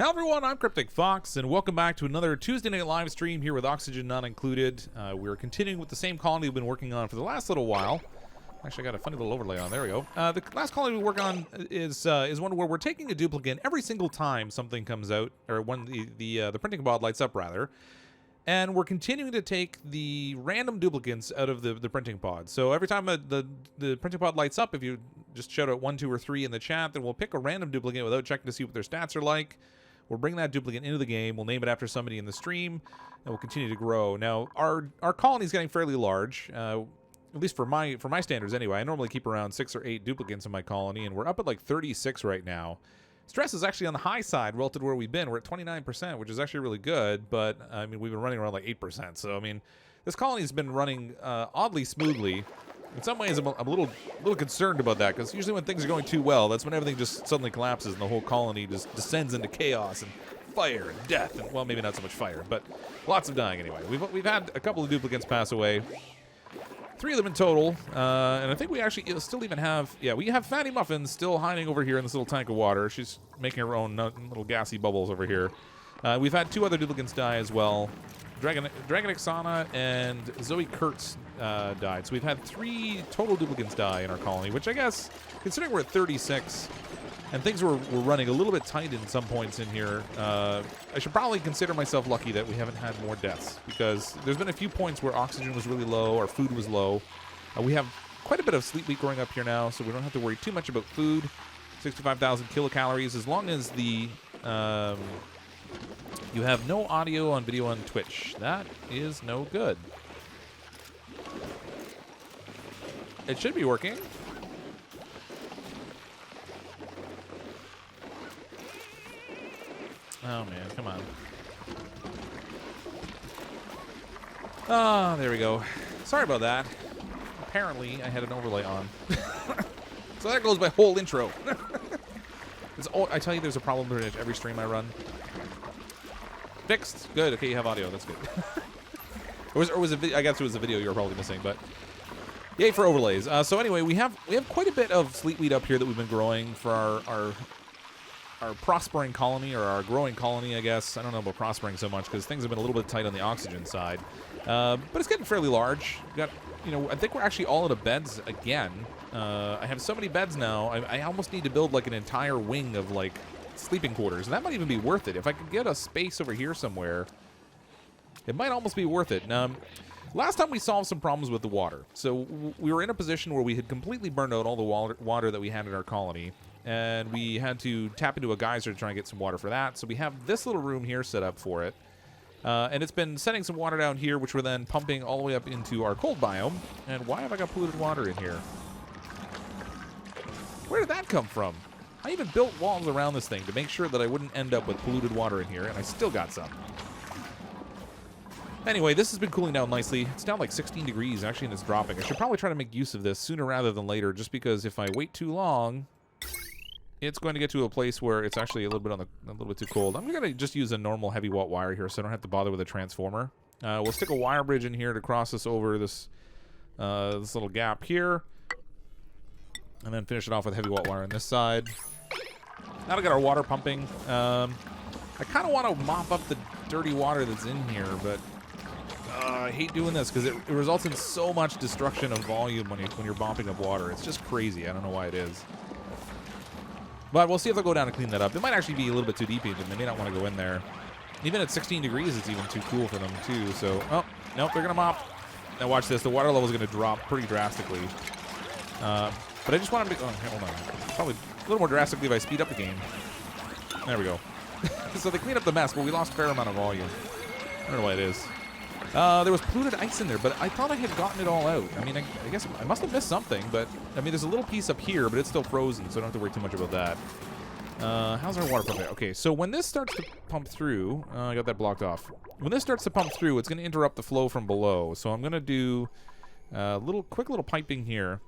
Hello everyone, I'm CrypticFox, and welcome back to another Tuesday night live stream here with Oxygen not included. We're continuing with the same colony we've been working on for the last little while. Actually, I got a funny little overlay on. There we go. The last colony we work on is one where we're taking a duplicate every single time something comes out, or when the printing pod lights up, rather. And we're continuing to take the random duplicates out of the printing pod. So every time the printing pod lights up, if you just shout out 1, 2, or 3 in the chat, then we'll pick a random duplicate without checking to see what their stats are like. We'll bring that duplicate into the game, we'll name it after somebody in the stream, and we'll continue to grow. Now, our colony is getting fairly large, at least for my standards anyway. I normally keep around 6 or 8 duplicates in my colony, and we're up at like 36 right now. Stress is actually on the high side relative to where we've been. We're at 29%, which is actually really good, but, I mean, we've been running around like 8%. So, I mean, this colony has been running oddly smoothly. In some ways, I'm a little concerned about that, because usually when things are going too well, that's when everything just suddenly collapses and the whole colony just descends into chaos and fire and death. And, well, maybe not so much fire, but lots of dying anyway. We've had a couple of duplicates pass away. 3 of them in total, and I think we actually still even have, yeah, we have Fatty Muffins still hiding over here in this little tank of water. She's making her own little gassy bubbles over here. We've had 2 other duplicates die as well. Dragon Ixana and Zoe Kurtz died. So we've had 3 total duplicates die in our colony, which I guess, considering we're at 36, and things were running a little bit tight in some points in here, I should probably consider myself lucky that we haven't had more deaths, because there's been a few points where oxygen was really low, our food was low. We have quite a bit of sleep wheat growing up here now, so we don't have to worry too much about food. 65,000 kilocalories, as long as the you have no audio on video on Twitch. That is no good. It should be working. Oh, man, come on. Ah, there we go. Sorry about that. Apparently, I had an overlay on. So there goes my whole intro. I tell you, there's a problem with every stream I run. Fixed. Good. Okay, you have audio. That's good. or was it? I guess it was a video you were probably missing, but yay for overlays. So anyway, we have quite a bit of sleep wheat up here that we've been growing for our prospering colony, or our growing colony, I guess. I don't know about prospering so much because things have been a little bit tight on the oxygen side, but it's getting fairly large. We've got, I think we're actually all out of beds again. I have so many beds now. I almost need to build like an entire wing of like sleeping quarters, and that might even be worth it. If I could get a space over here somewhere, it might almost be worth it. Last time we solved some problems with the water. So we were in a position where we had completely burned out all the water that we had in our colony, and we had to tap into a geyser to try and get some water for that. So we have this little room here set up for it, and it's been sending some water down here, which we're then pumping all the way up into our cold biome. And why have I got polluted water in here? Where did that come from? I even built walls around this thing to make sure that I wouldn't end up with polluted water in here, and I still got some. Anyway, this has been cooling down nicely. It's down like 16 degrees, actually, and it's dropping. I should probably try to make use of this sooner rather than later, just because if I wait too long, it's going to get to a place where it's actually a little bit too cold. I'm going to just use a normal heavy watt wire here, so I don't have to bother with a transformer. We'll stick a wire bridge in here to cross this over this little gap here, and then finish it off with heavy watt wire on this side. Now to get our water pumping. I kind of want to mop up the dirty water that's in here, but I hate doing this because it results in so much destruction of volume when you're bumping up water. It's just crazy. I don't know why it is. But we'll see if they'll go down and clean that up. It might actually be a little bit too deep even. They may not want to go in there. Even at 16 degrees, it's even too cool for them too. So, oh, nope, they're going to mop. Now watch this. The water level is going to drop pretty drastically. But I just want them to... Oh, hold on. Probably a little more drastically if I speed up the game. There we go. So they cleaned up the mess, but we lost a fair amount of volume. I don't know why it is. There was polluted ice in there, but I thought I had gotten it all out. I mean, I guess I must have missed something, but... I mean, there's a little piece up here, but it's still frozen, so I don't have to worry too much about that. How's our water pump? Okay, so when this starts to pump through... I got that blocked off. When this starts to pump through, it's going to interrupt the flow from below. So I'm going to do quick little piping here.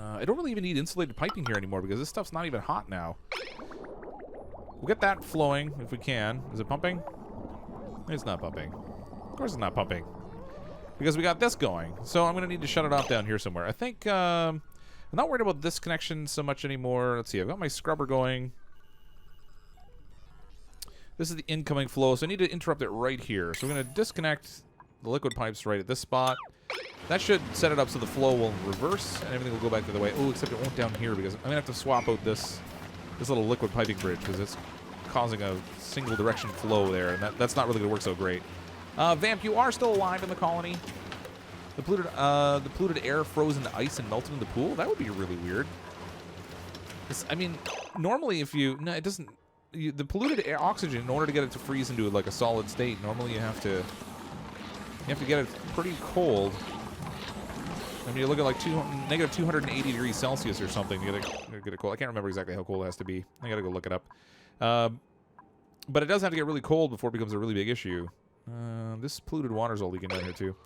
I don't really even need insulated piping here anymore because this stuff's not even hot now. We'll get that flowing if we can. Is it pumping? It's not pumping. Of course it's not pumping. Because we got this going. So I'm going to need to shut it off down here somewhere. I think I'm not worried about this connection so much anymore. Let's see. I've got my scrubber going. This is the incoming flow, so I need to interrupt it right here. So we're going to disconnect the liquid pipes right at this spot. That should set it up so the flow will reverse and everything will go back the other way. Oh, except it won't down here because I'm going to have to swap out this little liquid piping bridge because it's causing a single direction flow there, and that's not really going to work so great. Vamp, you are still alive in the colony. The polluted air froze into ice and melted in the pool? That would be really weird. I mean, normally if you... No, it doesn't... the polluted air, oxygen, in order to get it to freeze into like a solid state, normally you have to get it pretty cold. I mean, you look at like negative 280 degrees Celsius or something to get it cold. I can't remember exactly how cold it has to be. I gotta go look it up. But it does have to get really cold before it becomes a really big issue. This polluted water is all leaking down here too.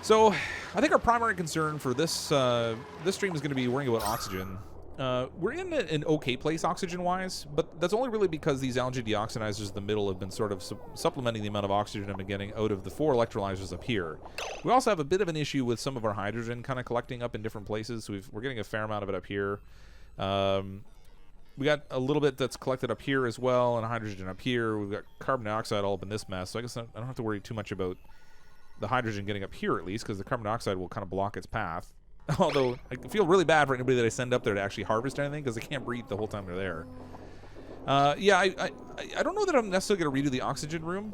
So, I think our primary concern for this stream is going to be worrying about oxygen. We're in an okay place oxygen-wise, but that's only really because these algae deoxidizers in the middle have been sort of supplementing the amount of oxygen I've been getting out of the 4 electrolyzers up here. We also have a bit of an issue with some of our hydrogen kind of collecting up in different places, so we're getting a fair amount of it up here. We got a little bit that's collected up here as well, and hydrogen up here. We've got carbon dioxide all up in this mess, so I guess I don't have to worry too much about the hydrogen getting up here at least, because the carbon dioxide will kind of block its path. Although, I feel really bad for anybody that I send up there to actually harvest anything, because they can't breathe the whole time they're there. Yeah, I don't know that I'm necessarily going to redo the oxygen room.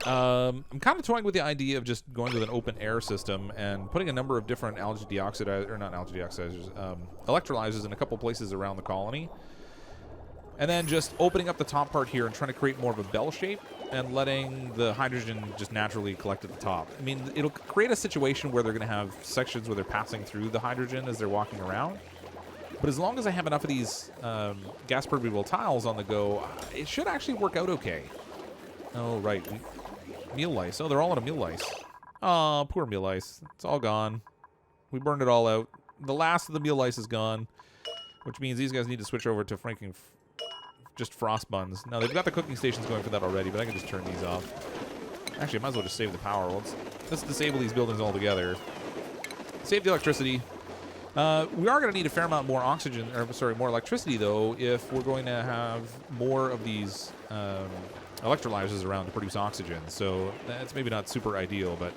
I'm kind of toying with the idea of just going with an open air system and putting a number of different electrolyzers in a couple places around the colony. And then just opening up the top part here and trying to create more of a bell shape and letting the hydrogen just naturally collect at the top. I mean, it'll create a situation where they're going to have sections where they're passing through the hydrogen as they're walking around. But as long as I have enough of these gas permeable tiles on the go, it should actually work out okay. Oh, right. Meal lice. Oh, they're all out of meal lice. Oh, poor meal lice. It's all gone. We burned it all out. The last of the meal lice is gone, which means these guys need to switch over to franking just frost buns. Now, they've got the cooking stations going for that already, but I can just turn these off. Actually, I might as well just save the power. Let's disable these buildings altogether. Save the electricity. We are going to need a fair amount more oxygen, or sorry, more electricity, though, if we're going to have more of these electrolyzers around to produce oxygen. So that's maybe not super ideal, but...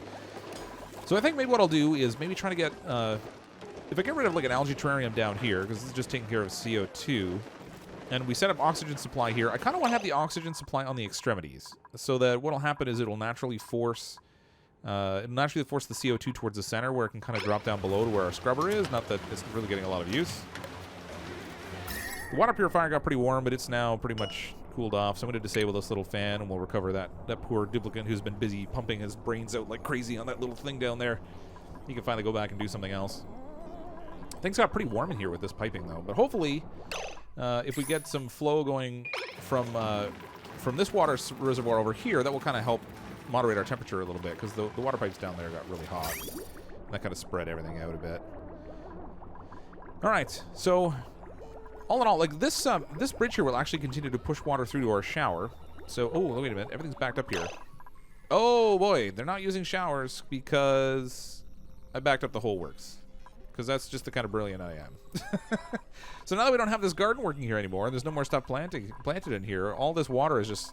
So I think maybe what I'll do is maybe try to get... if I get rid of like an algae terrarium down here, because this is just taking care of CO2, and we set up oxygen supply here, I kind of want to have the oxygen supply on the extremities, so that what'll happen is it'll naturally force the CO2 towards the center, where it can kind of drop down below to where our scrubber is. Not that it's really getting a lot of use. The water purifier got pretty warm, but it's now pretty much cooled off, so I'm going to disable this little fan, and we'll recover that poor duplicant who's been busy pumping his brains out like crazy on that little thing down there. He can finally go back and do something else. Things got pretty warm in here with this piping, though, but hopefully... if we get some flow going from this water reservoir over here, that will kind of help moderate our temperature a little bit, because the water pipes down there got really hot. And that kind of spread everything out a bit. All right, so all in all, like this bridge here will actually continue to push water through to our shower. So, oh, wait a minute, everything's backed up here. Oh boy, they're not using showers because I backed up the whole works. Because that's just the kind of brilliant I am. So now that we don't have this garden working here anymore, and there's no more stuff planted in here, all this water is just...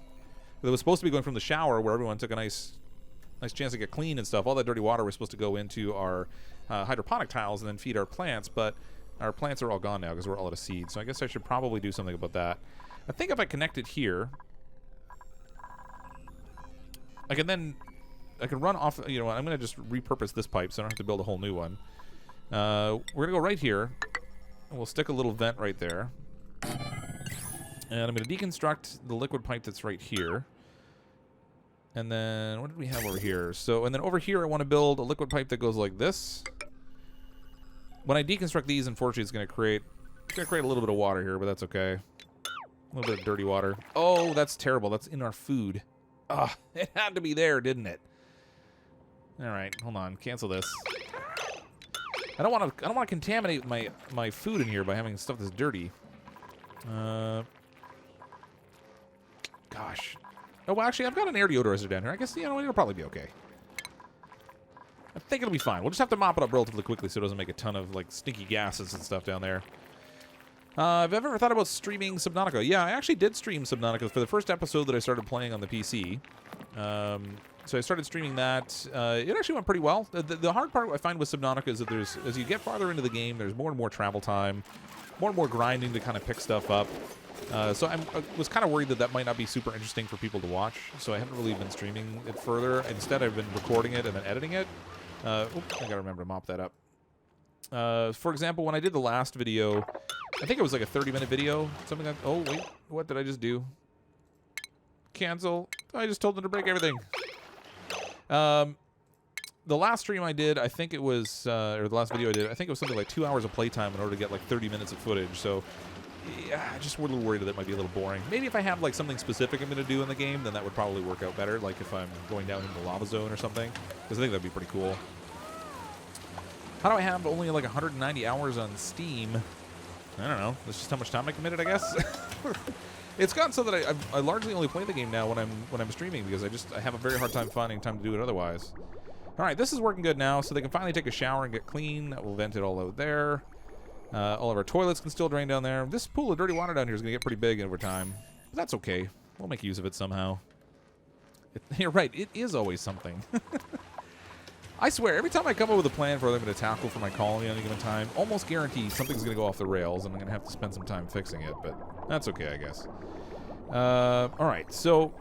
It was supposed to be going from the shower, where everyone took a nice chance to get clean and stuff. All that dirty water was supposed to go into our hydroponic tiles and then feed our plants, but our plants are all gone now because we're all out of seed. So I guess I should probably do something about that. I think if I connect it here, I can run off... You know what, I'm going to just repurpose this pipe so I don't have to build a whole new one. We're going to go right here, and we'll stick a little vent right there. And I'm going to deconstruct the liquid pipe that's right here. And then, what did we have over here? So, and then over here I want to build a liquid pipe that goes like this. When I deconstruct these, unfortunately, it's going to create a little bit of water here, but that's okay. A little bit of dirty water. Oh, that's terrible. That's in our food. Ugh, it had to be there, didn't it? All right, hold on. Cancel this. I don't want to contaminate my food in here by having stuff that's dirty. Gosh. Oh, well, actually, I've got an air deodorizer down here. I guess, you know, it'll probably be okay. I think it'll be fine. We'll just have to mop it up relatively quickly so it doesn't make a ton of, like, stinky gases and stuff down there. Have I ever thought about streaming Subnautica? Yeah, I actually did stream Subnautica for the first episode that I started playing on the PC. So I started streaming that. It actually went pretty well. The hard part I find with Subnautica is that as you get farther into the game, there's more and more travel time, more and more grinding to kind of pick stuff up. So I was kind of worried that might not be super interesting for people to watch. So I haven't really been streaming it further. Instead, I've been recording it and then editing it. Oops, I gotta remember to mop that up. For example, when I did the last video, I think it was like a 30-minute video. Something like, oh, wait, what did I just do? Cancel. I just told them to break everything. The last stream I did, I think it was, or the last video I did, I think it was something like 2 hours of playtime in order to get like 30 minutes of footage. So, yeah, just a little worried that it might be a little boring. Maybe if I have like something specific I'm going to do in the game, then that would probably work out better. Like if I'm going down into the lava zone or something, because I think that'd be pretty cool. How do I have only like 190 hours on Steam? I don't know. That's just how much time I committed, I guess. It's gotten so that I largely only play the game now when I'm streaming because I have a very hard time finding time to do it otherwise. All right, this is working good now, so they can finally take a shower and get clean. That will vent it all out there. All of our toilets can still drain down there. This pool of dirty water down here is going to get pretty big over time, but that's okay. We'll make use of it somehow. You're right. It is always something. I swear, every time I come up with a plan for what I'm going to tackle for my colony on a given time, almost guarantee something's going to go off the rails, and I'm going to have to spend some time fixing it, but that's okay, I guess. All right, so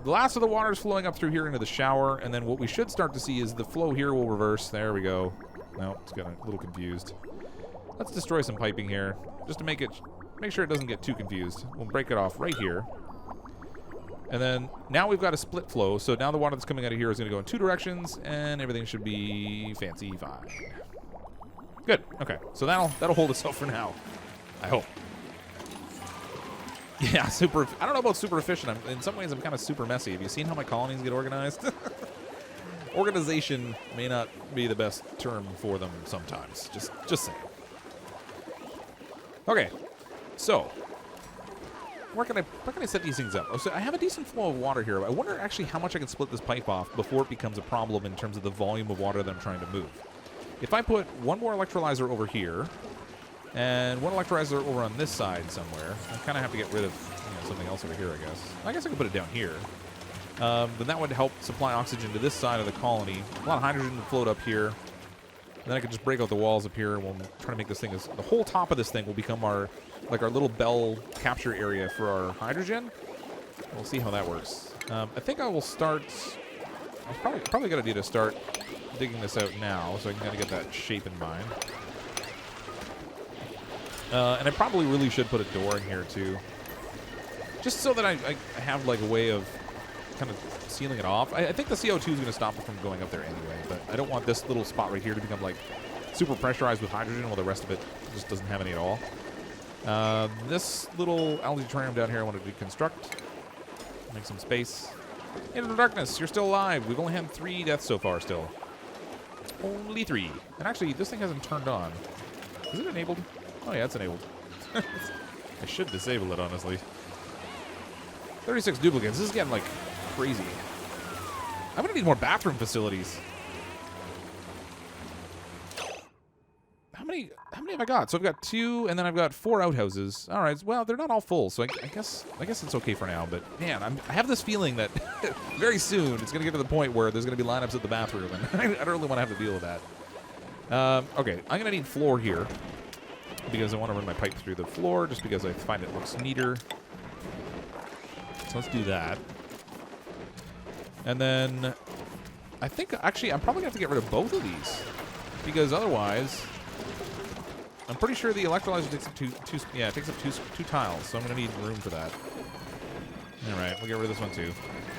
the last of the water is flowing up through here into the shower, and then what we should start to see is the flow here will reverse. There we go. No, it's getting a little confused. Let's destroy some piping here, just to make sure it doesn't get too confused. We'll break it off right here. And then now we've got a split flow, so now the water that's coming out of here is going to go in two directions, and everything should be fancy fine. Good. Okay, so that'll hold us up for now. I hope. Yeah, super. I don't know about super efficient. In some ways, I'm kind of super messy. Have you seen how my colonies get organized? Organization may not be the best term for them sometimes. Just saying. Okay, so. Where can I set these things up? Oh, so I have a decent flow of water here. I wonder actually how much I can split this pipe off before it becomes a problem in terms of the volume of water that I'm trying to move. If I put one more electrolyzer over here and one electrolyzer over on this side somewhere, I kind of have to get rid of something else over here, I guess. I guess I could put it down here. Then that would help supply oxygen to this side of the colony. A lot of hydrogen would float up here. And then I could just break out the walls up here, and we'll try to make this thing the whole top of this thing will become our little bell capture area for our hydrogen. We'll see how that works. I think I will start. I probably got a idea to start digging this out now, so I can kind of get that shape in mind. And I probably really should put a door in here too, just so that I have like a way of kind of sealing it off. I think the CO2 is going to stop it from going up there anyway, but I don't want this little spot right here to become like super pressurized with hydrogen while the rest of it just doesn't have any at all. This little algae terrarium down here I want to deconstruct. Make some space. Into the darkness, you're still alive. We've only had 3 deaths so far still. Only 3. And actually, this thing hasn't turned on. Is it enabled? Oh yeah, it's enabled. I should disable it, honestly. 36 duplicates. This is getting like crazy. I'm gonna need more bathroom facilities. How many have I got? So I've got 2, and then I've got 4 outhouses. All right. Well, they're not all full, so I guess it's okay for now. But man, I have this feeling that very soon it's gonna get to the point where there's gonna be lineups at the bathroom, and I don't really want to have to deal with that. Okay, I'm gonna need floor here because I want to run my pipe through the floor, just because I find it looks neater. So let's do that. And then I think actually I'm probably gonna have to get rid of both of these, because otherwise I'm pretty sure the electrolyzer takes up two tiles, so I'm gonna need room for that. All right, we'll get rid of this one too.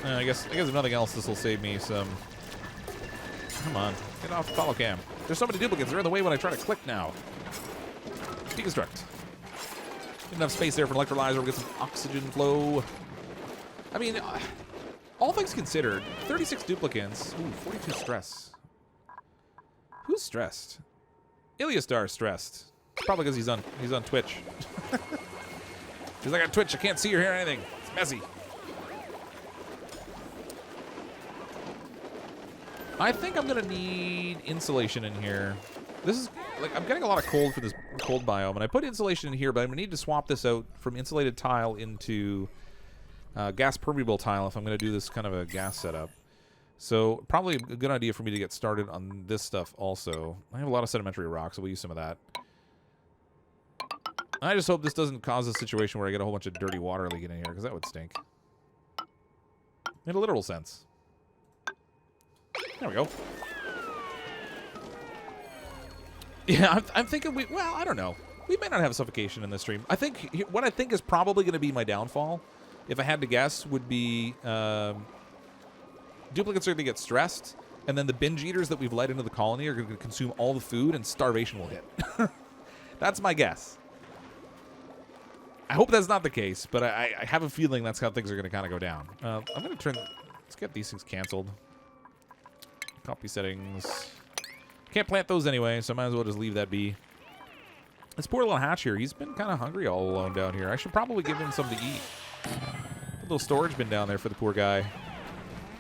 I guess if nothing else, this will save me some. Come on, get off the follow cam. There's so many duplicates. They're in the way when I try to click now. Deconstruct. Enough space there for an electrolyzer. We'll get some oxygen flow. I mean, all things considered, 36 duplicates. Ooh, 42 stress. Who's stressed? Iliastar stressed. Probably because he's on Twitch. He's like, on Twitch, I can't see or hear anything. It's messy. I think I'm gonna need insulation in here. This is, like, I'm getting a lot of cold for this cold biome, and I put insulation in here, but I'm going to need to swap this out from insulated tile into gas permeable tile if I'm going to do this kind of a gas setup. So probably a good idea for me to get started on this stuff also. I have a lot of sedimentary rocks, so we'll use some of that. I just hope this doesn't cause a situation where I get a whole bunch of dirty water leaking in here, because that would stink. In a literal sense. There we go. Yeah, I'm thinking well, I don't know. We may not have suffocation in this stream. I think what I think is probably going to be my downfall, if I had to guess, would be duplicates are going to get stressed, and then the binge eaters that we've let into the colony are going to consume all the food, and starvation will hit. That's my guess. I hope that's not the case, but I have a feeling that's how things are going to kind of go down. I'm going to turn... Let's get these things canceled. Copy settings. Can't plant those anyway, so I might as well just leave that be. This poor little hatch here, he's been kind of hungry all alone down here. I should probably give him something to eat. A little storage bin down there for the poor guy.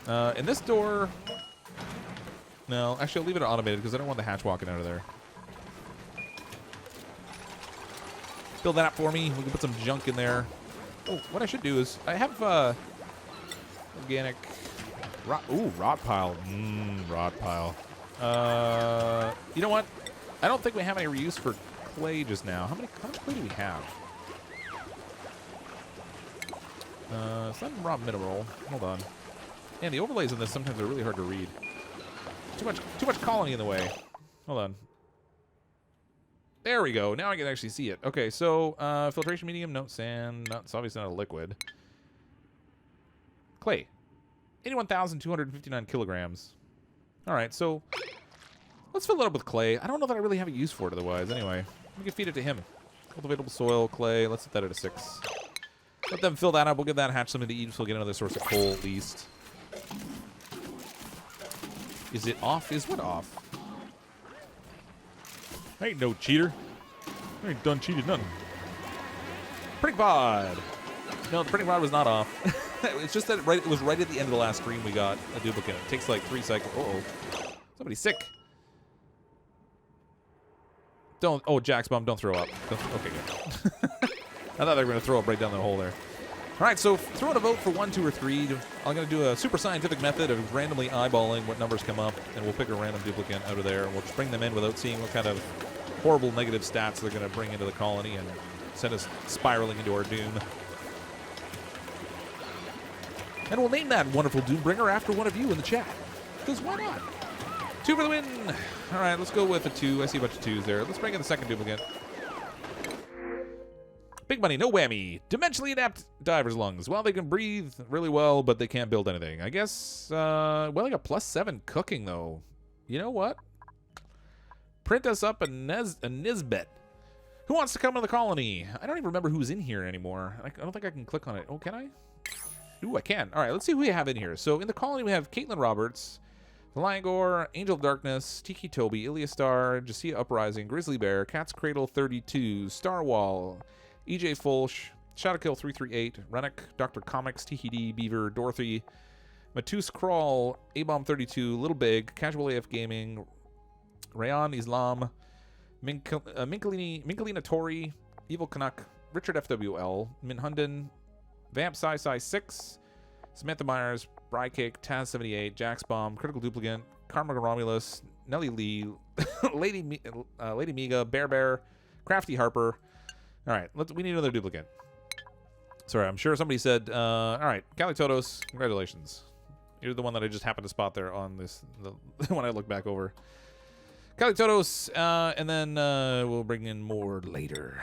And this door... No, actually, I'll leave it automated because I don't want the hatch walking out of there. Fill that up for me. We can put some junk in there. Oh, what I should do is... I have organic... rot pile. Rot pile. You know what? I don't think we have any reuse for clay just now. How much clay do we have? It's not raw mineral. Hold on. Man, the overlays in this sometimes are really hard to read. Too much colony in the way. Hold on. There we go. Now I can actually see it. Okay, so filtration medium, no sand. It's obviously not a liquid. Clay. 81,259 kilograms. All right, so let's fill it up with clay. I don't know that I really have a use for it otherwise. Anyway, we can feed it to him. Cultivatable soil, clay. Let's set that at a 6. Let them fill that up. We'll give that hatch something to eat so we'll get another source of coal at least. Is it off? Is what off? I ain't no cheater. I ain't done cheated nothing. Printing pod. No, the printing pod was not off. It's just that it was right at the end of the last stream we got a duplicate. It takes like 3 cycles. Uh-oh. Somebody's sick. Don't. Oh, Jack's bomb, don't throw up. Okay, good. I thought they were going to throw up right down the hole there. All right, so throw in a vote for 1, 2, or 3. I'm going to do a super scientific method of randomly eyeballing what numbers come up, and we'll pick a random duplicate out of there, and we'll just bring them in without seeing what kind of horrible negative stats they're going to bring into the colony and send us spiraling into our doom. And we'll name that wonderful Doombringer after one of you in the chat. Because why not? 2 for the win. All right, let's go with a 2. I see a bunch of 2s there. Let's bring in the second duplicate. Big money, no whammy. Dimensionally adept diver's lungs. Well, they can breathe really well, but they can't build anything. I guess, well, I got +7 cooking, though. You know what? Print us up a Nisbet. Who wants to come to the colony? I don't even remember who's in here anymore. I don't think I can click on it. Oh, can I? Ooh, I can. All right, let's see who we have in here. So in the colony, we have Caitlin Roberts, the Lion Gore, Angel of Darkness, Tiki Toby, Iliastar, Jacia Uprising, Grizzly Bear, Cat's Cradle 32, Starwall, EJ Folsch, Shadowkill 338, Rennick, Dr. Comics, TD, Beaver, Dorothy, Matus Crawl, A-Bomb 32, Little Big, Casual AF Gaming, Rayan Islam, Minkalina Tori, Evil Canuck, Richard FWL, Minhunden, Vamp Sci 6, Samantha Myers, Brycake, Taz78, Jax Bomb, Critical Duplicant, Karma Romulus, Nelly Lee, Lady Miga, Bear, Crafty Harper. All right, we need another duplicate. Sorry, I'm sure somebody said, all right, Calitotos, congratulations. You're the one that I just happened to spot there on this, when I look back over. Calitotos, and then we'll bring in more later.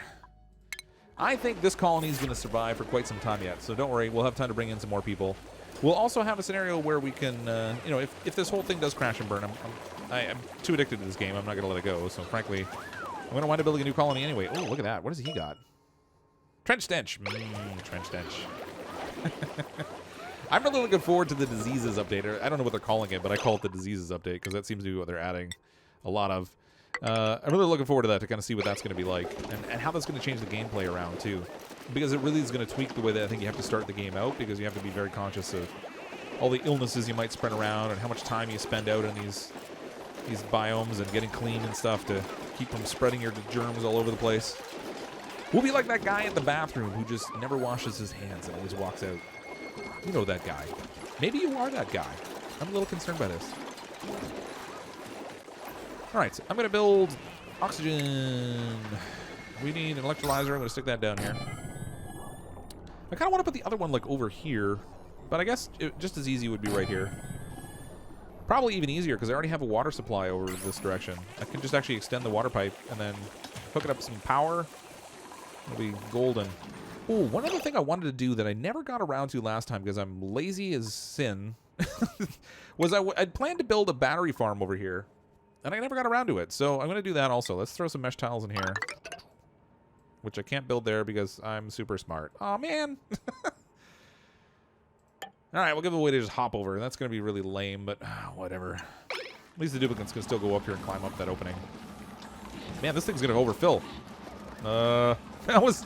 I think this colony is going to survive for quite some time yet, so don't worry. We'll have time to bring in some more people. We'll also have a scenario where we can, you know, if this whole thing does crash and burn, I'm too addicted to this game. I'm not going to let it go. So, frankly, I'm going to wind up building a new colony anyway. Oh, look at that. What has he got? Trench Stench. Trench Stench. I'm really looking forward to the diseases update. I don't know what they're calling it, but I call it the diseases update because that seems to be what they're adding a lot of. I'm really looking forward to that to kind of see what that's going to be like and how that's going to change the gameplay around too, because it really is going to tweak the way that I think you have to start the game out, because you have to be very conscious of all the illnesses you might spread around and how much time you spend out in these these biomes and getting clean and stuff to keep from spreading your germs all over the place. We'll be like that guy in the bathroom who just never washes his hands and always walks out. You know that guy. Maybe you are that guy. I'm a little concerned by this. All right, I'm going to build oxygen. We need an electrolyzer. I'm going to stick that down here. I kind of want to put the other one like over here, but I guess just as easy would be right here. Probably even easier because I already have a water supply over this direction. I can just actually extend the water pipe and then hook it up to some power. It'll be golden. Oh, one other thing I wanted to do that I never got around to last time because I'm lazy as sin was I'd planned to build a battery farm over here, and I never got around to it. So I'm going to do that also. Let's throw some mesh tiles in here, which I can't build there because I'm super smart. Oh man. All right, we'll give it a way to just hop over. That's going to be really lame, but whatever. At least the duplicates can still go up here and climb up that opening. Man, this thing's going to overfill. That was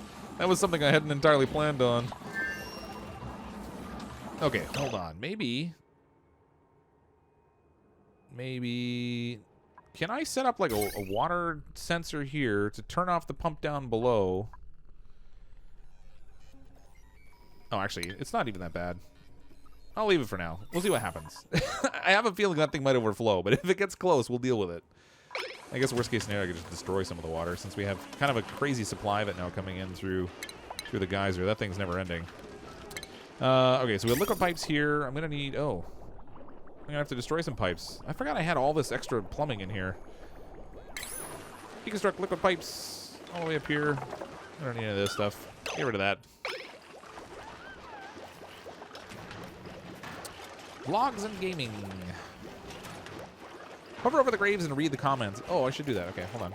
something I hadn't entirely planned on. Okay, hold on. Maybe. Can I set up like a water sensor here to turn off the pump down below? Oh, actually, it's not even that bad. I'll leave it for now. We'll see what happens. I have a feeling that thing might overflow, but if it gets close, we'll deal with it. I guess worst case scenario, I could just destroy some of the water since we have kind of a crazy supply of it now coming in through the geyser. That thing's never ending. Okay, so we have liquid pipes here. I'm going to need... Oh. I'm going to have to destroy some pipes. I forgot I had all this extra plumbing in here. Deconstruct liquid pipes all the way up here. I don't need any of this stuff. Get rid of that. Vlogs and gaming. Hover over the graves and read the comments. Oh, I should do that. Okay, hold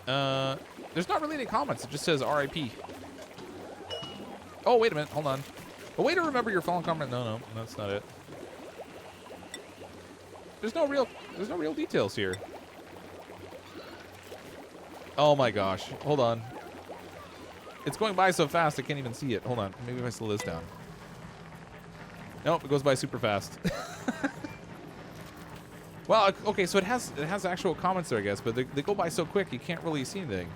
on. There's not really any comments. It just says RIP. Oh, wait a minute. Hold on. A way to remember your fallen comment. No, that's not it. There's no real details here. Oh my gosh. Hold on. It's going by so fast I can't even see it. Hold on. Maybe if I slow this down. Nope, it goes by super fast. Well, okay, so it has actual comments there, I guess, but they go by so quick you can't really see anything.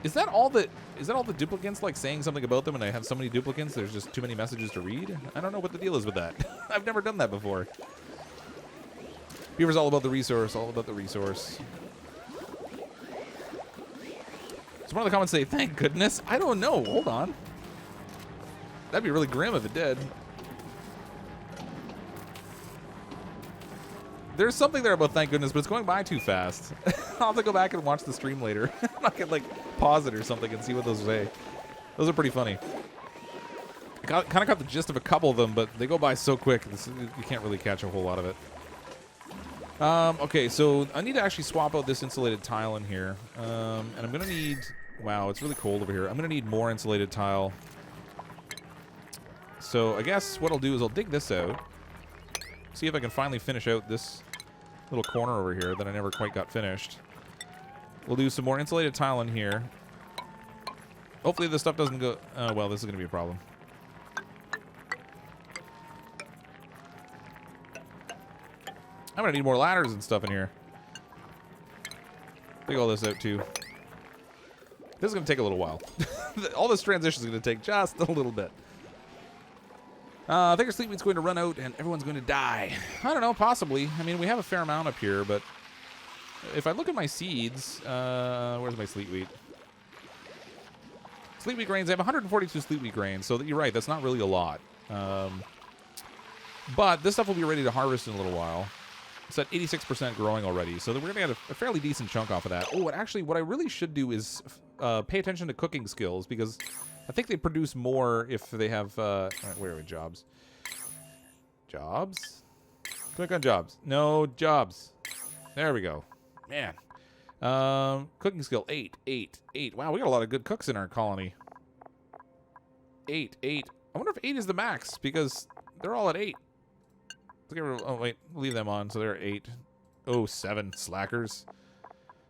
Is that all the duplicants like saying something about them and I have so many duplicants there's just too many messages to read? I don't know what the deal is with that. I've never done that before. Beaver's all about the resource, all about the resource. So one of the comments say, thank goodness. I don't know. Hold on. That'd be really grim if it did. There's something there about thank goodness, but it's going by too fast. I'll have to go back and watch the stream later. I can like pause it or something and see what those say. Those are pretty funny. I kind of got the gist of a couple of them, but they go by so quick. You can't really catch a whole lot of it. Okay, so I need to actually swap out this insulated tile in here. And I'm going to need... Wow, it's really cold over here. I'm going to need more insulated tile. So I guess what I'll do is I'll dig this out. See if I can finally finish out this little corner over here that I never quite got finished. We'll do some more insulated tile in here. Hopefully this stuff doesn't go... well, this is going to be a problem. I'm going to need more ladders and stuff in here. Dig all this out, too. This is going to take a little while. All this transition is going to take just a little bit. I think our sleep meat's going to run out and everyone's going to die. I don't know, possibly. I mean, we have a fair amount up here, but if I look at my seeds, where's my sleep wheat? Sleep wheat grains, I have 142 sleep wheat grains, so you're right, that's not really a lot. But this stuff will be ready to harvest in a little while. It's at 86% growing already, so we're going to get a fairly decent chunk off of that. Oh, and actually, what I really should do is pay attention to cooking skills, because I think they produce more if they have... where are we? Jobs. Jobs? Click on jobs. No, jobs. There we go. Man. Cooking skill, 8. Wow, we got a lot of good cooks in our colony. 8. I wonder if 8 is the max, because they're all at 8. Oh, wait. Leave them on, so they're at 8. Oh, 7. Slackers.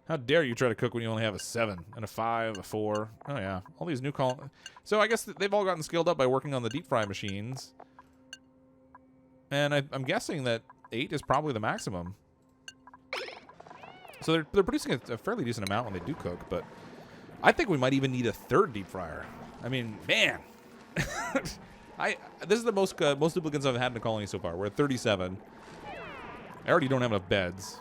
How dare you try to cook when you only have a 7 and a 5, a 4. Oh, yeah. All these new So I guess they've all gotten skilled up by working on the deep fry machines. And I'm guessing that 8 is probably the maximum. So they're producing a fairly decent amount when they do cook, but I think we might even need a 3rd deep fryer. I mean, man. This is the most duplicates I've had in a colony so far. We're at 37. I already don't have enough beds.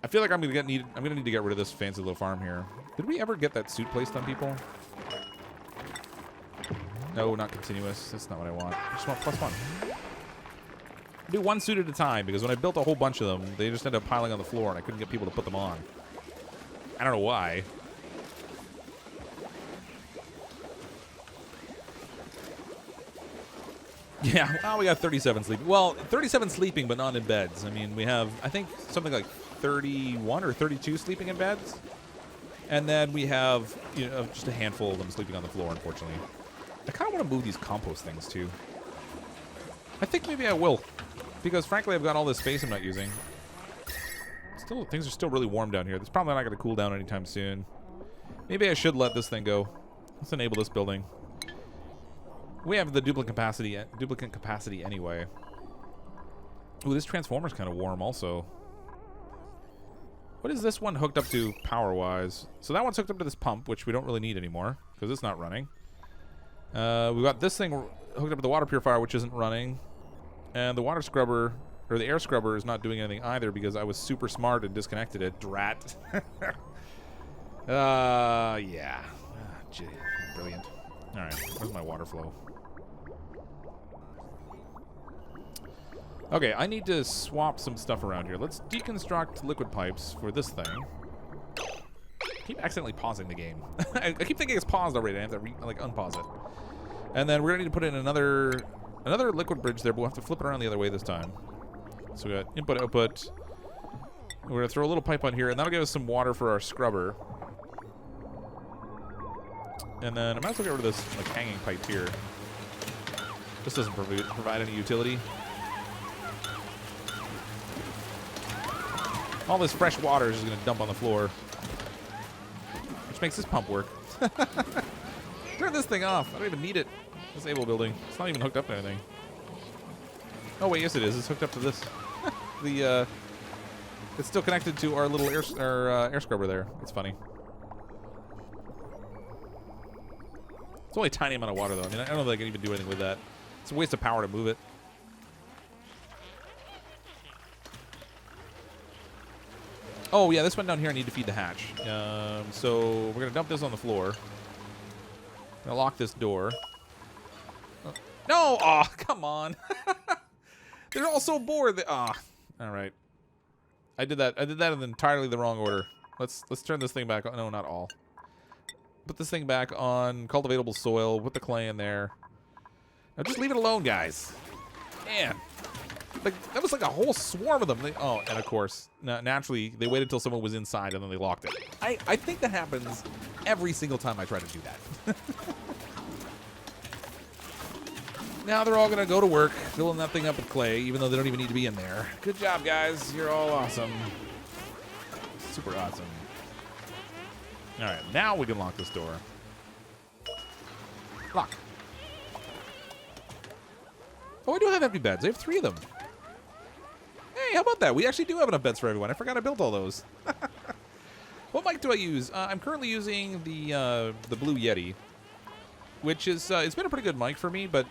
I feel like I'm gonna need to get rid of this fancy little farm here. Did we ever get that suit placed on people? No, not continuous. That's not what I want. I just want +1. I do 1 suit at a time because when I built a whole bunch of them, they just ended up piling on the floor and I couldn't get people to put them on. I don't know why. Yeah, well, we got 37 sleeping. Well, 37 sleeping, but not in beds. I mean, we have, I think, something like 31 or 32 sleeping in beds. And then we have, you know, just a handful of them sleeping on the floor, unfortunately. I kind of want to move these compost things, too. I think maybe I will. Because, frankly, I've got all this space I'm not using. Still, things are still really warm down here. It's probably not going to cool down anytime soon. Maybe I should let this thing go. Let's enable this building. We have the duplicate capacity anyway. Ooh, this transformer's kind of warm also. What is this one hooked up to power-wise? So that one's hooked up to this pump, which we don't really need anymore because it's not running. We've got this thing hooked up to the water purifier, which isn't running. And the water scrubber, or the air scrubber, is not doing anything either because I was super smart and disconnected it. Drat. Yeah. Gee, brilliant. All right, where's my water flow? Okay, I need to swap some stuff around here. Let's deconstruct liquid pipes for this thing. I keep accidentally pausing the game. I keep thinking it's paused already. I have to unpause it. And then we're gonna need to put in another liquid bridge there, but we'll have to flip it around the other way this time. So we got input, output. We're gonna throw a little pipe on here, and that'll give us some water for our scrubber. And then I might as well get rid of this hanging pipe here. This doesn't provide any utility. All this fresh water is just going to dump on the floor. Which makes this pump work. Turn this thing off. I don't even need it. Disable building. It's not even hooked up to anything. Oh, wait, yes it is. It's hooked up to this. It's still connected to our little air scrubber there. It's funny. It's only a tiny amount of water, though. I mean, I don't know if I can even do anything with that. It's a waste of power to move it. Oh, yeah, this one down here I need to feed the hatch. So we're going to dump this on the floor. I'm going to lock this door. No! Aw, oh, come on. They're all so bored. Ah, all right. I did that in entirely the wrong order. Let's turn this thing back on. No, not all. Put this thing back on cultivatable soil. Put the clay in there. Now just leave it alone, guys. Man. That was like a whole swarm of them. Oh, and of course, naturally, they waited until someone was inside and then they locked it. I think that happens every single time I try to do that. Now they're all going to go to work, filling that thing up with clay, even though they don't even need to be in there. Good job, guys. You're all awesome. Super awesome. All right, now we can lock this door. Lock. Oh, I do have empty beds. I have 3 of them. Hey, how about that? We actually do have enough beds for everyone. I forgot I built all those. What mic do I use? I'm currently using the Blue Yeti, which is it's been a pretty good mic for me, but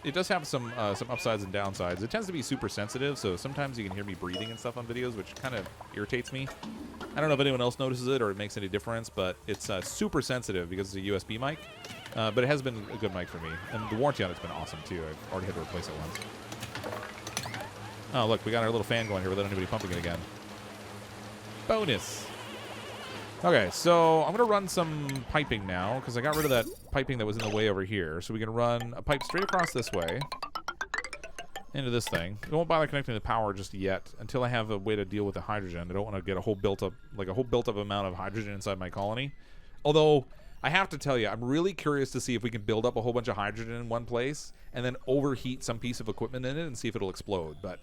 it does have some upsides and downsides. It tends to be super sensitive, so sometimes you can hear me breathing and stuff on videos, which kind of irritates me. I don't know if anyone else notices it or it makes any difference, but it's super sensitive because it's a USB mic. But it has been a good mic for me. And the warranty on it's been awesome, too. I've already had to replace it once. Oh, look, we got our little fan going here without anybody pumping it again. Bonus. Okay, so I'm going to run some piping now, because I got rid of that piping that was in the way over here. So we can run a pipe straight across this way into this thing. I won't bother connecting the power just yet until I have a way to deal with the hydrogen. I don't want to get a whole built-up amount of hydrogen inside my colony. Although, I have to tell you, I'm really curious to see if we can build up a whole bunch of hydrogen in one place and then overheat some piece of equipment in it and see if it'll explode. But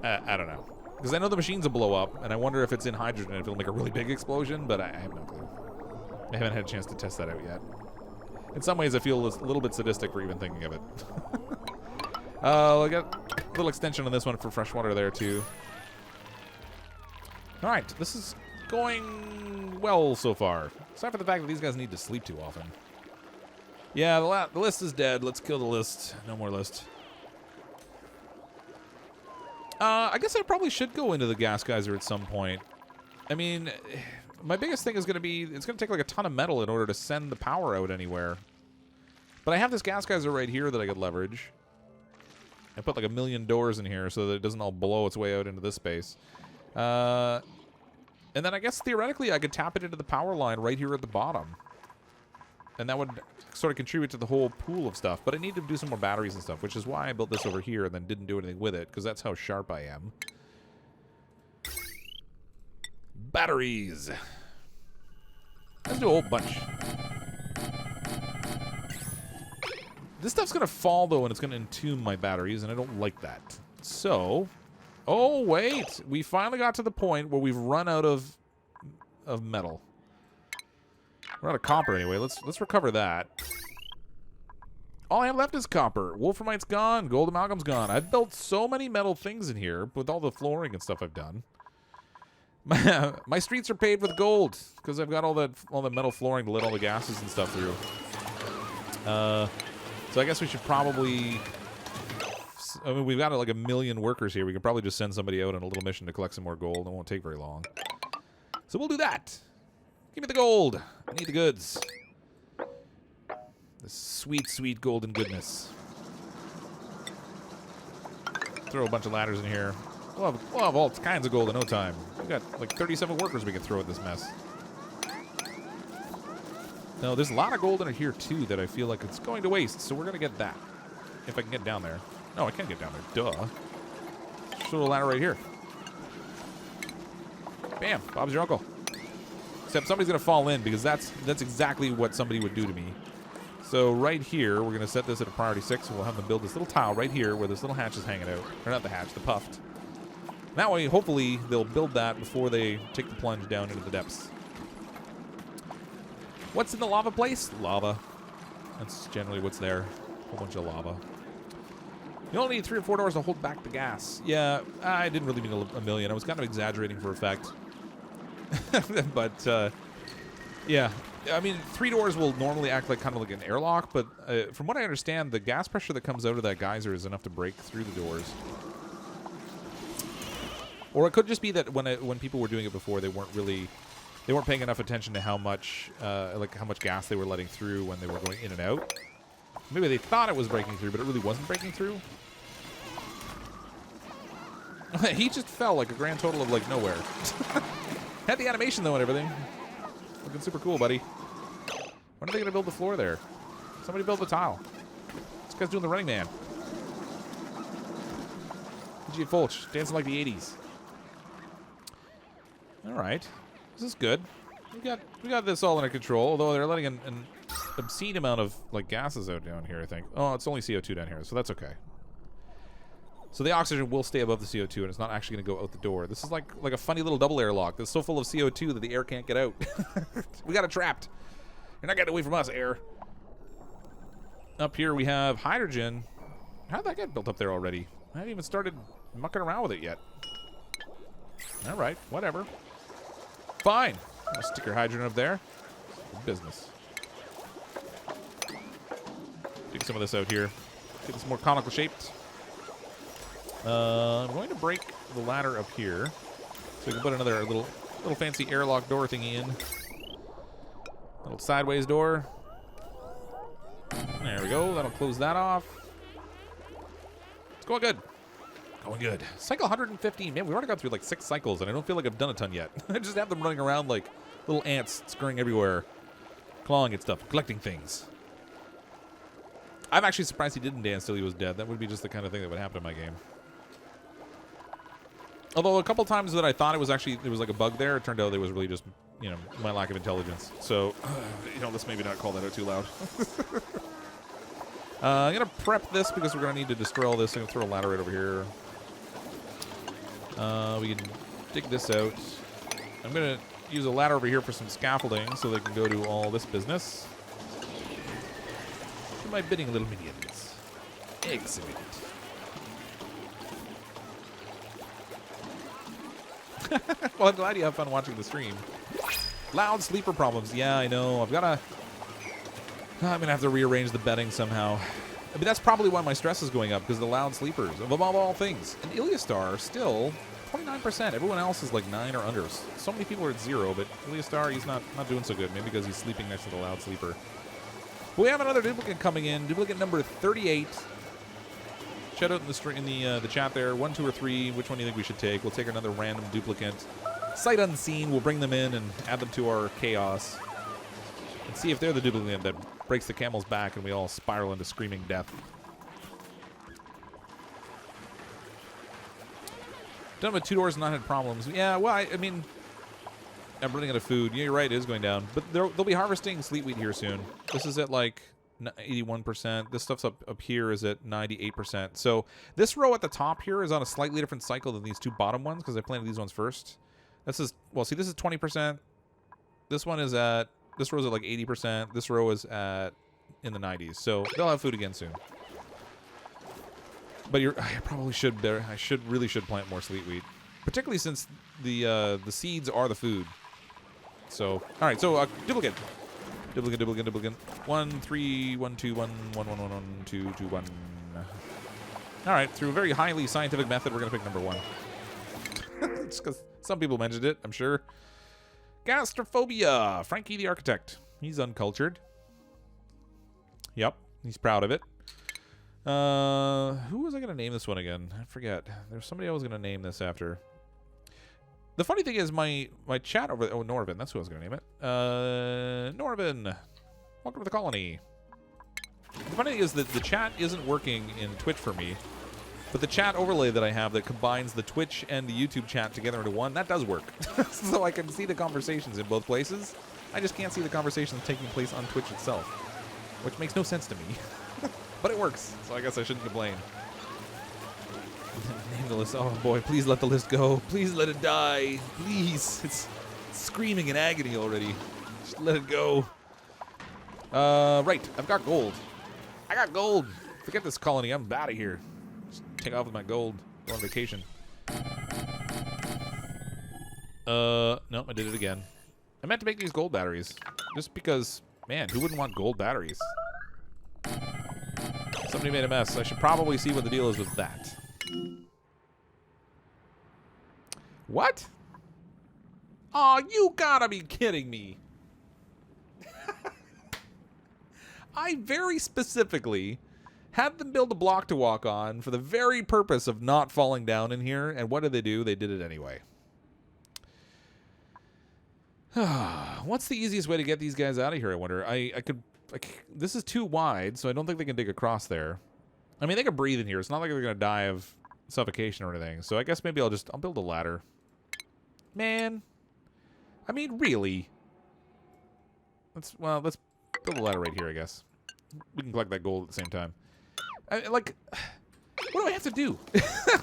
I don't know. Because I know the machines will blow up, and I wonder if it's in hydrogen, if it'll make a really big explosion, but I have no clue. I haven't had a chance to test that out yet. In some ways, I feel a little bit sadistic for even thinking of it. I got little extension on this one for fresh water there, too. All right, this is going well so far. Aside for the fact that these guys need to sleep too often. Yeah, the list is dead. Let's kill the list. No more list. I guess I probably should go into the gas geyser at some point. I mean, my biggest thing is going to be, it's going to take like a ton of metal in order to send the power out anywhere. But I have this gas geyser right here that I could leverage. I put like 1,000,000 doors in here so that it doesn't all blow its way out into this space. And then I guess theoretically I could tap it into the power line right here at the bottom. And that would sort of contribute to the whole pool of stuff. But I need to do some more batteries and stuff, which is why I built this over here and then didn't do anything with it, because that's how sharp I am. Batteries. Let's do a whole bunch. This stuff's going to fall, though, and it's going to entomb my batteries, and I don't like that. So, oh, wait. We finally got to the point where we've run out of metal. We're out of copper anyway. Let's recover that. All I have left is copper. Wolframite's gone. Gold amalgam's gone. I've built so many metal things in here with all the flooring and stuff I've done. My streets are paved with gold because I've got all the metal flooring to let all the gases and stuff through. So I guess we should probably... I mean, we've got like 1,000,000 workers here. We could probably just send somebody out on a little mission to collect some more gold. It won't take very long. So we'll do that. Give me the gold. I need the goods. The sweet, sweet golden goodness. Throw a bunch of ladders in here. We'll have all kinds of gold in no time. We've got like 37 workers we can throw at this mess. No, there's a lot of gold in here too that I feel like it's going to waste, so we're going to get that. If I can get down there. No, I can't get down there. Duh. Throw a ladder right here. Bam. Bob's your uncle. Except somebody's going to fall in because that's exactly what somebody would do to me. So right here, we're going to set this at a priority 6, and we'll have them build this little tile right here where this little hatch is hanging out. Or not the hatch, the puffed. That way, hopefully, they'll build that before they take the plunge down into the depths. What's in the lava place? Lava. That's generally what's there. A whole bunch of lava. You only need 3 or 4 doors to hold back the gas. Yeah, I didn't really mean 1,000,000. I was kind of exaggerating for effect. But, yeah. I mean, 3 doors will normally act like kind of like an airlock, but from what I understand, the gas pressure that comes out of that geyser is enough to break through the doors. Or it could just be that when people were doing it before, they weren't paying enough attention to how much gas they were letting through when they were going in and out. Maybe they thought it was breaking through, but it really wasn't breaking through. He just fell like a grand total of like nowhere. Had the animation though and everything. Looking super cool, buddy. When are they gonna build the floor there? Somebody build the tile. This guy's doing the Running Man. G. Fulch, dancing like the 80s. All right, this is good. We got this all under control. Although they're letting an obscene amount of like gases out down here. I think. Oh, it's only CO2 down here, so that's okay. So the oxygen will stay above the CO2, and it's not actually going to go out the door. This is like a funny little double airlock that's so full of CO2 that the air can't get out. We got it trapped. You're not getting away from us, air. Up here we have hydrogen. How'd that get built up there already? I haven't even started mucking around with it yet. All right, whatever. Fine. I'll stick your hydrogen up there. Good business. Dig some of this out here. Get this more conical shaped. I'm going to break the ladder up here so we can put another little fancy airlock door thingy in. Little sideways door. There we go. That'll close that off. It's going good. Going good. Cycle 115. Man, we've already got through like 6 cycles, and I don't feel like I've done a ton yet. I just have them running around like little ants scurrying everywhere, clawing at stuff, collecting things. I'm actually surprised he didn't dance till he was dead. That would be just the kind of thing that would happen in my game. Although a couple times that I thought there was like a bug there, it turned out it was really just, you know, my lack of intelligence. So, you know, let's maybe not call that out too loud. I'm going to prep this because we're going to need to destroy all this. I'm going to throw a ladder right over here. We can dig this out. I'm going to use a ladder over here for some scaffolding so they can go do all this business. Do my bidding, little minions. Excellent. Well, I'm glad you have fun watching the stream. Loud sleeper problems. Yeah, I know. I'm going to have to rearrange the betting somehow. I mean, that's probably why my stress is going up, because the loud sleepers, above all things. And Iliastar, still 29%. Everyone else is like 9 or under. So many people are at 0, but Iliastar, he's not doing so good. Maybe because he's sleeping next to the loud sleeper. But we have another duplicate coming in. Duplicate number 38. Shout out in the chat there. 1, 2, or 3. Which one do you think we should take? We'll take another random duplicate. Sight unseen. We'll bring them in and add them to our chaos. And see if they're the duplicate that breaks the camel's back and we all spiral into screaming death. Done with 2 doors and not had problems. Yeah, well, I mean, I'm running out of food. Yeah, you're right, it is going down. But they'll be harvesting sleet wheat here soon. This is at like 81%. This stuff's up here is at 98%. So this row at the top here is on a slightly different cycle than these 2 bottom ones because I planted these ones first. This is, well, see, this is 20%. This one is at, this row's at like 80%. This row is at in the 90s. So they'll have food again soon. But I probably should. I really should plant more sleet wheat, particularly since the seeds are the food. So all right. So duplicate. 1, 3, 1, 2, 1, 1, 1, 1, 1, 2, 2, 1. All right. Through a very highly scientific method, we're gonna pick number 1. Just because some people mentioned it, I'm sure. Gastrophobia. Frankie the architect. He's uncultured. Yep. He's proud of it. Who was I going to name this one again? I forget. There's somebody I was going to name this after. The funny thing is my chat over there. Oh, Norvin. That's who I was going to name it. Norvin. Welcome to the colony. The funny thing is that the chat isn't working in Twitch for me. But the chat overlay that I have that combines the Twitch and the YouTube chat together into one, that does work. So I can see the conversations in both places. I just can't see the conversations taking place on Twitch itself. Which makes no sense to me. But it works, so I guess I shouldn't complain. Name the list. Oh boy, please let the list go. Please let it die. Please. It's screaming in agony already. Just let it go. Right. I've got gold. I got gold. Forget this colony. I'm out of here. Just take off with my gold. Go on vacation. No, I did it again. I meant to make these gold batteries. Just because, man, who wouldn't want gold batteries? Somebody made a mess. I should probably see what the deal is with that. What? Aw, you gotta be kidding me. I very specifically had them build a block to walk on for the very purpose of not falling down in here. And what did they do? They did it anyway. What's the easiest way to get these guys out of here, I wonder? I could... Like, this is too wide, so I don't think they can dig across there. I mean, they can breathe in here. It's not like they're going to die of suffocation or anything. So I guess maybe I'll build a ladder. Man. I mean, really. Let's build a ladder right here, I guess. We can collect that gold at the same time. Like, what do I have to do?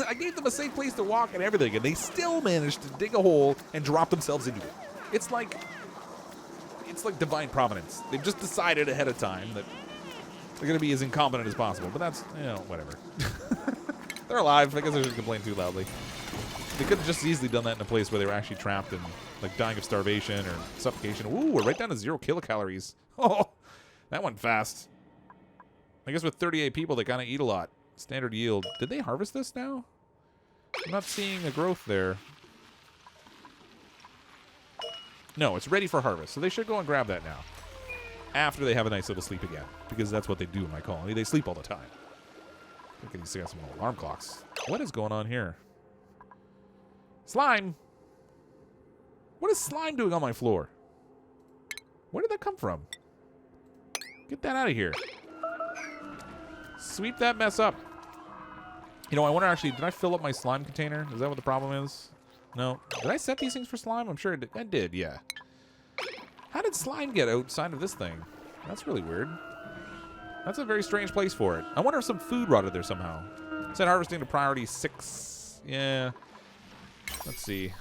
I gave them a safe place to walk and everything, and they still managed to dig a hole and drop themselves into it. It's like divine providence. They've just decided ahead of time that they're going to be as incompetent as possible. But that's, you know, whatever. They're alive. I guess I shouldn't complain too loudly. They could have just easily done that in a place where they were actually trapped and, like, dying of starvation or suffocation. Ooh, we're right down to 0 kilocalories. Oh, that went fast. I guess with 38 people, they kind of eat a lot. Standard yield. Did they harvest this now? I'm not seeing a growth there. No, it's ready for harvest, so they should go and grab that now. After they have a nice little sleep again, because that's what they do in my colony. They sleep all the time. Look at these guys, some alarm clocks. What is going on here? Slime! What is slime doing on my floor? Where did that come from? Get that out of here. Sweep that mess up. You know, I wonder actually, did I fill up my slime container? Is that what the problem is? No. Did I set these things for slime? I'm sure I did, yeah. How did slime get outside of this thing? That's really weird. That's a very strange place for it. I wonder if some food rotted there somehow. It said harvesting to priority 6. Yeah. Let's see.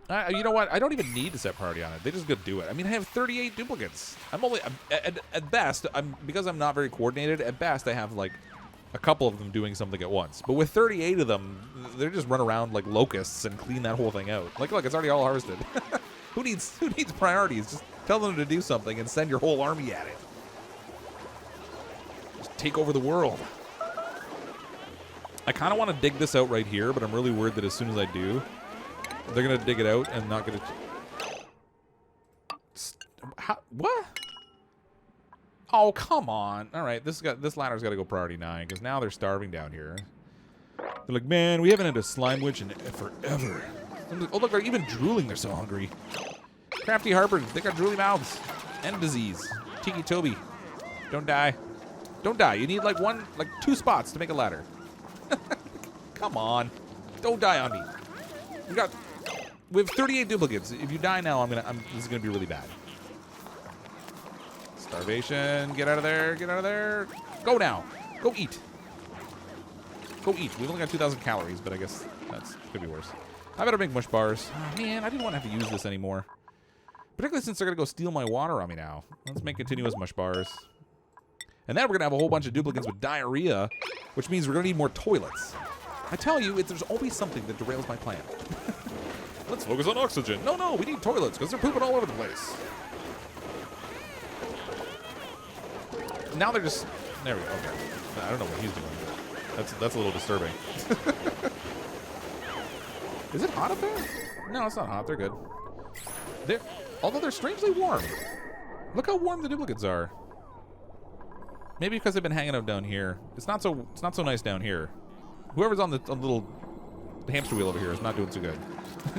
You know what? I don't even need to set priority on it. They just go do it. I mean, I have 38 duplicates. At best, because I'm not very coordinated, at best I have like a couple of them doing something at once. But with 38 of them, they just run around like locusts and clean that whole thing out. Like, look, it's already all harvested. Who needs priorities? Just tell them to do something and send your whole army at it. Just take over the world. I kind of want to dig this out right here, but I'm really worried that as soon as I do, they're going to dig it out and not going to... What? Oh, come on. All right, this ladder's got to go priority 9, because now they're starving down here. They're like, man, we haven't had a slime witch in forever. Oh, look, they're even drooling. They're so hungry. Crafty Harper, they got drooly mouths. And disease. Tiki Toby. Don't die. Don't die. You need like 2 spots to make a ladder. Come on. Don't die on me. We have 38 duplicates. If you die now, this is gonna be really bad. Starvation. Get out of there. Get out of there. Go now. Go eat. Go eat. We've only got 2,000 calories, but I guess that's could be worse. I better make mush bars. Oh, man, I didn't want to have to use this anymore. Particularly since they're going to go steal my water on me now. Let's make continuous mush bars. And then we're going to have a whole bunch of duplicates with diarrhea, which means we're going to need more toilets. I tell you, there's always something that derails my plan. Let's focus on oxygen. No, we need toilets because they're pooping all over the place. Now they're just... There we go. Okay. I don't know what he's doing. That's a little disturbing. Is it hot up there? No, it's not hot. They're good. Although they're strangely warm. Look how warm the duplicates are. Maybe because they've been hanging out down here. It's not so nice down here. Whoever's on the little hamster wheel over here is not doing too good.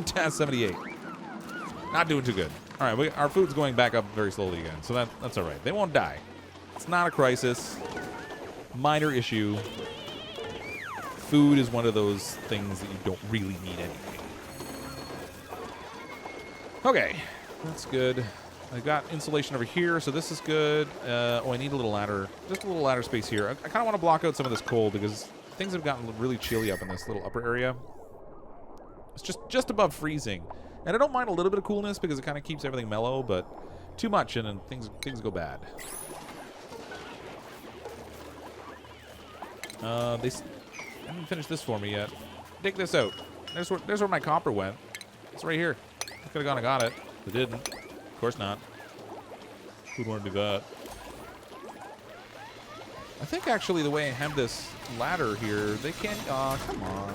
Taz 78. Not doing too good. All right, our food's going back up very slowly again, so that's all right. They won't die. It's not a crisis. Minor issue. Food is one of those things that you don't really need anyway. Okay, that's good. I got insulation over here, so this is good. I need a little ladder. Just a little ladder space here. I kind of want to block out some of this cold because things have gotten really chilly up in this little upper area. It's just above freezing. And I don't mind a little bit of coolness because it kind of keeps everything mellow, but too much and then things go bad. They haven't finished this for me yet. Dig this out. There's where my copper went. It's right here. I could have gone and got it. They didn't. Of course not. Who'd want to do that? I think actually the way I have this ladder here, they can't... come on.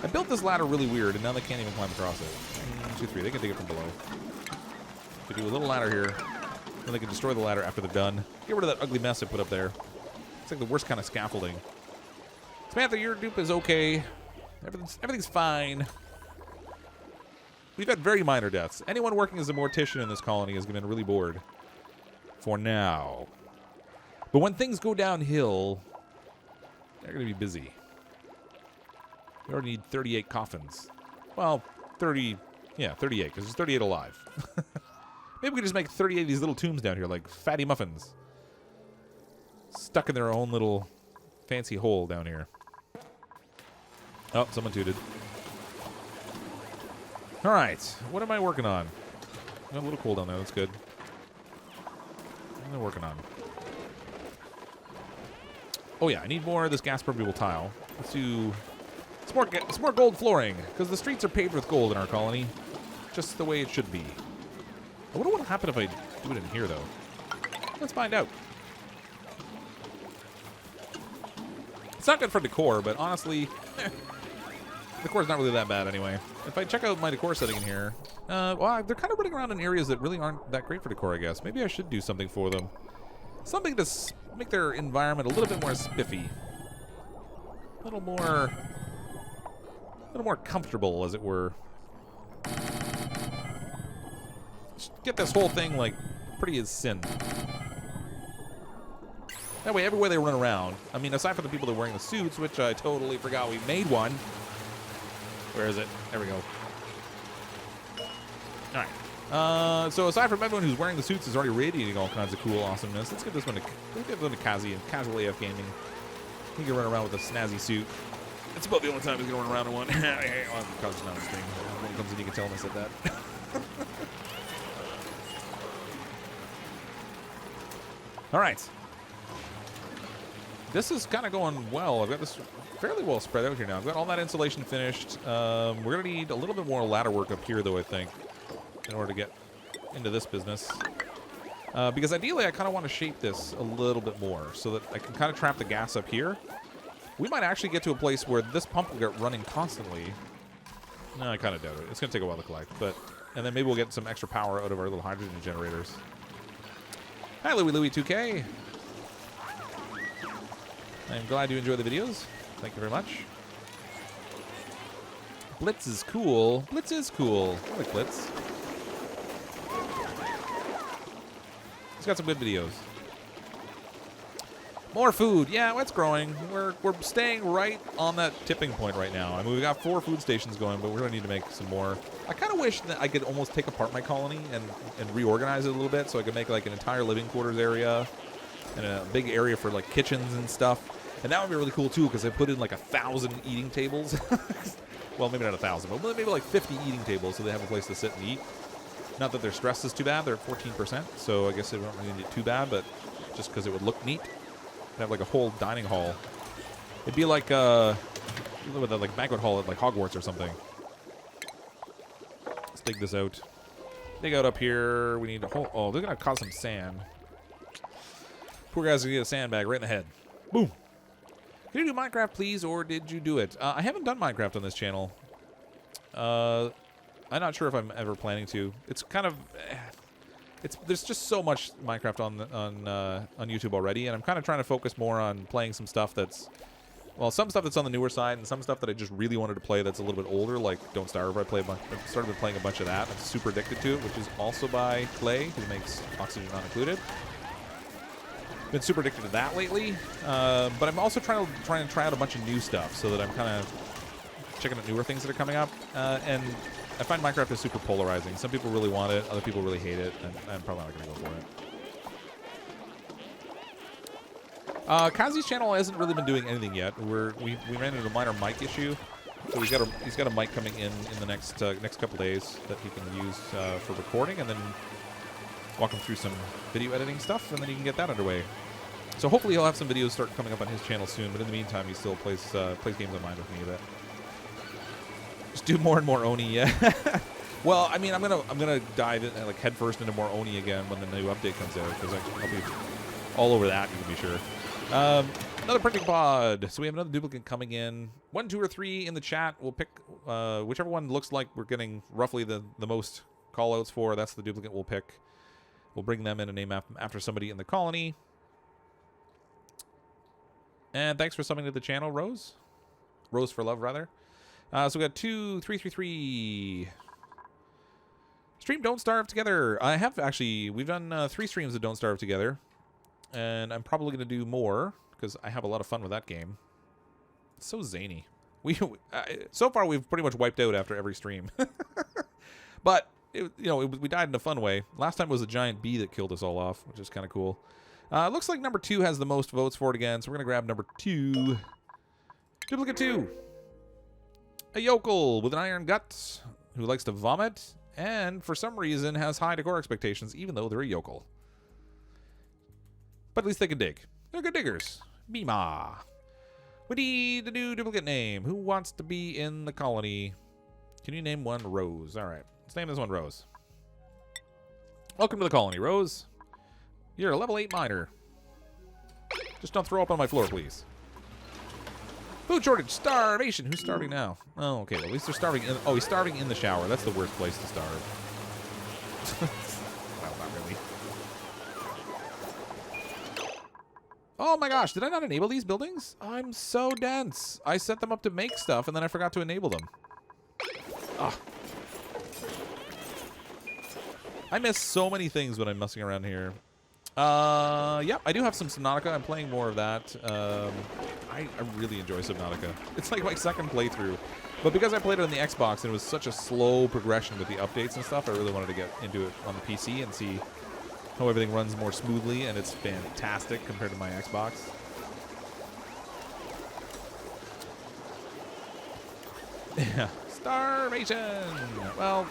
I built this ladder really weird, and now they can't even climb across it. 1, 2, 3. They can dig it from below. They do a little ladder here. Then they can destroy the ladder after they're done. Get rid of that ugly mess I put up there. It's like the worst kind of scaffolding. Samantha, your dupe is okay. Everything's fine. We've had very minor deaths. Anyone working as a mortician in this colony has been really bored. For now. But when things go downhill, they're going to be busy. We already need 38 coffins. Well, 30... Yeah, 38, because there's 38 alive. Maybe we can just make 38 of these little tombs down here, like fatty muffins. Stuck in their own little fancy hole down here. Oh, someone tooted. All right, what am I working on? A little cold down there, that's good. What am I working on? Oh yeah, I need more of this gas permeable tile. Let's do some more gold flooring, because the streets are paved with gold in our colony. Just the way it should be. I wonder what will happen if I do it in here, though. Let's find out. It's not good for decor, but honestly, decor's not really that bad anyway. If I check out my decor setting in here, well, they're kind of running around in areas that really aren't that great for decor, I guess. Maybe I should do something for them. Something to make their environment a little bit more spiffy. A little more comfortable, as it were. Just get this whole thing, like, pretty as sin. That way, everywhere they run around, I mean, aside from the people that are wearing the suits, which I totally forgot we made one. Where is it? There we go. All right. So aside from everyone who's wearing the suits is already radiating all kinds of cool awesomeness, let's give this one to Kazi and Casual AF Gaming. He can run around with a snazzy suit. It's about the only time he's going to run around in one. Well, Kazi's not on stream. When he comes in, you can tell him I said that. All right. this is kind of going well. I've got this fairly well spread out here now. I've got all that insulation finished. We're going to need a little bit more ladder work up here, though, I think, in order to get into this business. Because ideally, I kind of want to shape this a little bit more so that I can kind of trap the gas up here. We might actually get to a place where this pump will get running constantly. No, I kind of doubt it. It's going to take a while to collect, and then maybe we'll get some extra power out of our little hydrogen generators. Hi, Louie 2K. I'm glad you enjoy the videos. Thank you very much. Blitz is cool. Blitz is cool. I like Blitz. He's got some good videos. More food. Yeah, it's growing. We're staying right on that tipping point right now. I mean, we've got 4 food stations going, but we're going to need to make some more. I kind of wish that I could almost take apart my colony and reorganize it a little bit so I could make like an entire living quarters area and a big area for like kitchens and stuff. And that would be really cool too because I put in like 1,000 eating tables. Well, maybe not 1,000, but maybe like 50 eating tables so they have a place to sit and eat. Not that their stress is too bad. They're at 14%, so I guess they don't really need it too bad, but just because it would look neat. Have like a whole dining hall. It'd be like like banquet hall at like Hogwarts or something. Let's dig this out. Dig out up here. We need a whole. Oh, they're gonna cause some sand. Poor guy's gonna get a sandbag right in the head. Boom. Can you do Minecraft, please, or did you do it? I haven't done Minecraft on this channel. I'm not sure if I'm ever planning to. It's kind of. There's just so much Minecraft on YouTube already, and I'm kind of trying to focus more on playing some stuff that's, well, some stuff that's on the newer side, and some stuff that I just really wanted to play that's a little bit older, like Don't Starve. I started playing a bunch of that. I'm super addicted to it, which is also by Clay, who makes Oxygen Not Included. Been super addicted to that lately, but I'm also trying to try out a bunch of new stuff, so that I'm kind of checking out newer things that are coming up, and I find Minecraft is super polarizing. Some people really want it, other people really hate it, and I'm probably not going to go for it. Kazi's channel hasn't really been doing anything yet. We ran into a minor mic issue, so he's got a mic coming in the next couple days that he can use for recording, and then walk him through some video editing stuff, and then he can get that underway. So hopefully he'll have some videos start coming up on his channel soon. But in the meantime, he still plays games online with me a bit. Just do more and more Oni, yeah. Well, I mean, I'm gonna dive in, like headfirst into more Oni again when the new update comes out, because I'll be all over that. You can be sure. Another printing pod. So we have another duplicate coming in. 1, 2, or 3 in the chat. We'll pick whichever one looks like we're getting roughly the most call-outs for. That's the duplicate we'll pick. We'll bring them in and name after somebody in the colony. And thanks for subbing to the channel, Rose. Rose for love, rather. So we got 2, 3, 3, 3. Stream Don't Starve together. I have actually, we've done 3 streams of Don't Starve together. And I'm probably going to do more because I have a lot of fun with that game. It's so zany. So far we've pretty much wiped out after every stream. But, we died in a fun way. Last time it was a giant bee that killed us all off, which is kind of cool. Looks like number 2 has the most votes for it again, so we're going to grab number 2. Duplicate 2. A yokel with an iron gut who likes to vomit and for some reason has high decor expectations even though they're a yokel. But at least they can dig. They're good diggers. Bima. We need a new duplicate name. Who wants to be in the colony? Can you name one Rose? All right. Let's name this one Rose. Welcome to the colony, Rose. You're a level 8 miner. Just don't throw up on my floor, please. Food shortage, starvation. Who's starving now? Oh, okay. Well, at least they're starving. Oh, he's starving in the shower. That's the worst place to starve. Well, not really. Oh my gosh, did I not enable these buildings? I'm so dense. I set them up to make stuff, and then I forgot to enable them. Ah. I miss so many things when I'm messing around here. Yep, I do have some Subnautica. I'm playing more of that. I really enjoy Subnautica. It's like my second playthrough. But because I played it on the Xbox and it was such a slow progression with the updates and stuff, I really wanted to get into it on the PC and see how everything runs more smoothly, and it's fantastic compared to my Xbox. Yeah. Starvation! Well,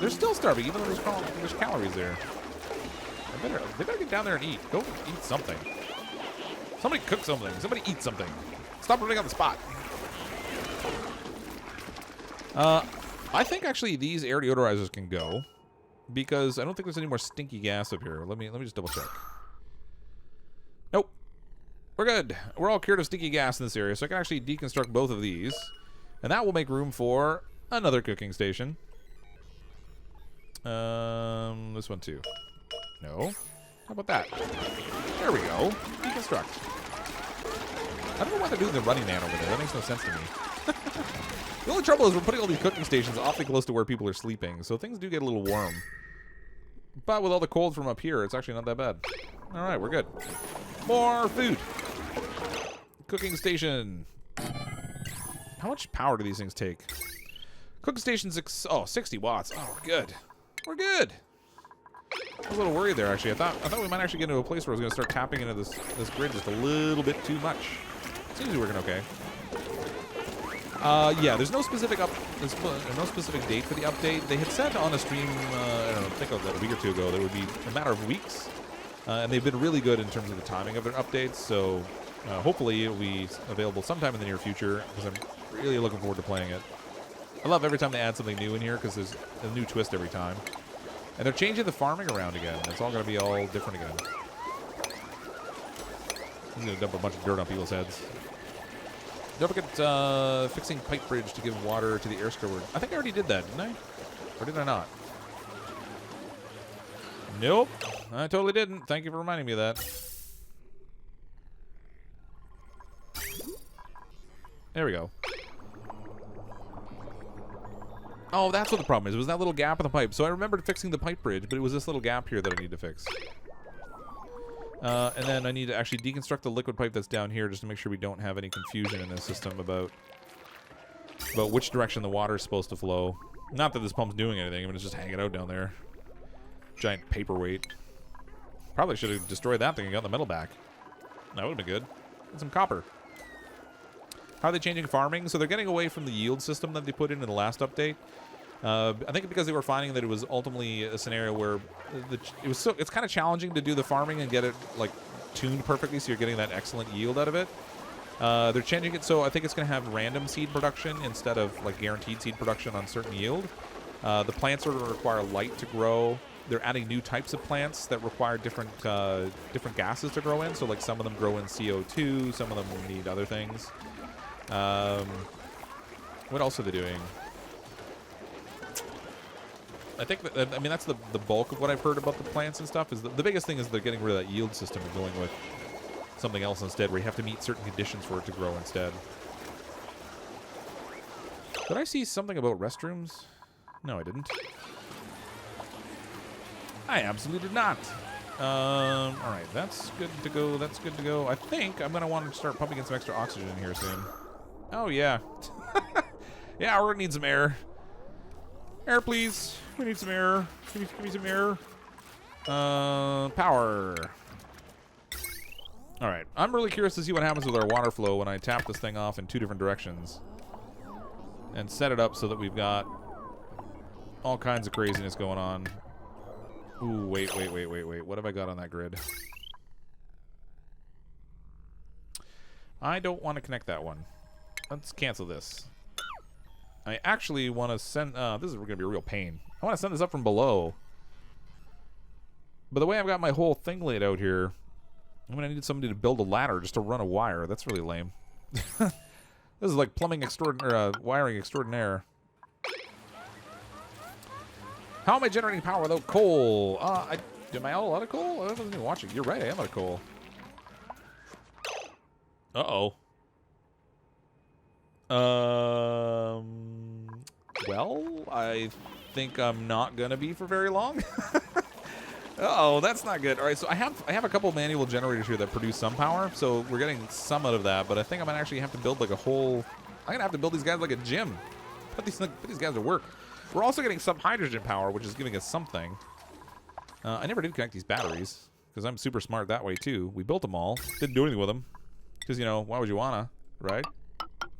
they're still starving, even though there's calories there. They better get down there and eat. Go eat something. Somebody cook something. Somebody eat something. Stop running on the spot. I think actually these air deodorizers can go because I don't think there's any more stinky gas up here. Let me just double check. Nope. We're good. We're all cured of stinky gas in this area, so I can actually deconstruct both of these. And that will make room for another cooking station. This one too. No. How about that? There we go. Deconstruct. I don't know what they're doing the running man over there. That makes no sense to me. The only trouble is we're putting all these cooking stations awfully close to where people are sleeping, so things do get a little warm. But with all the cold from up here, it's actually not that bad. All right, we're good. More food. Cooking station. How much power do these things take? Cooking station 60 watts. Oh, we're good. We're good. I was a little worried there, actually. I thought we might actually get into a place where I was going to start tapping into this grid just a little bit too much. Seems to be working okay. Yeah, there's no specific no specific date for the update. They had said on a stream, I don't know, I think a week or two ago, that it would be a matter of weeks. And they've been really good in terms of the timing of their updates, so hopefully it'll be available sometime in the near future, because I'm really looking forward to playing it. I love every time they add something new in here, because there's a new twist every time. And they're changing the farming around again. It's all going to be all different again. I'm going to dump a bunch of dirt on people's heads. Don't forget fixing pipe bridge to give water to the air steward. I think I already did that, didn't I? Or did I not? Nope. I totally didn't. Thank you for reminding me of that. There we go. Oh, that's what the problem is. It was that little gap in the pipe. So I remembered fixing the pipe bridge, but it was this little gap here that I need to fix. And then I need to actually deconstruct the liquid pipe that's down here just to make sure we don't have any confusion in this system about which direction the water is supposed to flow. Not that this pump's doing anything. I mean, it's just hanging out down there. Giant paperweight. Probably should have destroyed that thing and got the metal back. That would have been good. And some copper. How are they changing farming? So they're getting away from the yield system that they put in the last update. I think because they were finding that it was ultimately a scenario where it's kind of challenging to do the farming and get it like tuned perfectly, so you're getting that excellent yield out of it. They're changing it so I think it's going to have random seed production instead of like guaranteed seed production on certain yield. The plants are going to require light to grow. They're adding new types of plants that require different gases to grow in. So like some of them grow in CO2, some of them need other things. What else are they doing? I think I mean that's the bulk of what I've heard about the plants and stuff. Is the biggest thing is they're getting rid of that yield system and going with something else instead, where you have to meet certain conditions for it to grow instead. Did I see something about restrooms? No, I didn't. I absolutely did not. All right, that's good to go. That's good to go. I think I'm gonna want to start pumping in some extra oxygen in here soon. Oh yeah, yeah, we're gonna need some air. Air, please. We need some air. Give me some air. Power. All right. I'm really curious to see what happens with our water flow when I tap this thing off in 2 different directions and set it up so that we've got all kinds of craziness going on. Ooh, wait. What have I got on that grid? I don't want to connect that one. Let's cancel this. I actually want to send... this is going to be a real pain. I want to send this up from below. But the way I've got my whole thing laid out here, I'm going to need somebody to build a ladder just to run a wire. That's really lame. This is like plumbing extraordinaire, wiring extraordinaire. How am I generating power without coal? Am I all out of coal? I wasn't even watching. You're right, I am out of coal. Uh-oh. Well, I think I'm not gonna be for very long. Uh-oh, that's not good. All right, so I have a couple manual generators here that produce some power, so we're getting some out of that. But I think I might actually have to build like a whole. I'm gonna have to build these guys like a gym. Put these guys to work. We're also getting some hydrogen power, which is giving us something. I never did connect these batteries because I'm super smart that way too. We built them all, didn't do anything with them because you know why would you wanna, right?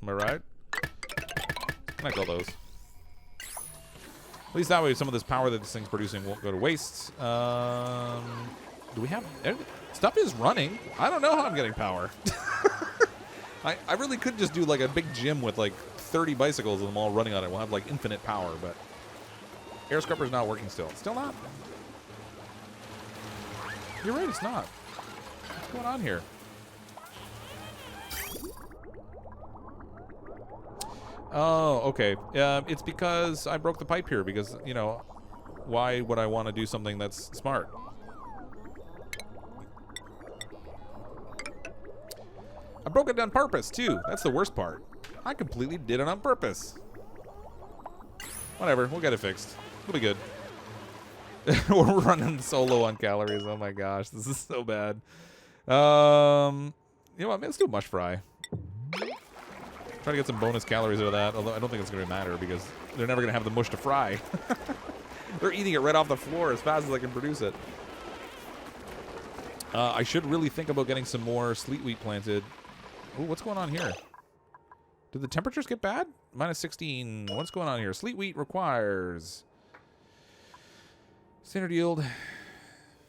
Am I right? Connect all those. At least that way some of this power that this thing's producing won't go to waste. Do we have... Stuff is running. I don't know how I'm getting power. I really could just do like a big gym with like 30 bicycles and them all running on it. We'll have like infinite power, but air scrubber's not working still. Still not? You're right, it's not. What's going on here? Oh, okay. It's because I broke the pipe here because, you know, why would I want to do something that's smart? I broke it on purpose, too. That's the worst part. I completely did it on purpose. Whatever, we'll get it fixed. It'll be good. We're running so low on calories. Oh my gosh, this is so bad. You know what, let's do mush fry. Try to get some bonus calories out of that, although I don't think it's going to matter because they're never going to have the mush to fry. They're eating it right off the floor as fast as I can produce it. I should really think about getting some more sleet wheat planted. Ooh, what's going on here? Did the temperatures get bad? Minus 16. What's going on here? Sleet wheat requires standard yield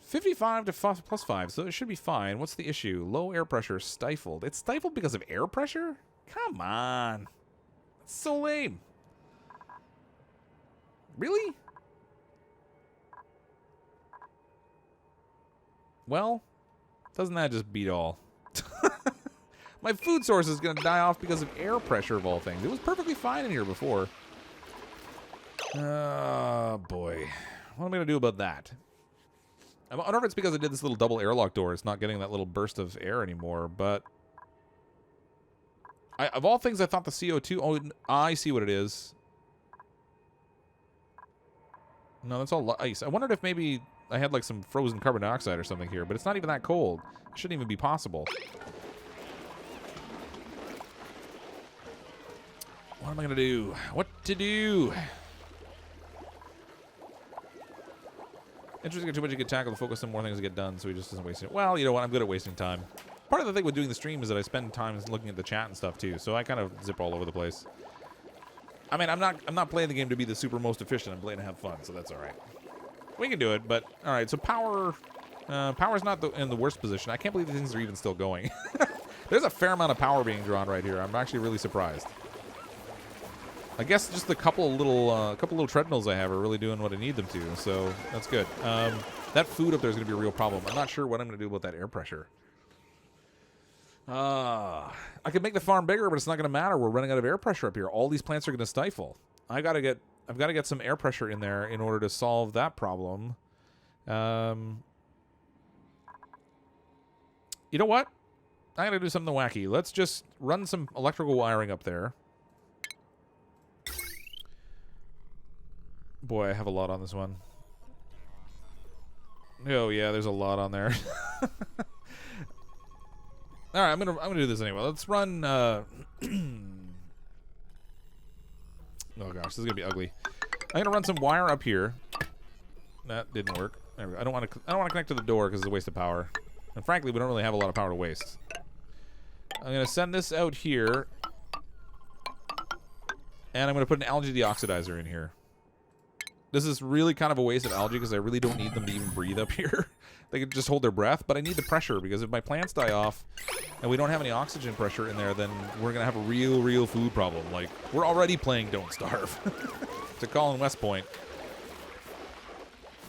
55 to plus 5, so it should be fine. What's the issue? Low air pressure, stifled. It's stifled because of air pressure? Come on. That's so lame. Really? Well, doesn't that just beat all? My food source is going to die off because of air pressure of all things. It was perfectly fine in here before. Oh, boy. What am I going to do about that? I don't know if it's because I did this little double airlock door. It's not getting that little burst of air anymore, but... of all things, I thought the CO2... Oh, I see what it is. No, that's all ice. I wondered if maybe I had like some frozen carbon dioxide or something here, but it's not even that cold. It shouldn't even be possible. What am I going to do? What to do? Interesting, too much you get tackled to focus on more things to get done, so he just doesn't waste it. Well, you know what? I'm good at wasting time. Part of the thing with doing the stream is that I spend time looking at the chat and stuff too, so I kind of zip all over the place. I mean, I'm not playing the game to be the super most efficient. I'm playing to have fun, so that's all right. We can do it, but all right. So power's not in the worst position. I can't believe these things are even still going. There's a fair amount of power being drawn right here. I'm actually really surprised. I guess just the couple little treadmills I have are really doing what I need them to, so that's good. That food up there is going to be a real problem. I'm not sure what I'm going to do about that air pressure. I could make the farm bigger, but it's not going to matter. We're running out of air pressure up here. All these plants are going to stifle. I've got to get some air pressure in there in order to solve that problem. You know what? I'm going to do something wacky. Let's just run some electrical wiring up there. Boy, I have a lot on this one. Oh yeah, there's a lot on there. All right, I'm gonna do this anyway. Let's run. Oh gosh, this is gonna be ugly. I'm gonna run some wire up here. That didn't work. There we go. I don't want to connect to the door because it's a waste of power. And frankly, we don't really have a lot of power to waste. I'm gonna send this out here, and I'm gonna put an algae deoxidizer in here. This is really kind of a waste of algae because I really don't need them to even breathe up here. They can just hold their breath, but I need the pressure because if my plants die off and we don't have any oxygen pressure in there, then we're going to have a real food problem. Like, we're already playing Don't Starve to Colin West Point.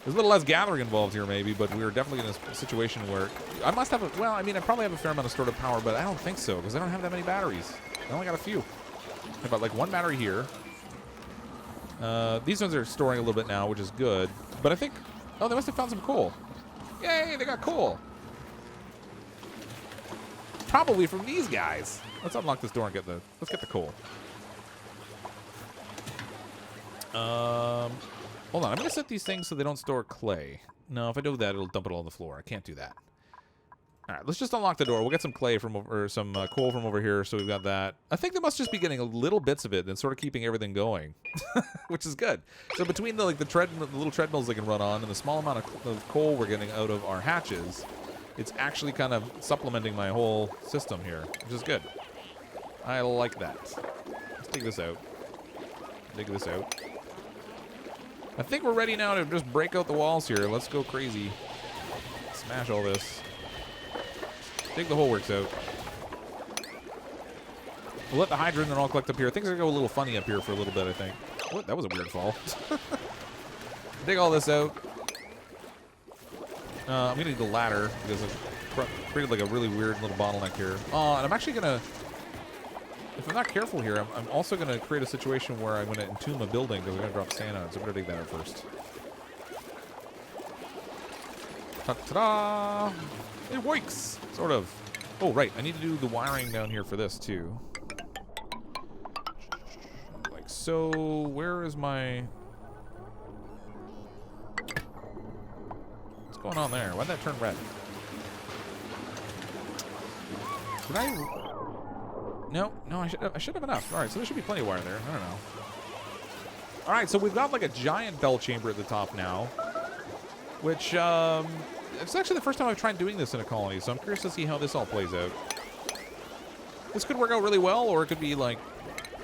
There's a little less gathering involved here maybe, but we're definitely in a situation where I must have a, well, I mean, I probably have a fair amount of stored up power, but I don't think so because I don't have that many batteries. I only got a few. I've got like one battery here. These ones are storing a little bit now, which is good. But I think... Oh, they must have found some coal. Yay, they got coal. Probably from these guys. Let's unlock this door and get the... Let's get the coal. Hold on. I'm going to set these things so they don't store clay. No, if I do that, it'll dump it all on the floor. I can't do that. All right, let's just unlock the door. We'll get some clay from over, or some coal from over here, so we've got that. I think they must just be getting a little bits of it and sort of keeping everything going, which is good. So between the little treadmills they can run on and the small amount of coal we're getting out of our hatches, it's actually kind of supplementing my whole system here, which is good. I like that. Let's dig this out. Dig this out. I think we're ready now to just break out the walls here. Let's go crazy. Let's Smash all this. Dig the whole works out. We'll let the hydrogen all collect up here. Things are going to go a little funny up here for a little bit, I think. What? That was a weird fall. Dig all this out. I'm going to need the ladder because I've created like a really weird little bottleneck here. And I'm actually going to, if I'm not careful here, I'm also going to create a situation where I'm going to entomb a building because I'm going to drop sand on it. So I'm going to dig that out first. Ta-da! It works! Sort of. Oh, right. I need to do the wiring down here for this, too. Like so. Where is my... What's going on there? Why'd that turn red? Did I... No, I should have enough. All right, so there should be plenty of wire there. I don't know. All right, so we've got like a giant bell chamber at the top now, which it's actually the first time I've tried doing this in a colony, so I'm curious to see how this all plays out. This could work out really well, or it could be like,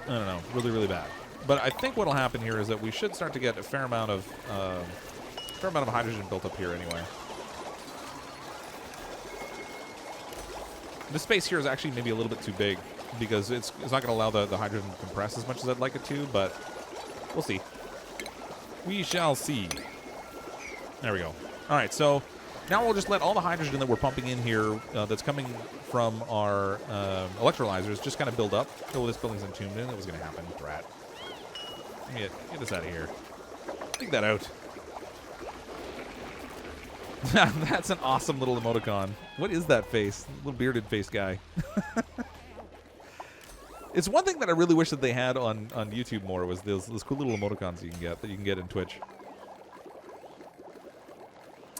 I don't know, really, really bad. But I think what'll happen here is that we should start to get a fair amount of hydrogen built up here anyway. This space here is actually maybe a little bit too big because it's not going to allow the hydrogen to compress as much as I'd like it to, but we'll see. We shall see. There we go. All right, so now we'll just let all the hydrogen that we're pumping in here that's coming from our electrolyzers just kind of build up. Oh, this building's entombed in. It was going to happen. Rat. Get this out of here. Dig that out. That's an awesome little emoticon. What is that face? Little bearded face guy. It's one thing that I really wish that they had on YouTube more was those cool little emoticons you can get in Twitch.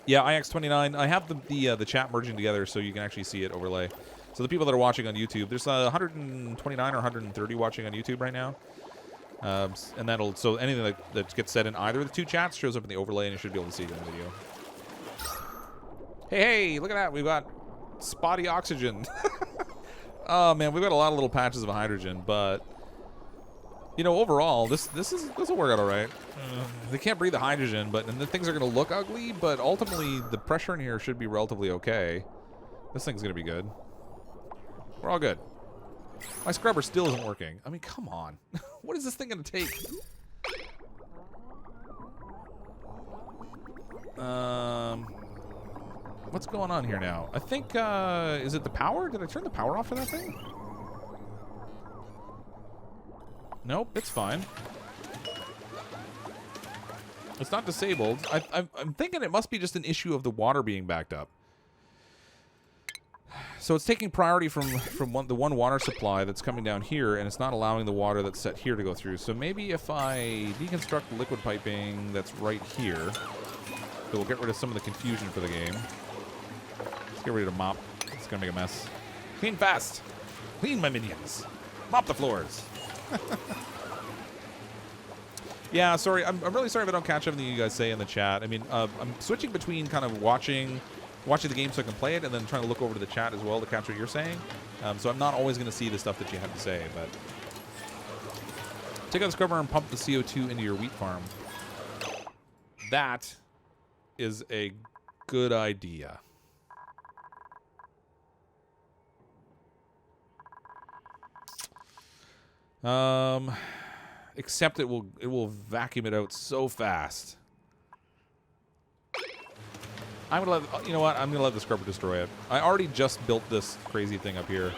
Yeah, IX29. I have the chat merging together so you can actually see it overlay. So the people that are watching on YouTube, there's 129 or 130 watching on YouTube right now. And so anything that gets said in either of the two chats shows up in the overlay, and you should be able to see it in the video. Hey, look at that. We've got spotty oxygen. Oh, man, we've got a lot of little patches of hydrogen, but, you know, overall, this will work out all right. They can't breathe the hydrogen, and the things are going to look ugly, but ultimately, the pressure in here should be relatively okay. This thing's going to be good. We're all good. My scrubber still isn't working. I mean, come on. What is this thing going to take? What's going on here now? I think, is it the power? Did I turn the power off for that thing? Nope, it's fine. It's not disabled. I'm thinking it must be just an issue of the water being backed up. So it's taking priority from the one water supply that's coming down here, and it's not allowing the water that's set here to go through. So maybe if I deconstruct the liquid piping that's right here, it will get rid of some of the confusion for the game. Let's get ready to mop. It's going to make a mess. Clean fast. Clean, my minions. Mop the floors. Yeah, sorry. I'm really sorry if I don't catch everything you guys say in the chat. I mean, I'm switching between kind of watching the game so I can play it and then trying to look over to the chat as well to catch what you're saying. So I'm not always going to see the stuff that you have to say, but take out the scrubber and pump the CO2 into your wheat farm. That is a good idea. Except it will vacuum it out so fast. I'm gonna let, you know what? I'm gonna let the scrubber destroy it. I already just built this crazy thing up here.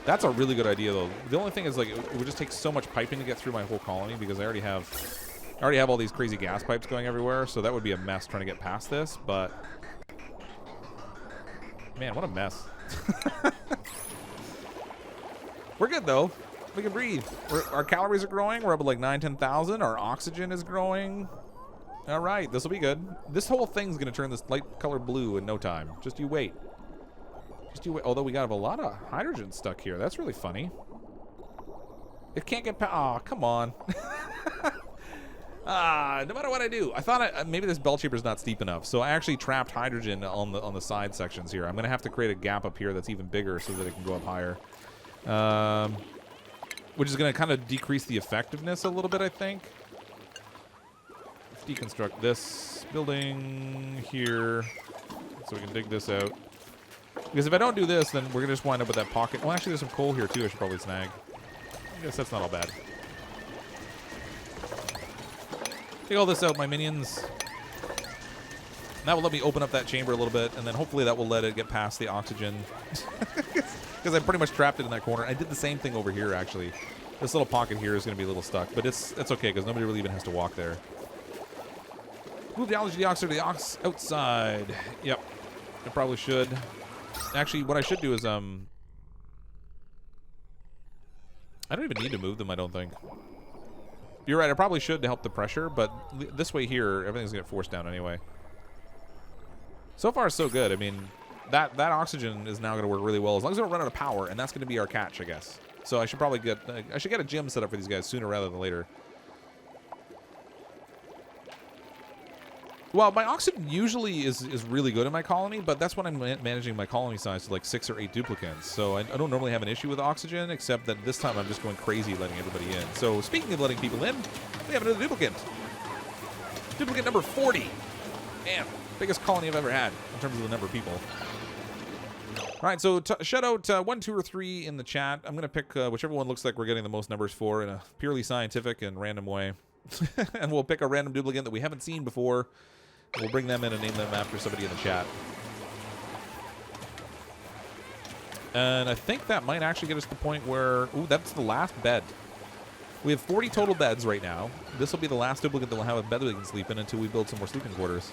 That's a really good idea, though. The only thing is, like, it would just take so much piping to get through my whole colony because I already have all these crazy gas pipes going everywhere. So that would be a mess trying to get past this. But man, what a mess. We're good though. We can breathe. Our calories are growing. We're up at like 10,000. Our oxygen is growing. All right, this will be good. This whole thing's going to turn this light color blue in no time. Just you wait. Just you wait. Although we got a lot of hydrogen stuck here. That's really funny. It can't get past. Aw, come on. No matter what I do. I thought maybe this bell chamber's not steep enough. So I actually trapped hydrogen on the side sections here. I'm going to have to create a gap up here that's even bigger so that it can go up higher. Which is going to kind of decrease the effectiveness a little bit, I think. Let's deconstruct this building here. so we can dig this out. Because if I don't do this, then we're going to just wind up with that pocket. Well, actually, there's some coal here, too. I should probably snag. I guess that's not all bad. Take all this out, my minions. That will let me open up that chamber a little bit, and then hopefully that will let it get past the oxygen. Because I'm pretty much trapped it in that corner. I did the same thing over here, actually. This little pocket here is going to be a little stuck, but it's okay, because nobody really even has to walk there. Move the allergy deoxide to the outside. Yep. I probably should. Actually, what I should do is, I don't even need to move them, I don't think. You're right, I probably should to help the pressure, but this way here, everything's going to get forced down anyway. So far, so good. I mean, that oxygen is now going to work really well, as long as we don't run out of power, and that's going to be our catch, I guess. So I should probably get, a gym set up for these guys sooner rather than later. Well, my oxygen usually is really good in my colony, but that's when I'm managing my colony size to like 6 or 8 duplicants. So I don't normally have an issue with oxygen, except that this time I'm just going crazy letting everybody in. So speaking of letting people in, we have another duplicant. Duplicate number 40. Man, biggest colony I've ever had in terms of the number of people. All right, so shout out 1, 2, or 3 in the chat. I'm going to pick whichever one looks like we're getting the most numbers for in a purely scientific and random way. And we'll pick a random duplicant that we haven't seen before. We'll bring them in and name them after somebody in the chat. And I think that might actually get us to the point where... Ooh, that's the last bed. We have 40 total beds right now. This will be the last duplicate that we'll have a bed that we can sleep in until we build some more sleeping quarters.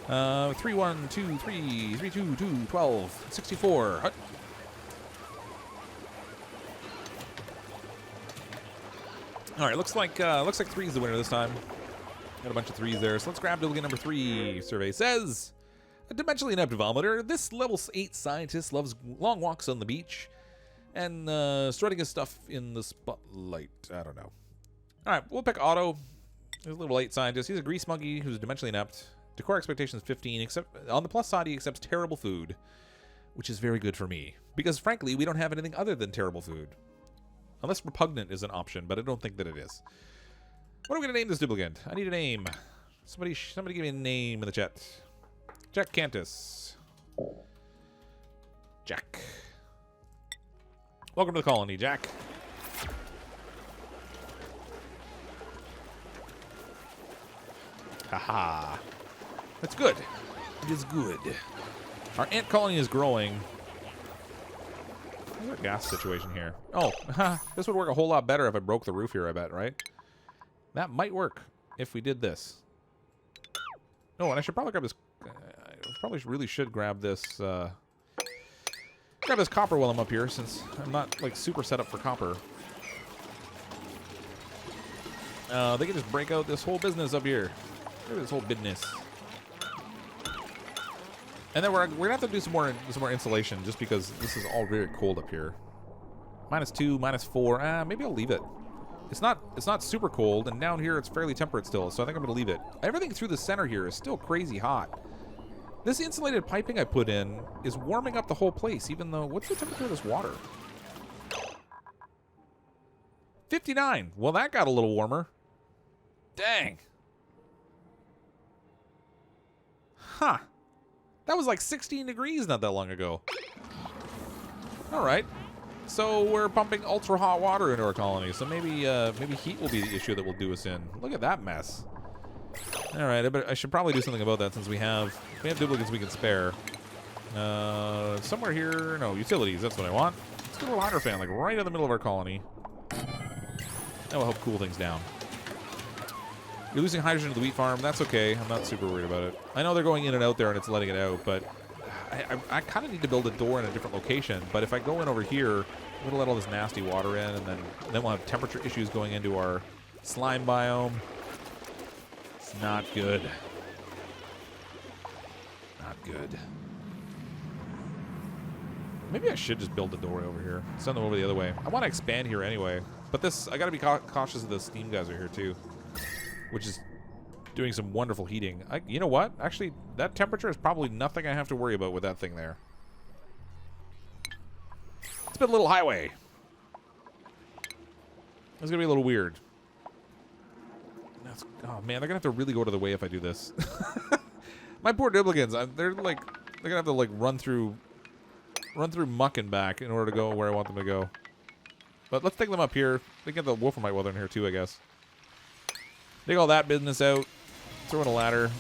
3, 1, 2, 3, 3, 2, 2, 12, 64. Hut. All right, looks like 3 is the winner this time. Got a bunch of 3s there, so let's grab duplicate number 3. Survey says, a dimensionally inept vomiter. This level 8 scientist loves long walks on the beach and strutting his stuff in the spotlight. I don't know. All right, we'll pick Otto. He's a level 8 scientist. He's a grease monkey who's dimensionally inept. Decor expectations 15. Except on the plus side, he accepts terrible food, which is very good for me because, frankly, we don't have anything other than terrible food, unless repugnant is an option, but I don't think that it is. What are we going to name this duplicant? I need a name. Somebody give me a name in the chat. Jack Cantus. Jack. Welcome to the colony, Jack. Haha. That's good. It is good. Our ant colony is growing. What's our gas situation here? Oh, this would work a whole lot better if I broke the roof here, I bet, right? That might work if we did this. Oh, and I should probably grab this. I probably really should grab this. Grab this copper while I'm up here, since I'm not like super set up for copper. They can just break out this whole business up here. Look at this whole business. And then we're gonna have to do some more insulation, just because this is all very cold up here. -2, -4. Maybe I'll leave it. It's not super cold, and down here it's fairly temperate still, so I think I'm going to leave it. Everything through the center here is still crazy hot. This insulated piping I put in is warming up the whole place, even though... What's the temperature of this water? 59. Well, that got a little warmer. Dang. Huh. That was like 16 degrees not that long ago. All right. So we're pumping ultra hot water into our colony. So maybe heat will be the issue that will do us in. Look at that mess. All right, I should probably do something about that since we have duplicates we can spare. Somewhere here, no, utilities. That's what I want. Let's get a little hydro fan, like right in the middle of our colony. That will help cool things down. You're losing hydrogen to the wheat farm. That's okay. I'm not super worried about it. I know they're going in and out there and it's letting it out, but I kind of need to build a door in a different location. But if I go in over here, I'm going to let all this nasty water in, and then we'll have temperature issues going into our slime biome. It's not good. Not good. Maybe I should just build a door over here. Send them over the other way. I want to expand here anyway. But this, I got to be cautious of the steam guys are here too, which is doing some wonderful heating. You know what? Actually, that temperature is probably nothing I have to worry about with that thing there. It's been a little highway. It's going to be a little weird. Oh, man, they're going to have to really go to the way if I do this. My poor duplicants, they're like They're gonna have to like run through muck and back in order to go where I want them to go. But let's take them up here. They get the wolframite while they're in here too, I guess. Dig all that business out. Throw in a ladder.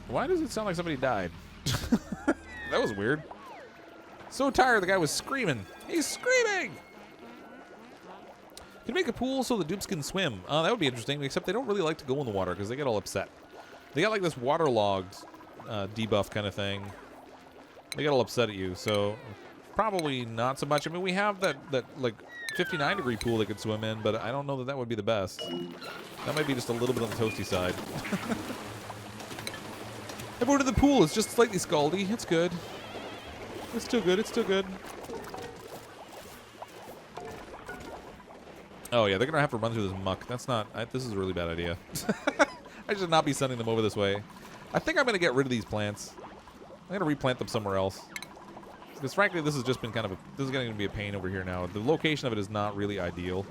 Why does it sound like somebody died? That was weird. So tired, the guy was screaming. He's screaming! Can make a pool so the dupes can swim. That would be interesting, except they don't really like to go in the water because they get all upset. They got like this waterlogged debuff kind of thing. They get all upset at you, so probably not so much. I mean, we have that like 59-degree pool they could swim in, but I don't know that that would be the best. That might be just a little bit on the toasty side. I voted the pool. It's just slightly scaldy. It's good. It's still good. It's still good. Oh, yeah. They're going to have to run through this muck. That's not... this is a really bad idea. I should not be sending them over this way. I think I'm going to get rid of these plants. I'm going to replant them somewhere else. Because, frankly, this has just been kind of... this is going to be a pain over here now. The location of it is not really ideal.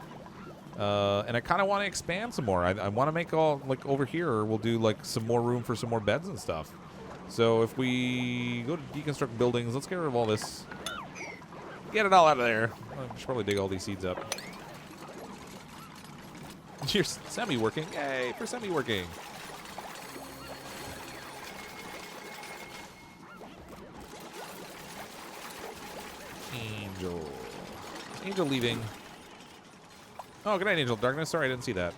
And I kind of want to expand some more. I want to make all... like, over here, we'll do, like, some more room for some more beds and stuff. So if we go to deconstruct buildings, let's get rid of all this. Get it all out of there. I should probably dig all these seeds up. You're semi-working. Yay, for semi-working. Angel. Angel leaving. Oh, good night, Angel Darkness. Sorry, I didn't see that.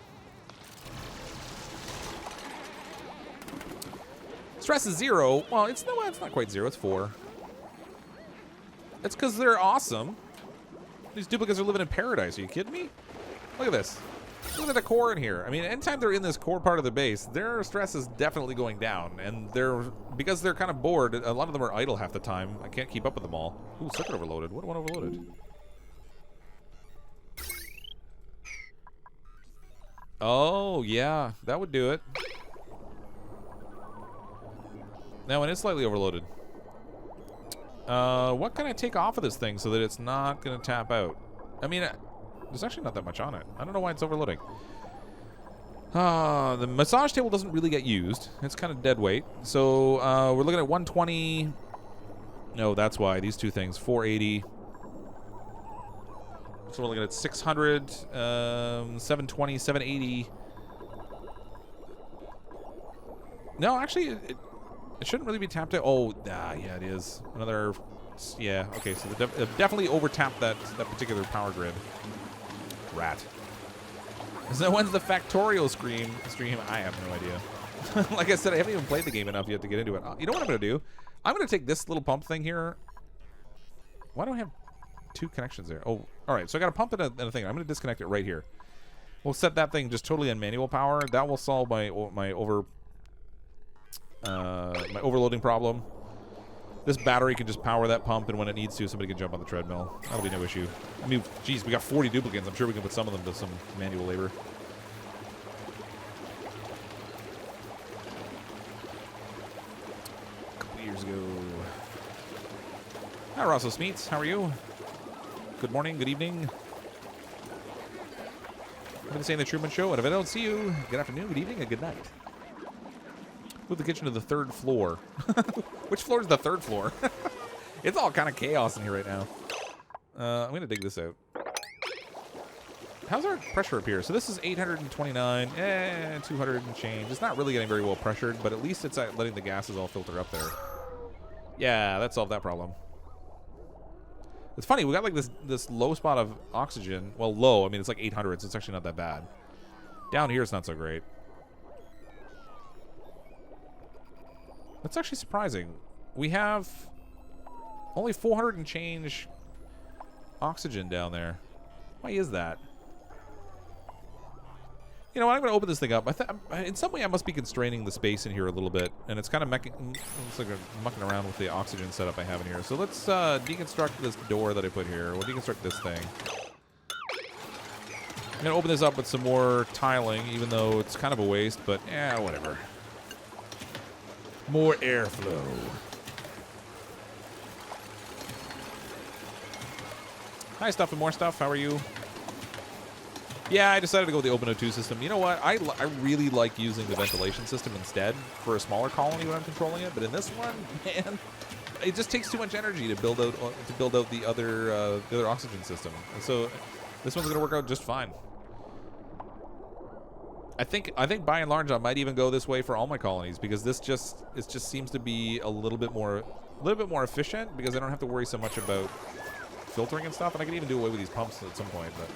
Stress is 0. Well, it's not quite 0. It's 4. It's because they're awesome. These duplicates are living in paradise. Are you kidding me? Look at this. Look at the core in here. I mean, anytime they're in this core part of the base, their stress is definitely going down. And because they're kind of bored, a lot of them are idle half the time. I can't keep up with them all. Ooh, circuit overloaded. What one overloaded? Oh, yeah. That would do it. Now, and it's slightly overloaded. What can I take off of this thing so that it's not going to tap out? I mean, there's actually not that much on it. I don't know why it's overloading. The massage table doesn't really get used. It's kind of dead weight. So, we're looking at 120. No, that's why. These two things. 480. So we're looking at 600, 720, 780. No, actually, it shouldn't really be tapped out. Oh, yeah, it is. Another, yeah, okay, so they've definitely over-tapped that particular power grid. Rat. So when's the Factorial stream? I have no idea. Like I said, I haven't even played the game enough yet to get into it. You know what I'm going to do? I'm going to take this little pump thing here. Why do I have 2 connections there? Oh, all right, so I got a pump and a thing. I'm going to disconnect it right here. We'll set that thing just totally on manual power. That will solve my overloading problem. This battery can just power that pump, and when it needs to, somebody can jump on the treadmill. That'll be no issue. I mean, geez, we got 40 duplicates. I'm sure we can put some of them to some manual labor. A couple years ago. Hi, Rosso Smeets. How are you? Good morning, good evening. I've been saying the Truman Show, and if I don't see you, good afternoon, good evening, and good night. Move the kitchen to the 3rd floor. Which floor is the 3rd floor? It's all kind of chaos in here right now. I'm going to dig this out. How's our pressure up here? So this is 829, 200 and change. It's not really getting very well pressured, but at least it's letting the gases all filter up there. Yeah, that solved that problem. It's funny, we got like this low spot of oxygen. Well, low, I mean, it's like 800, so it's actually not that bad. Down here, it's not so great. That's actually surprising. We have only 400 and change oxygen down there. Why is that? You know what? I'm going to open this thing up. In some way, I must be constraining the space in here a little bit, and it's kind of mucking around with the oxygen setup I have in here. So let's deconstruct this door that I put here. We'll deconstruct this thing. I'm going to open this up with some more tiling, even though it's kind of a waste, but yeah, whatever. More airflow. Hi, Stuff and More Stuff. How are you? Yeah, I decided to go with the Open O2 system. You know what? I really like using the ventilation system instead for a smaller colony when I'm controlling it. But in this one, man, it just takes too much energy to build out the other oxygen system. And so this one's gonna work out just fine. I think by and large I might even go this way for all my colonies because it just seems to be a little bit more efficient because I don't have to worry so much about filtering and stuff, and I can even do away with these pumps at some point. But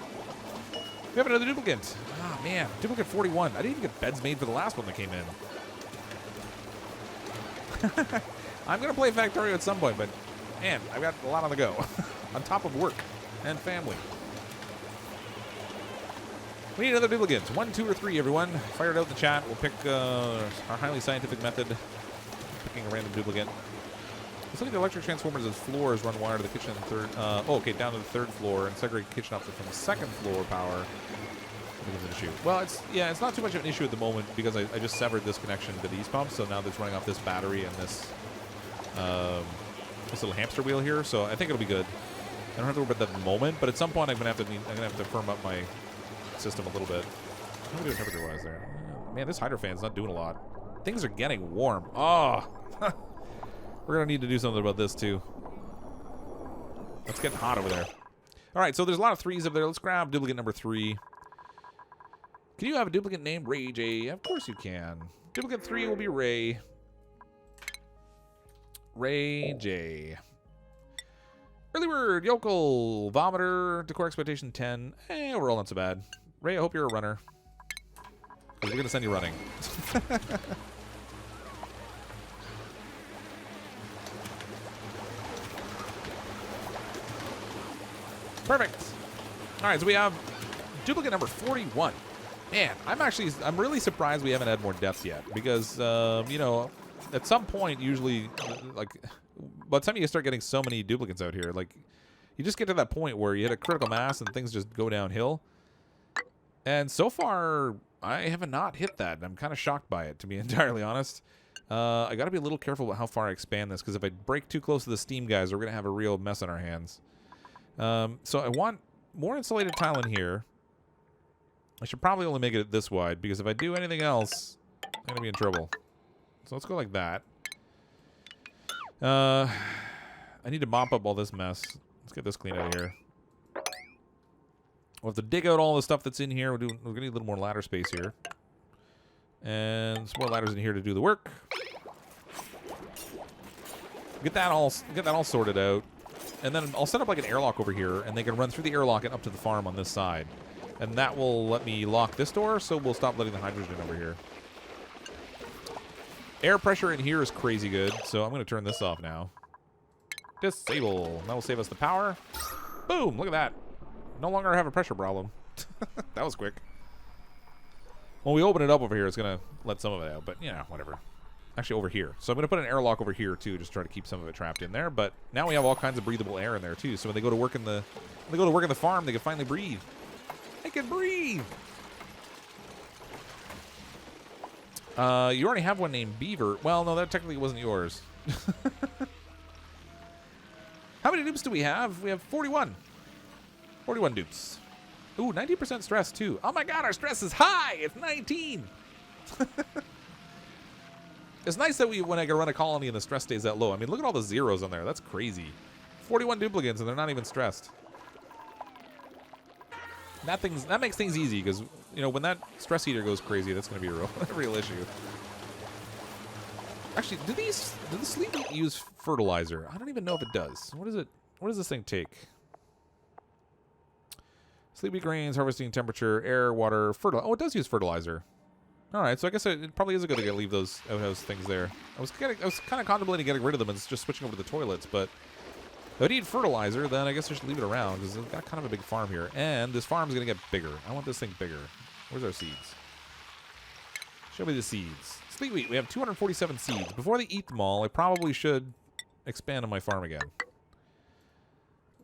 we have another duplicate. Ah, man, duplicate 41. I didn't even get beds made for the last one that came in. I'm gonna play Factorio at some point, but man, I've got a lot on the go on top of work and family. We need another duplicate. 1, 2, or 3, everyone. Fire it out in the chat. We'll pick our highly scientific method, picking a random duplicate. Looks like the electric transformers as floors run wire to the kitchen third. Okay, down to the 3rd floor and segregate kitchen opposite from the 2nd floor power. Becomes an issue. Well, it's not too much of an issue at the moment because I just severed this connection to these pumps, so now it's running off this battery and this little hamster wheel here. So I think it'll be good. I don't have to worry about that at the moment, but at some point I'm gonna have to firm up my system a little bit. How are we doing temperature-wise there? Man, this hydro fan's not doing a lot. Things are getting warm. Oh, we're gonna need to do something about this too. It's getting hot over there. All right, so there's a lot of 3s up there. Let's grab duplicate number 3. Can you have a duplicate named Ray J? Of course you can. Duplicate 3 will be Ray. Ray J. Early word, yokel, vomiter, decor expectation 10. Overall not so bad. Ray, I hope you're a runner. Because we're going to send you running. Perfect. All right, so we have duplicate number 41. Man, I'm really surprised we haven't had more deaths yet. Because, you know, at some point, usually, like, by the time you start getting so many duplicates out here, like, you just get to that point where you hit a critical mass and things just go downhill. And so far, I have not hit that. I'm kind of shocked by it, to be entirely honest. I got to be a little careful about how far I expand this, because if I break too close to the steam guys, we're going to have a real mess on our hands. So I want more insulated tile in here. I should probably only make it this wide, because if I do anything else, I'm going to be in trouble. So let's go like that. I need to mop up all this mess. Let's get this cleaned out of here. We'll have to dig out all the stuff that's in here. We're going to need a little more ladder space here. And some more ladders in here to do the work. Get that all sorted out. And then I'll set up like an airlock over here, and they can run through the airlock and up to the farm on this side. And that will let me lock this door, so we'll stop letting the hydrogen over here. Air pressure in here is crazy good, so I'm going to turn this off now. Disable. That will save us the power. Boom! Look at that. No longer have a pressure problem. That was quick. When we open it up over here, it's going to let some of it out, but yeah, whatever. Actually, over here. So I'm going to put an airlock over here, too, just try to keep some of it trapped in there. But now we have all kinds of breathable air in there, too. So when they go to work in the farm, they can finally breathe. They can breathe! You already have one named Beaver. Well, no, that technically wasn't yours. How many dupes do we have? We have 41. 41 dupes. Ooh, 90% stress, too. Oh, my God, our stress is high. It's 19. It's nice that when I can run a colony and the stress stays that low. I mean, look at all the zeros on there. That's crazy. 41 duplicates, and they're not even stressed. That makes things easy, because, you know, when that stress heater goes crazy, that's going to be a real issue. Actually, do the sleep meat use fertilizer? I don't even know if it does. What does this thing take? Sleepy grains, harvesting temperature, air, water, fertilizer. Oh, it does use fertilizer. All right, so I guess it probably is a good idea to leave those outhouse things there. I was kind of contemplating getting rid of them and just switching over to the toilets, but if I need fertilizer, then I guess I should leave it around, because we've got kind of a big farm here. And this farm's going to get bigger. I want this thing bigger. Where's our seeds? Show me the seeds. Sleep wheat. We have 247 seeds. Before they eat them all, I probably should expand on my farm again.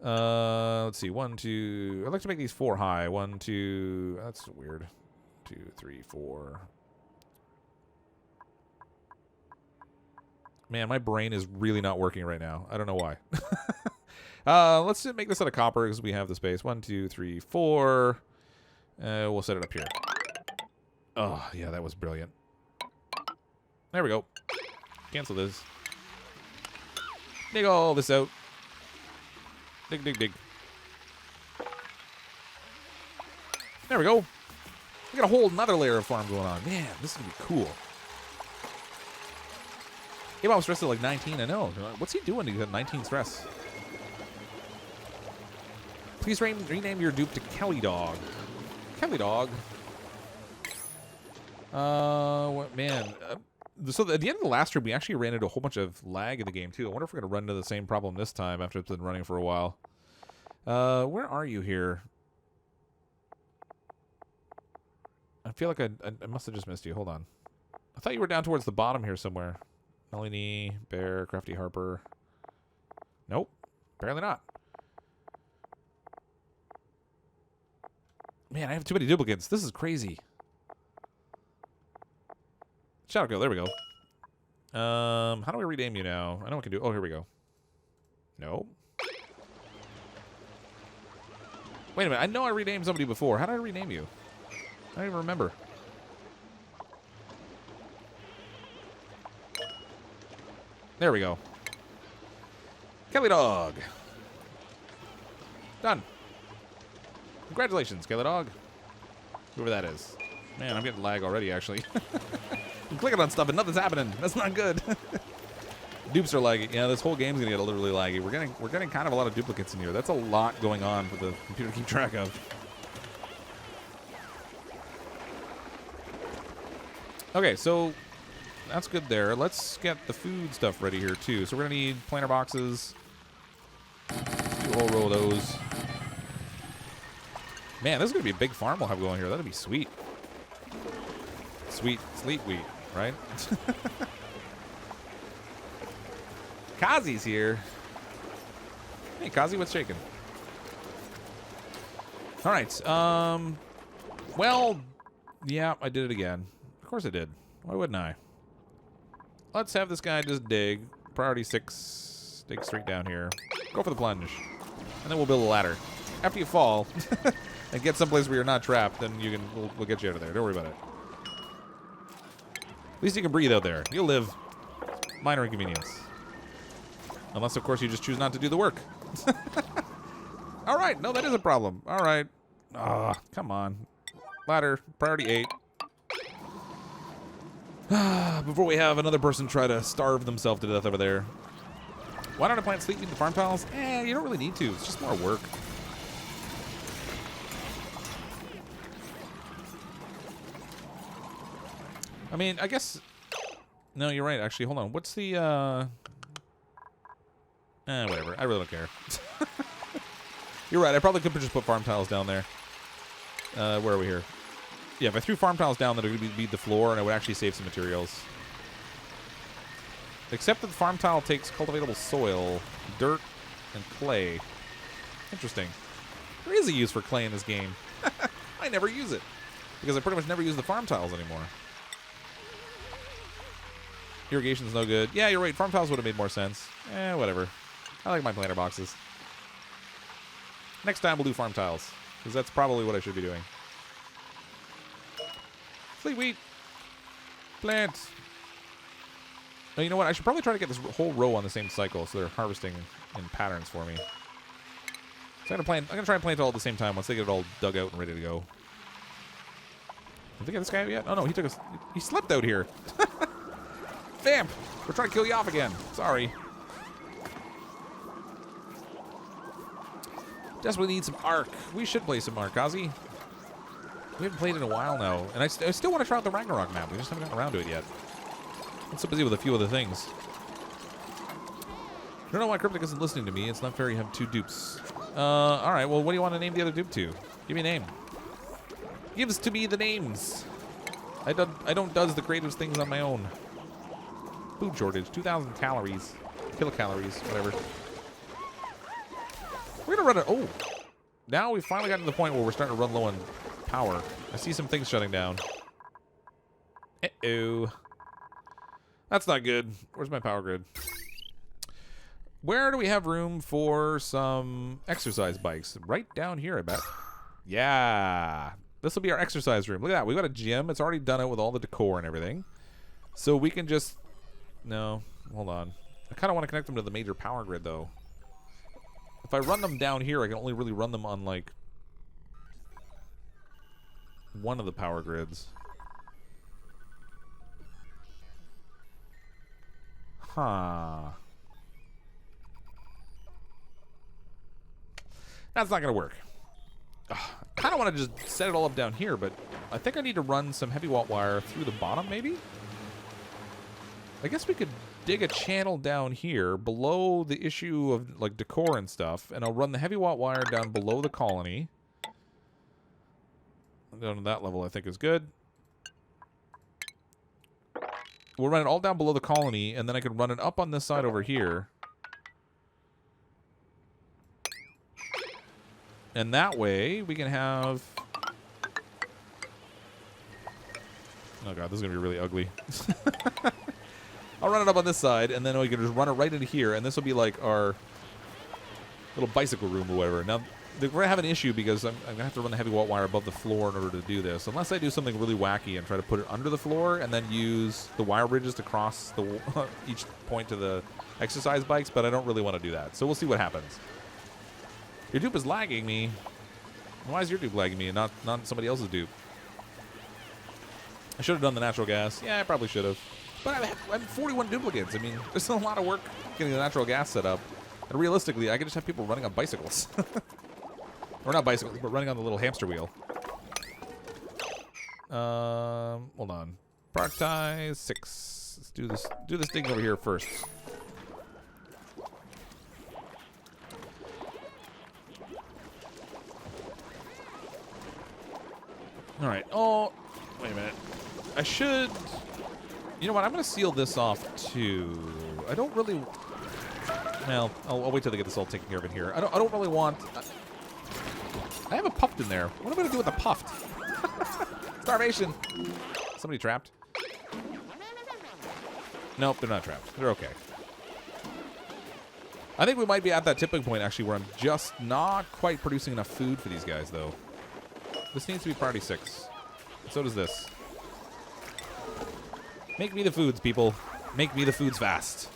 Let's see. 1, 2. I'd like to make these 4 high. 1, 2. That's weird. 2, 3, 4. Man, my brain is really not working right now. I don't know why. Let's make this out of copper because we have the space. 1, 2, 3, 4. We'll set it up here. Oh, yeah, that was brilliant. There we go. Cancel this. Dig all this out. Dig, dig, dig. There we go. We got a whole another layer of farm going on. Man, this is going to be cool. Yeah, I was stressed at like 19. I know. What's he doing to get 19 stress? Please rename your dupe to Kelly Dog. Kelly Dog. What, man. So at the end of the last stream, we actually ran into a whole bunch of lag in the game, too. I wonder if we're going to run into the same problem this time after it's been running for a while. Where are you here? I feel like I must have just missed you. Hold on. I thought you were down towards the bottom here somewhere. Melanie, Bear, Crafty Harper. Nope. Apparently not. Man, I have too many duplicates. This is crazy. Shadow Girl, there we go. How do we rename you now? I know what we can do. Oh, here we go. No. Wait a minute. I know I renamed somebody before. How did I rename you? I don't even remember. There we go. Kelly Dog. Done. Congratulations, Kelly Dog. Whoever that is. Man, I'm getting lag already, actually. I'm clicking on stuff and nothing's happening. That's not good. Dupes are laggy. Yeah, this whole game's gonna get a little really laggy. We're getting kind of a lot of duplicates in here. That's a lot going on for the computer to keep track of. Okay, so that's good there. Let's get the food stuff ready here too. So we're gonna need planter boxes. Do a whole row of those. Man, this is gonna be a big farm we'll have going here. That'd be sweet. Sweet, sleep wheat, right? Kazi's here. Hey, Kazi, what's shaking? All right. Well, yeah, I did it again. Of course I did. Why wouldn't I? Let's have this guy just dig. Priority 6. Dig straight down here. Go for the plunge. And then we'll build a ladder. After you fall and get someplace where you're not trapped, then you can we'll get you out of there. Don't worry about it. At least you can breathe out there. You'll live. Minor inconvenience. Unless, of course, you just choose not to do the work. All right. No, that is a problem. All right. Ah, come on. Ladder. Priority 8. Before we have another person try to starve themselves to death over there. Why don't I plant sleeping in the farm tiles? You don't really need to. It's just more work. I mean, I guess... No, you're right. Actually, hold on. What's the, whatever. I really don't care. You're right. I probably could just put farm tiles down there. Where are we here? Yeah, if I threw farm tiles down, that would be the floor, and I would actually save some materials. Except that the farm tile takes cultivatable soil, dirt, and clay. Interesting. There is a use for clay in this game. I never use it. Because I pretty much never use the farm tiles anymore. Irrigation's no good. Yeah, you're right. Farm tiles would have made more sense. Whatever. I like my planter boxes. Next time we'll do farm tiles. Because that's probably what I should be doing. Sleep wheat. Plant. Oh, you know what? I should probably try to get this whole row on the same cycle so they're harvesting in patterns for me. So I'm going to try and plant it all at the same time once they get it all dug out and ready to go. Did they get this guy out yet? Oh, no. He slept out here. Vamp! We're trying to kill you off again. Sorry. Desperately need some Ark. We should play some Ark, Kazi. We haven't played in a while now. And I still want to try out the Ragnarok map. We just haven't gotten around to it yet. I'm so busy with a few other things. I don't know why Cryptic isn't listening to me. It's not fair you have 2 dupes. Alright, well, what do you want to name the other dupe to? Give me a name. Gives to me the names. I don't does the creative things on my own. Food shortage, 2,000 calories. Kilocalories, whatever. We're gonna run it. Oh, now we've finally gotten to the point where we're starting to run low on power. I see some things shutting down. Uh-oh. That's not good. Where's my power grid? Where do we have room for some exercise bikes? Right down here, I bet. Yeah. This will be our exercise room. Look at that. We've got a gym. It's already done it with all the decor and everything. So we can just... No. Hold on. I kind of want to connect them to the major power grid, though. If I run them down here, I can only really run them on, like, one of the power grids. Huh. That's not going to work. I kind of want to just set it all up down here, but I think I need to run some heavy watt wire through the bottom, maybe? I guess we could dig a channel down here below the issue of, like, decor and stuff, and I'll run the heavy watt wire down below the colony. Down to that level, I think is good. We'll run it all down below the colony, and then I can run it up on this side over here. And that way, we can have... Oh god, this is going to be really ugly. I'll run it up on this side, and then we can just run it right into here, and this will be like our little bicycle room or whatever. Now, we're going to have an issue because I'm going to have to run the heavy watt wire above the floor in order to do this. Unless I do something really wacky and try to put it under the floor and then use the wire bridges to cross the each point to the exercise bikes, but I don't really want to do that. So we'll see what happens. Your dupe is lagging me. Why is your dupe lagging me and not somebody else's dupe? I should have done the natural gas. Yeah, I probably should have. But I have 41 duplicates. I mean, there's a lot of work getting the natural gas set up. And realistically, I could just have people running on bicycles. Or not bicycles, but running on the little hamster wheel. Hold on. Prioritize 6. Let's do this. Do this thing over here first. All right. Oh, wait a minute. I should... You know what? I'm going to seal this off, too. I don't really... Well, I'll wait till they get this all taken care of in here. I don't really want... I have a puffed in there. What am I going to do with the puffed? Starvation. Somebody trapped? Nope, they're not trapped. They're okay. I think we might be at that tipping point, actually, where I'm just not quite producing enough food for these guys, though. This needs to be priority 6. So does this. Make me the foods, people. Make me the foods fast.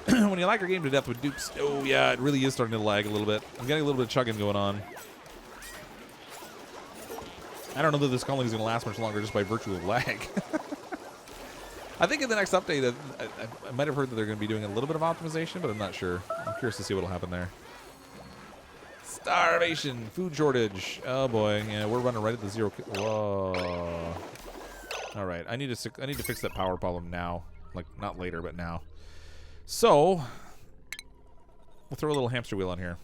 When you like your game to death with dupes, oh yeah, it really is starting to lag a little bit. I'm getting a little bit of chugging going on. I don't know that this colony is going to last much longer just by virtue of lag. I think in the next update, I might have heard that they're going to be doing a little bit of optimization, but I'm not sure. I'm curious to see what will happen there. Starvation, food shortage. Oh boy, yeah, we're running right at the 0. Whoa. All right, I need to fix that power problem now, like not later, but now. So we'll throw a little hamster wheel on here.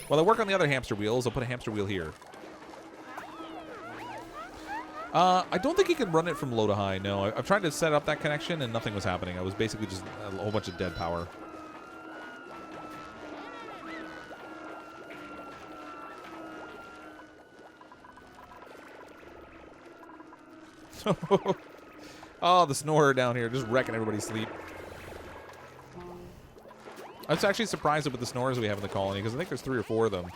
While I work on the other hamster wheels, I'll put a hamster wheel here. I don't think you can run it from low to high. No, I've tried to set up that connection and nothing was happening. I was basically just a whole bunch of dead power. Oh, the snorer down here, just wrecking everybody's sleep. I was actually surprised with the snorers we have in the colony, because I think there's 3 or 4 of them.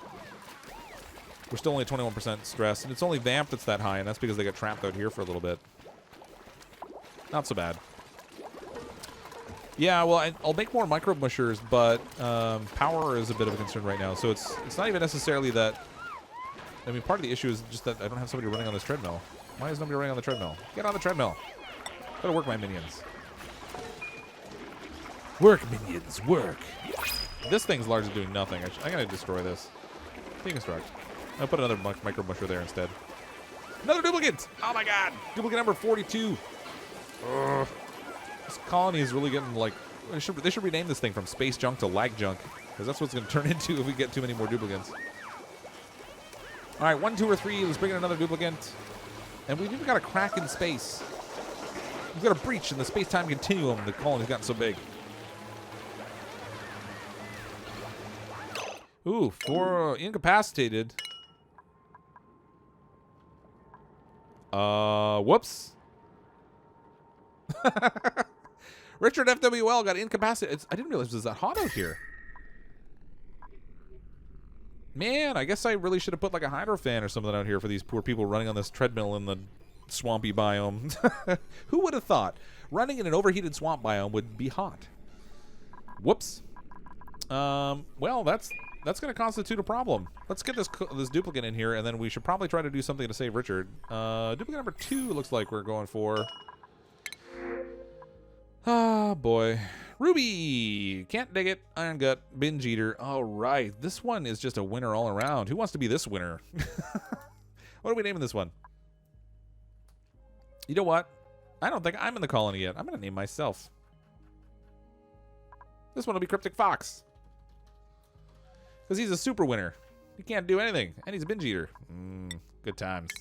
We're still only 21% stress, and it's only Vamp that's that high, and that's because they got trapped out here for a little bit. Not so bad. Yeah, well, I'll make more microbe mushers, but power is a bit of a concern right now, so it's not even necessarily that... I mean, part of the issue is just that I don't have somebody running on this treadmill. Why is nobody running on the treadmill? Get on the treadmill. Gotta work, my minions. Work, minions, work. This thing's largely doing nothing. I gotta destroy this. Deconstruct. I'll put another micro musher there instead. Another duplicate! Oh my god! Duplicate number 42. Ugh. This colony is really getting like... They should rename this thing from space junk to lag junk, because that's what it's gonna turn into if we get too many more duplicates. Alright, 1, 2, or 3. Let's bring in another duplicate. And we've even got a crack in space. We've got a breach in the space-time continuum. The colony's gotten so big. Ooh, 4 incapacitated. Whoops. Richard FWL got incapacitated. I didn't realize it was that hot out here. Man, I guess I really should have put like a hydro fan or something out here for these poor people running on this treadmill in the swampy biome. Who would have thought running in an overheated swamp biome would be hot? Whoops. Well, that's going to constitute a problem. Let's get this duplicate in here, and then we should probably try to do something to save Richard. Duplicate number 2 looks like we're going for. Ah, boy. Ruby! Can't dig it. Iron Gut. Binge Eater. All right. This one is just a winner all around. Who wants to be this winner? What are we naming this one? You know what? I don't think I'm in the colony yet. I'm going to name myself. This one will be CrypticFox. Because he's a super winner. He can't do anything. And he's a binge eater. Good times.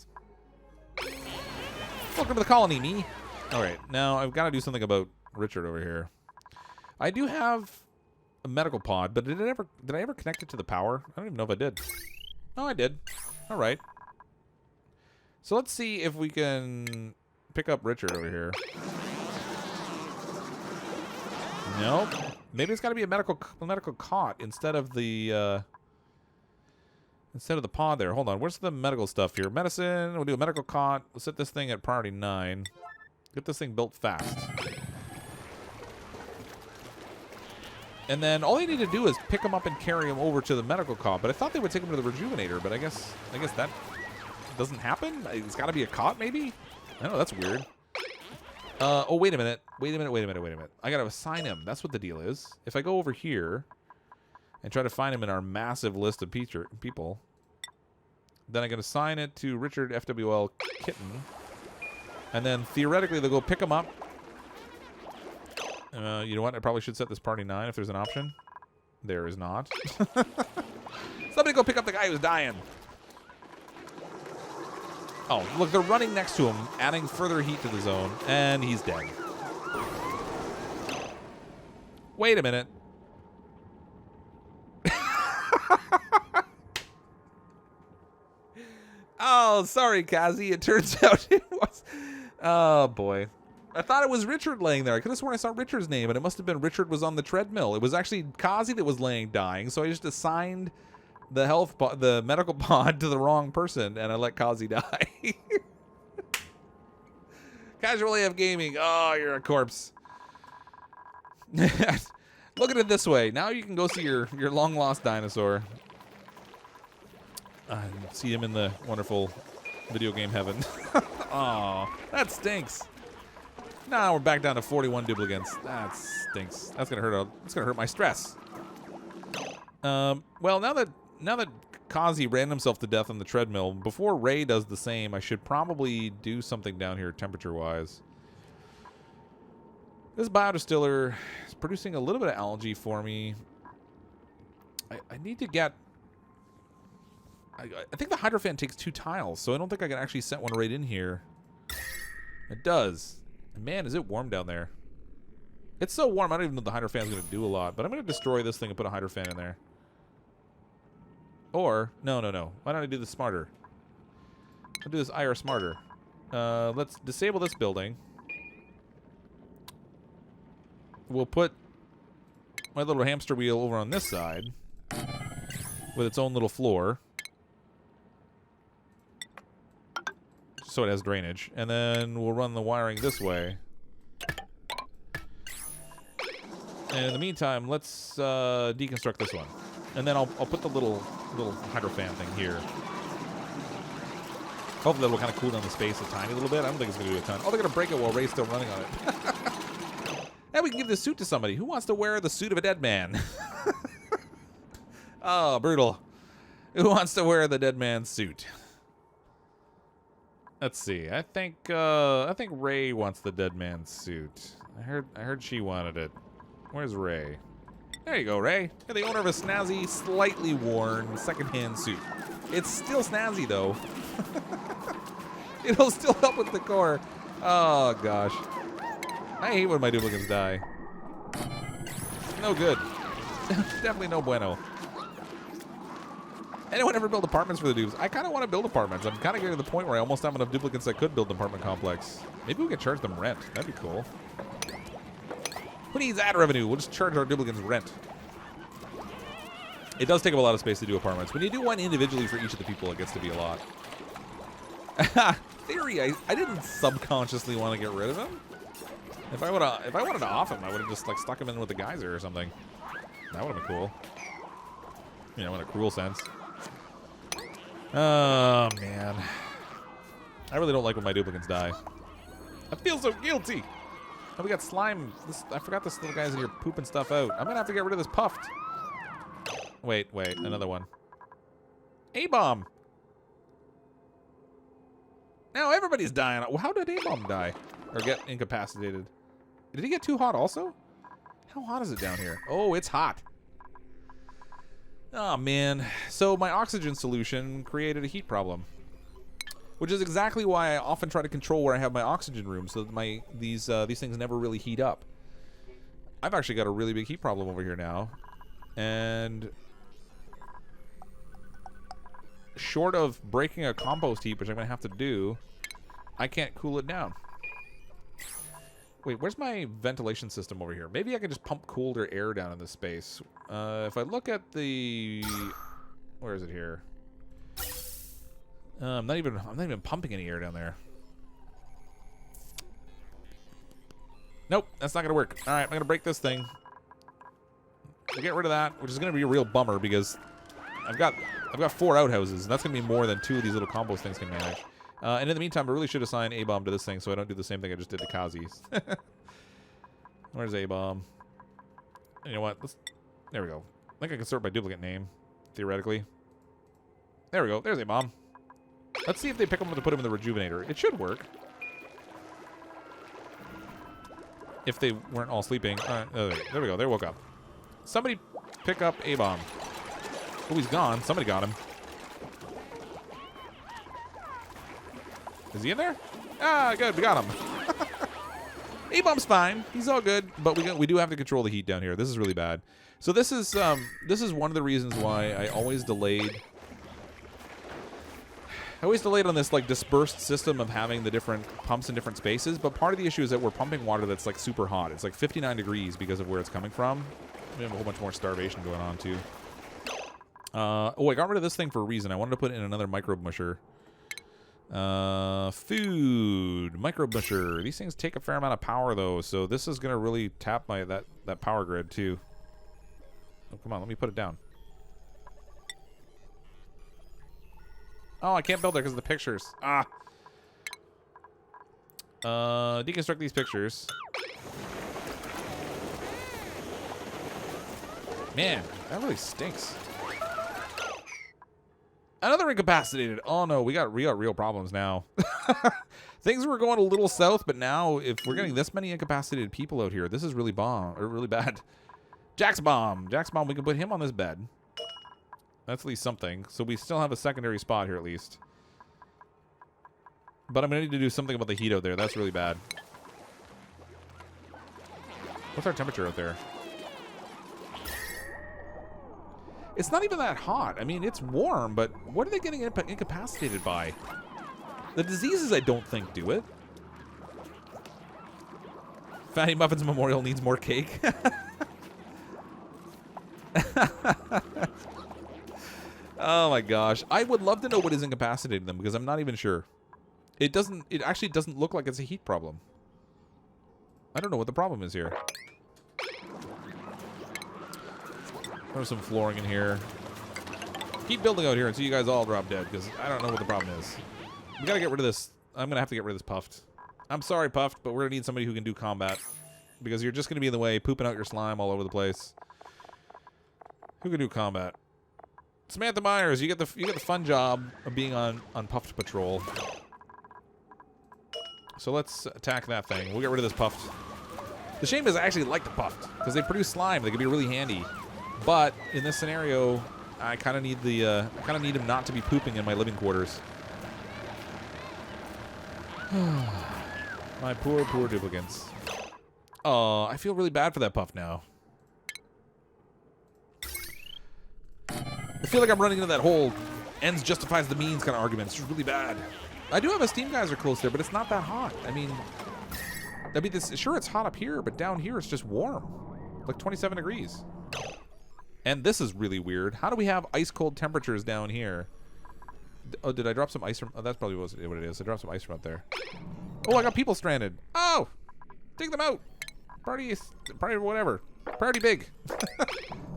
Welcome to the colony, me. Alright, now I've got to do something about Richard over here. I do have a medical pod, but did I ever connect it to the power? I don't even know if I did. Oh, I did. Alright. So let's see if we can pick up Richard over here. Nope. Maybe it's got to be a medical cot instead of the pod there. Hold on. Where's the medical stuff here? Medicine. We'll do a medical cot. We'll set this thing at priority 9. Get this thing built fast. And then all they need to do is pick him up and carry him over to the medical cot. But I thought they would take him to the rejuvenator. But I guess that doesn't happen. It's got to be a cot, maybe. I don't know. That's weird. Oh, wait a minute. Wait a minute. I got to assign him. That's what the deal is. If I go over here and try to find him in our massive list of people, then I can assign it to Richard FWL Kitten. And then theoretically, they'll go pick him up. You know what? I probably should set this party 9 if there's an option. There is not. Somebody go pick up the guy who's dying. Oh, look, they're running next to him, adding further heat to the zone, and he's dead. Wait a minute. Oh, sorry, Kazi. It turns out it was... Oh, boy. I thought it was Richard laying there. I could have sworn I saw Richard's name, and it must have been Richard was on the treadmill. It was actually Kazi that was laying dying, so I just assigned the medical pod to the wrong person, and I let Kazi die. Casual AF Gaming. Oh, you're a corpse. Look at it this way. Now you can go see your long-lost dinosaur. See him in the wonderful video game heaven. Oh, that stinks. Now we're back down to 41 duplicates. That stinks. That's gonna hurt. It's gonna hurt my stress. Well, now that Kazi ran himself to death on the treadmill, before Ray does the same, I should probably do something down here temperature-wise. This biodistiller is producing a little bit of algae for me. I need to get... I think the hydrofan takes 2 tiles, so I don't think I can actually set one right in here. It does. Man, is it warm down there. It's so warm, I don't even know the hydrofan's going to do a lot, but I'm going to destroy this thing and put a hydrofan in there. Or, no. Why don't I do this smarter? I'll do this IR smarter. Let's disable this building. We'll put my little hamster wheel over on this side with its own little floor. So it has drainage. And then we'll run the wiring this way. And in the meantime, let's deconstruct this one. And then I'll put the little hydrofan thing here. Hopefully that will kind of cool down the space a tiny little bit. I don't think it's going to do a ton. Oh, they're going to break it while Ray's still running on it. And we can give this suit to somebody. Who wants to wear the suit of a dead man? Oh, brutal. Who wants to wear the dead man's suit? Let's see. I think Ray wants the dead man's suit. I heard she wanted it. Where's Ray? There you go, Ray. You're the owner of a snazzy, slightly worn, secondhand suit. It's still snazzy, though. It'll still help with the core. Oh, gosh. I hate when my duplicates die. No good. Definitely no bueno. Anyone ever build apartments for the dupes? I kind of want to build apartments. I'm kind of getting to the point where I almost have enough duplicates I could build an apartment complex. Maybe we could charge them rent. That'd be cool. Who needs ad revenue? We'll just charge our duplicates rent. It does take up a lot of space to do apartments. When you do one individually for each of the people, it gets to be a lot. Theory, I didn't subconsciously want to get rid of him. If I wanted to off him, I would have just like stuck him in with the geyser or something. That would have been cool. You know, in a cruel sense. Oh man, I really don't like when my duplicates die. I feel so guilty. Oh, we got slime. I forgot this little guy's in here pooping stuff out. I'm gonna have to get rid of this puffed. Wait, another one. A-bomb. Now everybody's dying. Well, how did A-bomb die? Or get incapacitated? Did he get too hot also? How hot is it down here? Oh, it's hot. Oh, man. So my oxygen solution created a heat problem. Which is exactly why I often try to control where I have my oxygen room so that these things never really heat up. I've actually got a really big heat problem over here now. And short of breaking a compost heap, which I'm going to have to do, I can't cool it down. Wait, where's my ventilation system over here? Maybe I can just pump colder air down in this space. If I look at the... Where is it here? I'm not even pumping any air down there. Nope, that's not going to work. All right, I'm going to break this thing. We'll get rid of that, which is going to be a real bummer because I've got 4 outhouses, and that's going to be more than 2 of these little compost things can manage. And in the meantime, I really should assign A-bomb to this thing so I don't do the same thing I just did to Kazi's. Where's A-bomb? You know what? There we go. I think I can sort by duplicate name, theoretically. There we go. There's A-bomb. Let's see if they pick him up to put him in the rejuvenator. It should work. If they weren't all sleeping. Oh, there we go. They woke up. Somebody pick up A-bomb. Oh, he's gone. Somebody got him. Is he in there? Ah, good. We got him. A-bomb's fine. He's all good. But we do have to control the heat down here. This is really bad. So this is one of the reasons why I always delayed. I always delayed on this like dispersed system of having the different pumps in different spaces. But part of the issue is that we're pumping water that's like super hot. It's like 59 degrees because of where it's coming from. We have a whole bunch more starvation going on too. Oh, I got rid of this thing for a reason. I wanted to put in another microbe musher. Food. Microbe musher. These things take a fair amount of power though, so this is gonna really tap my that power grid too. Oh, come on, let me put it down. Oh, I can't build there because of the pictures. Ah. Deconstruct these pictures. Man, that really stinks. Another incapacitated. Oh no, we got real problems now. Things were going a little south, but now if we're getting this many incapacitated people out here, this is really really bad. Jack's bomb. We can put him on this bed. That's at least something. So we still have a secondary spot here at least. But I'm gonna need to do something about the heat out there. That's really bad. What's our temperature out there? It's not even that hot. I mean, it's warm, but what are they getting incapacitated by? The diseases, I don't think, do it. Fatty Muffins Memorial needs more cake. Oh my gosh. I would love to know what is incapacitating them because I'm not even sure. It actually doesn't look like it's a heat problem. I don't know what the problem is here. There's some flooring in here. Keep building out here until you guys all drop dead, because I don't know what the problem is. We gotta get rid of this. I'm gonna have to get rid of this Puffed. I'm sorry, Puffed, but we're gonna need somebody who can do combat, because you're just gonna be in the way, pooping out your slime all over the place. Who can do combat? Samantha Myers, you get the fun job of being on Puffed patrol. So let's attack that thing. We'll get rid of this Puffed. The shame is I actually like the Puffed, because they produce slime. They can be really handy. But in this scenario, I kind of need him not to be pooping in my living quarters. My poor duplicants. Oh, I feel really bad for that Puff now. I feel like I'm running into that whole ends justifies the means kind of argument. It's just really bad. I do have a steam geyser close there, but it's not that hot. I mean, sure it's hot up here, but down here it's just warm, like 27 degrees. And this is really weird. How do we have ice cold temperatures down here? Oh, did I drop some ice from... Oh, that's probably what it is. I dropped some ice from up there. Oh, I got people stranded. Oh! Dig them out. Party whatever. Priority big.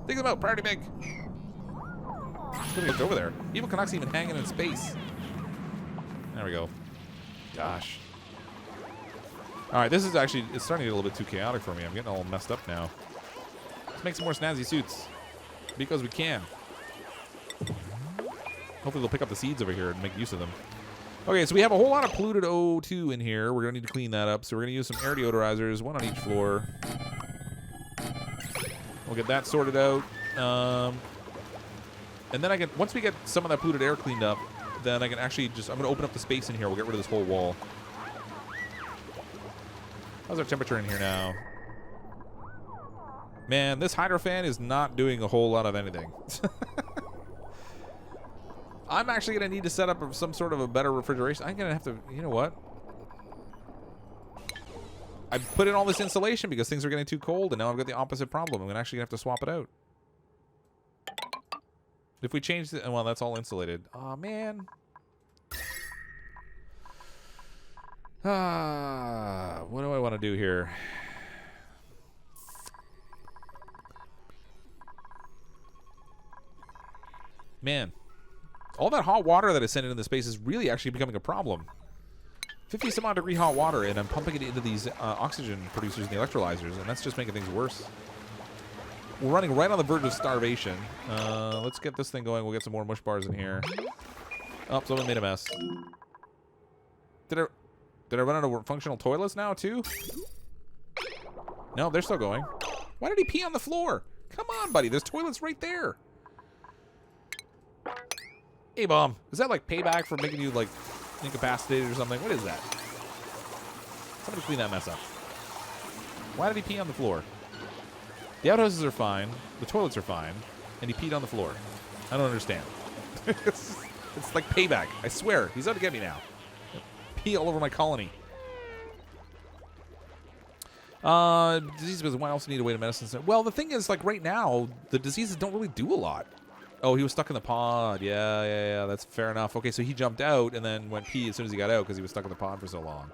Dig them out. Priority big. What's going to get over there? Evil Canucks even hanging in space. There we go. Gosh. Alright, this is actually... It's starting to get a little bit too chaotic for me. I'm getting all messed up now. Let's make some more snazzy suits. Because we can. Hopefully they'll pick up the seeds over here and make use of them. Okay, so we have a whole lot of polluted O2 in here. We're going to need to clean that up. So we're going to use some air deodorizers, one on each floor. We'll get that sorted out. And then I can, once we get some of that polluted air cleaned up, then I can actually just, I'm going to open up the space in here. We'll get rid of this whole wall. How's our temperature in here now? Man, this hydro fan is not doing a whole lot of anything. I'm actually going to need to set up some sort of a better refrigeration. I'm going to have to, you know what? I put in all this insulation because things are getting too cold, and now I've got the opposite problem. I'm actually going to have to swap it out. If we change it, well, that's all insulated. Oh, man. What do I want to do here? Man. All that hot water that I sent into the space is really actually becoming a problem. 50 some odd degree hot water, and I'm pumping it into these oxygen producers and the electrolyzers, and that's just making things worse. We're running right on the verge of starvation. Let's get this thing going. We'll get some more mush bars in here. Oh, someone made a mess. Did I run out of functional toilets now, too? No, they're still going. Why did he pee on the floor? Come on, buddy. There's toilets right there. Hey, Bomb. Is that like payback for making you like incapacitated or something? What is that? Somebody clean that mess up. Why did he pee on the floor? The outhouses are fine. The toilets are fine. And he peed on the floor. I don't understand. It's like payback. I swear. He's out to get me now. Pee all over my colony. Disease, but why else need a way to medicine? Well, the thing is, like right now, the diseases don't really do a lot. Oh, he was stuck in the pod. Yeah. That's fair enough. Okay, so he jumped out and then went pee as soon as he got out because he was stuck in the pod for so long.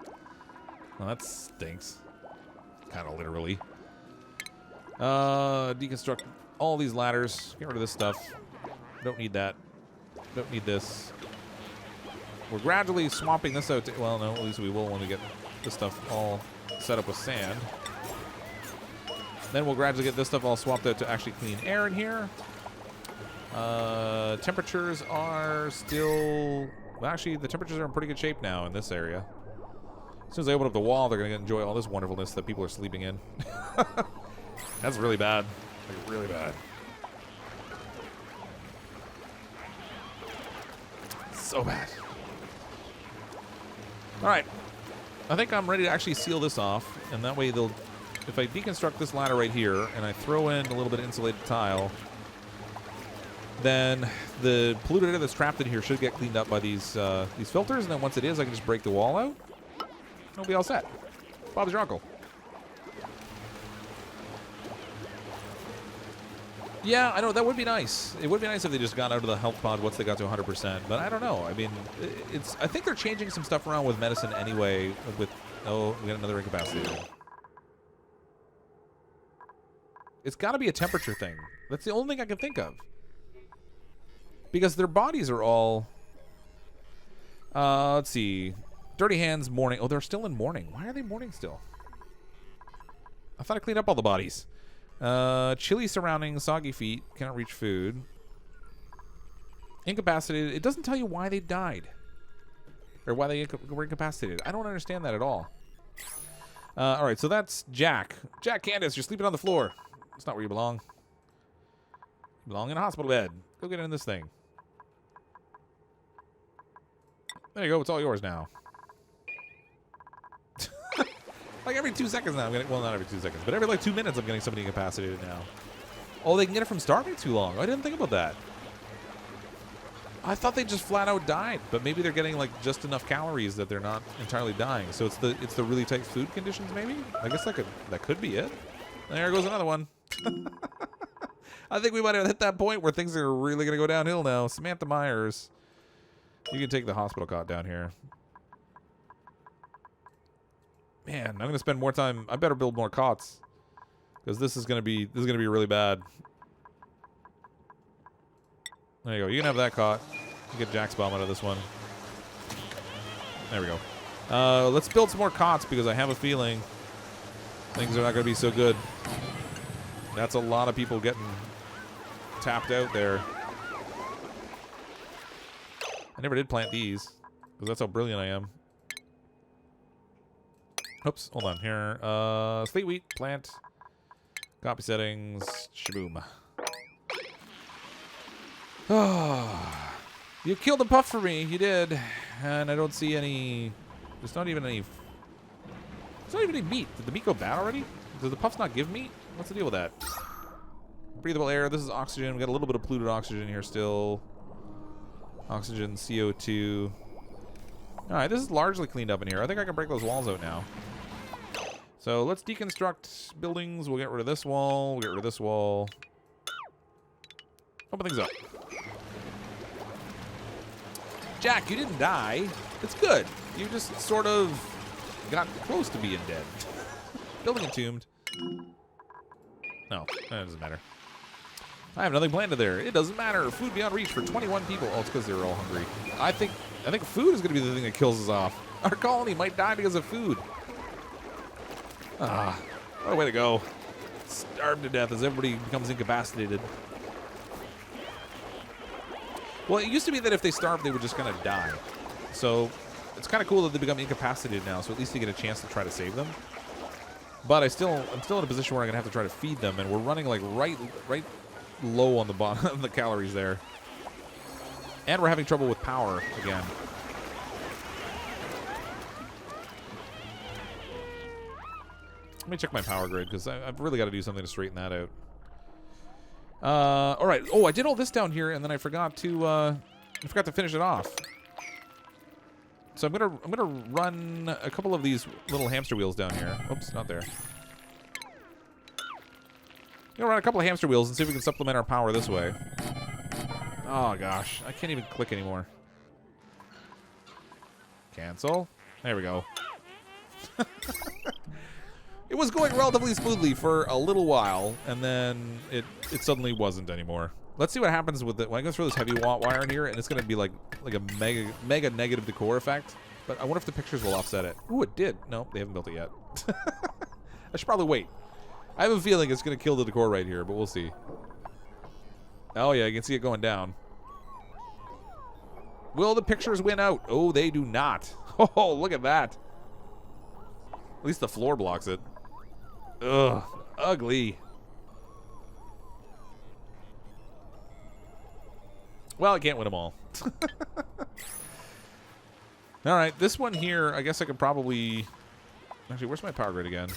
Well, that stinks. Kind of literally. Deconstruct all these ladders. Get rid of this stuff. Don't need that. Don't need this. We're gradually swapping this out. Well, no, at least we will when we get this stuff all set up with sand. Then we'll gradually get this stuff all swapped out to actually clean air in here. Temperatures are still... Well, actually, the temperatures are in pretty good shape now in this area. As soon as I open up the wall, they're going to enjoy all this wonderfulness that people are sleeping in. That's really bad. Like, really bad. So bad. Alright. I think I'm ready to actually seal this off, and that way they'll... If I deconstruct this ladder right here, and I throw in a little bit of insulated tile... then the polluted air that's trapped in here should get cleaned up by these filters, and then once it is, I can just break the wall out. It'll be all set. Bob's your uncle. Yeah, I know, that would be nice. It would be nice if they just got out of the health pod once they got to 100%, but I don't know. I mean, I think they're changing some stuff around with medicine anyway with... Oh, we got another incapacitated. It's got to be a temperature thing. That's the only thing I can think of. Because their bodies are all... let's see. Dirty hands, mourning. Oh, they're still in mourning. Why are they mourning still? I thought I cleaned up all the bodies. Chilly surroundings, soggy feet, cannot reach food. Incapacitated. It doesn't tell you why they died. Or why they were incapacitated. I don't understand that at all. Alright, so that's Jack. Jack Candace, you're sleeping on the floor. That's not where you belong. You belong in a hospital bed. Go get in this thing. There you go. It's all yours now. Like every 2 seconds now I'm getting... Well, not every 2 seconds, but every like 2 minutes I'm getting somebody incapacitated now. Oh, they can get it from starving too long. I didn't think about that. I thought they just flat out died, but maybe they're getting like just enough calories that they're not entirely dying. So it's the really tight food conditions maybe? I guess that could be it. There goes another one. I think we might have hit that point where things are really going to go downhill now. Samantha Myers. You can take the hospital cot down here. Man, I'm going to spend more time. I better build more cots. Because this is going to be really bad. There you go. You can have that cot. You get Jack's bomb out of this one. There we go. Let's build some more cots because I have a feeling things are not going to be so good. That's a lot of people getting tapped out there. I never did plant these because that's how brilliant I am. Oops, hold on here. Slate wheat, plant, copy settings, shaboom. Oh, you killed a puff for me. You did, and I don't see any. There's not even any. There's not even any meat. Did the meat go bad already? Does the puffs not give meat? What's the deal with that? Breathable air. This is oxygen. We got a little bit of polluted oxygen here still. Oxygen, CO2. All right, this is largely cleaned up in here. I think I can break those walls out now. So let's deconstruct buildings. We'll get rid of this wall. We'll get rid of this wall. Open things up. Jack, you didn't die. It's good. You just sort of got close to being dead. Building entombed. No, that doesn't matter. I have nothing planted there. It doesn't matter. Food beyond reach for 21 people. Oh, it's because they were all hungry. I think food is going to be the thing that kills us off. Our colony might die because of food. Ah, what a way to go. Starve to death as everybody becomes incapacitated. Well, it used to be that if they starved, they would just kind of die. So it's kind of cool that they become incapacitated now, so at least you get a chance to try to save them. But I'm still in a position where I'm going to have to try to feed them, and we're running like right low on the bottom of the calories there. And we're having trouble with power again. Let me check my power grid, because I've really got to do something to straighten that out. All right. Oh, I did all this down here, and then I forgot to finish it off. So I'm gonna run a couple of these little hamster wheels down here. Oops, not there. I'm gonna run a couple of hamster wheels and see if we can supplement our power this way. Oh gosh, I can't even click anymore. Cancel. There we go. It was going relatively smoothly for a little while, and then it suddenly wasn't anymore. Let's see what happens with it when I go through this heavy wire in here, and it's going to be like a mega negative decor effect. But I wonder if the pictures will offset it. Ooh, it did. No, they haven't built it yet. I should probably wait. I have a feeling it's going to kill the decor right here, but we'll see. Oh yeah, you can see it going down. Will the pictures win out? Oh, they do not. Oh, look at that. At least the floor blocks it. Ugh, ugly. Well, I can't win them all. All right, this one here, I guess I could probably... Actually, where's my power grid again?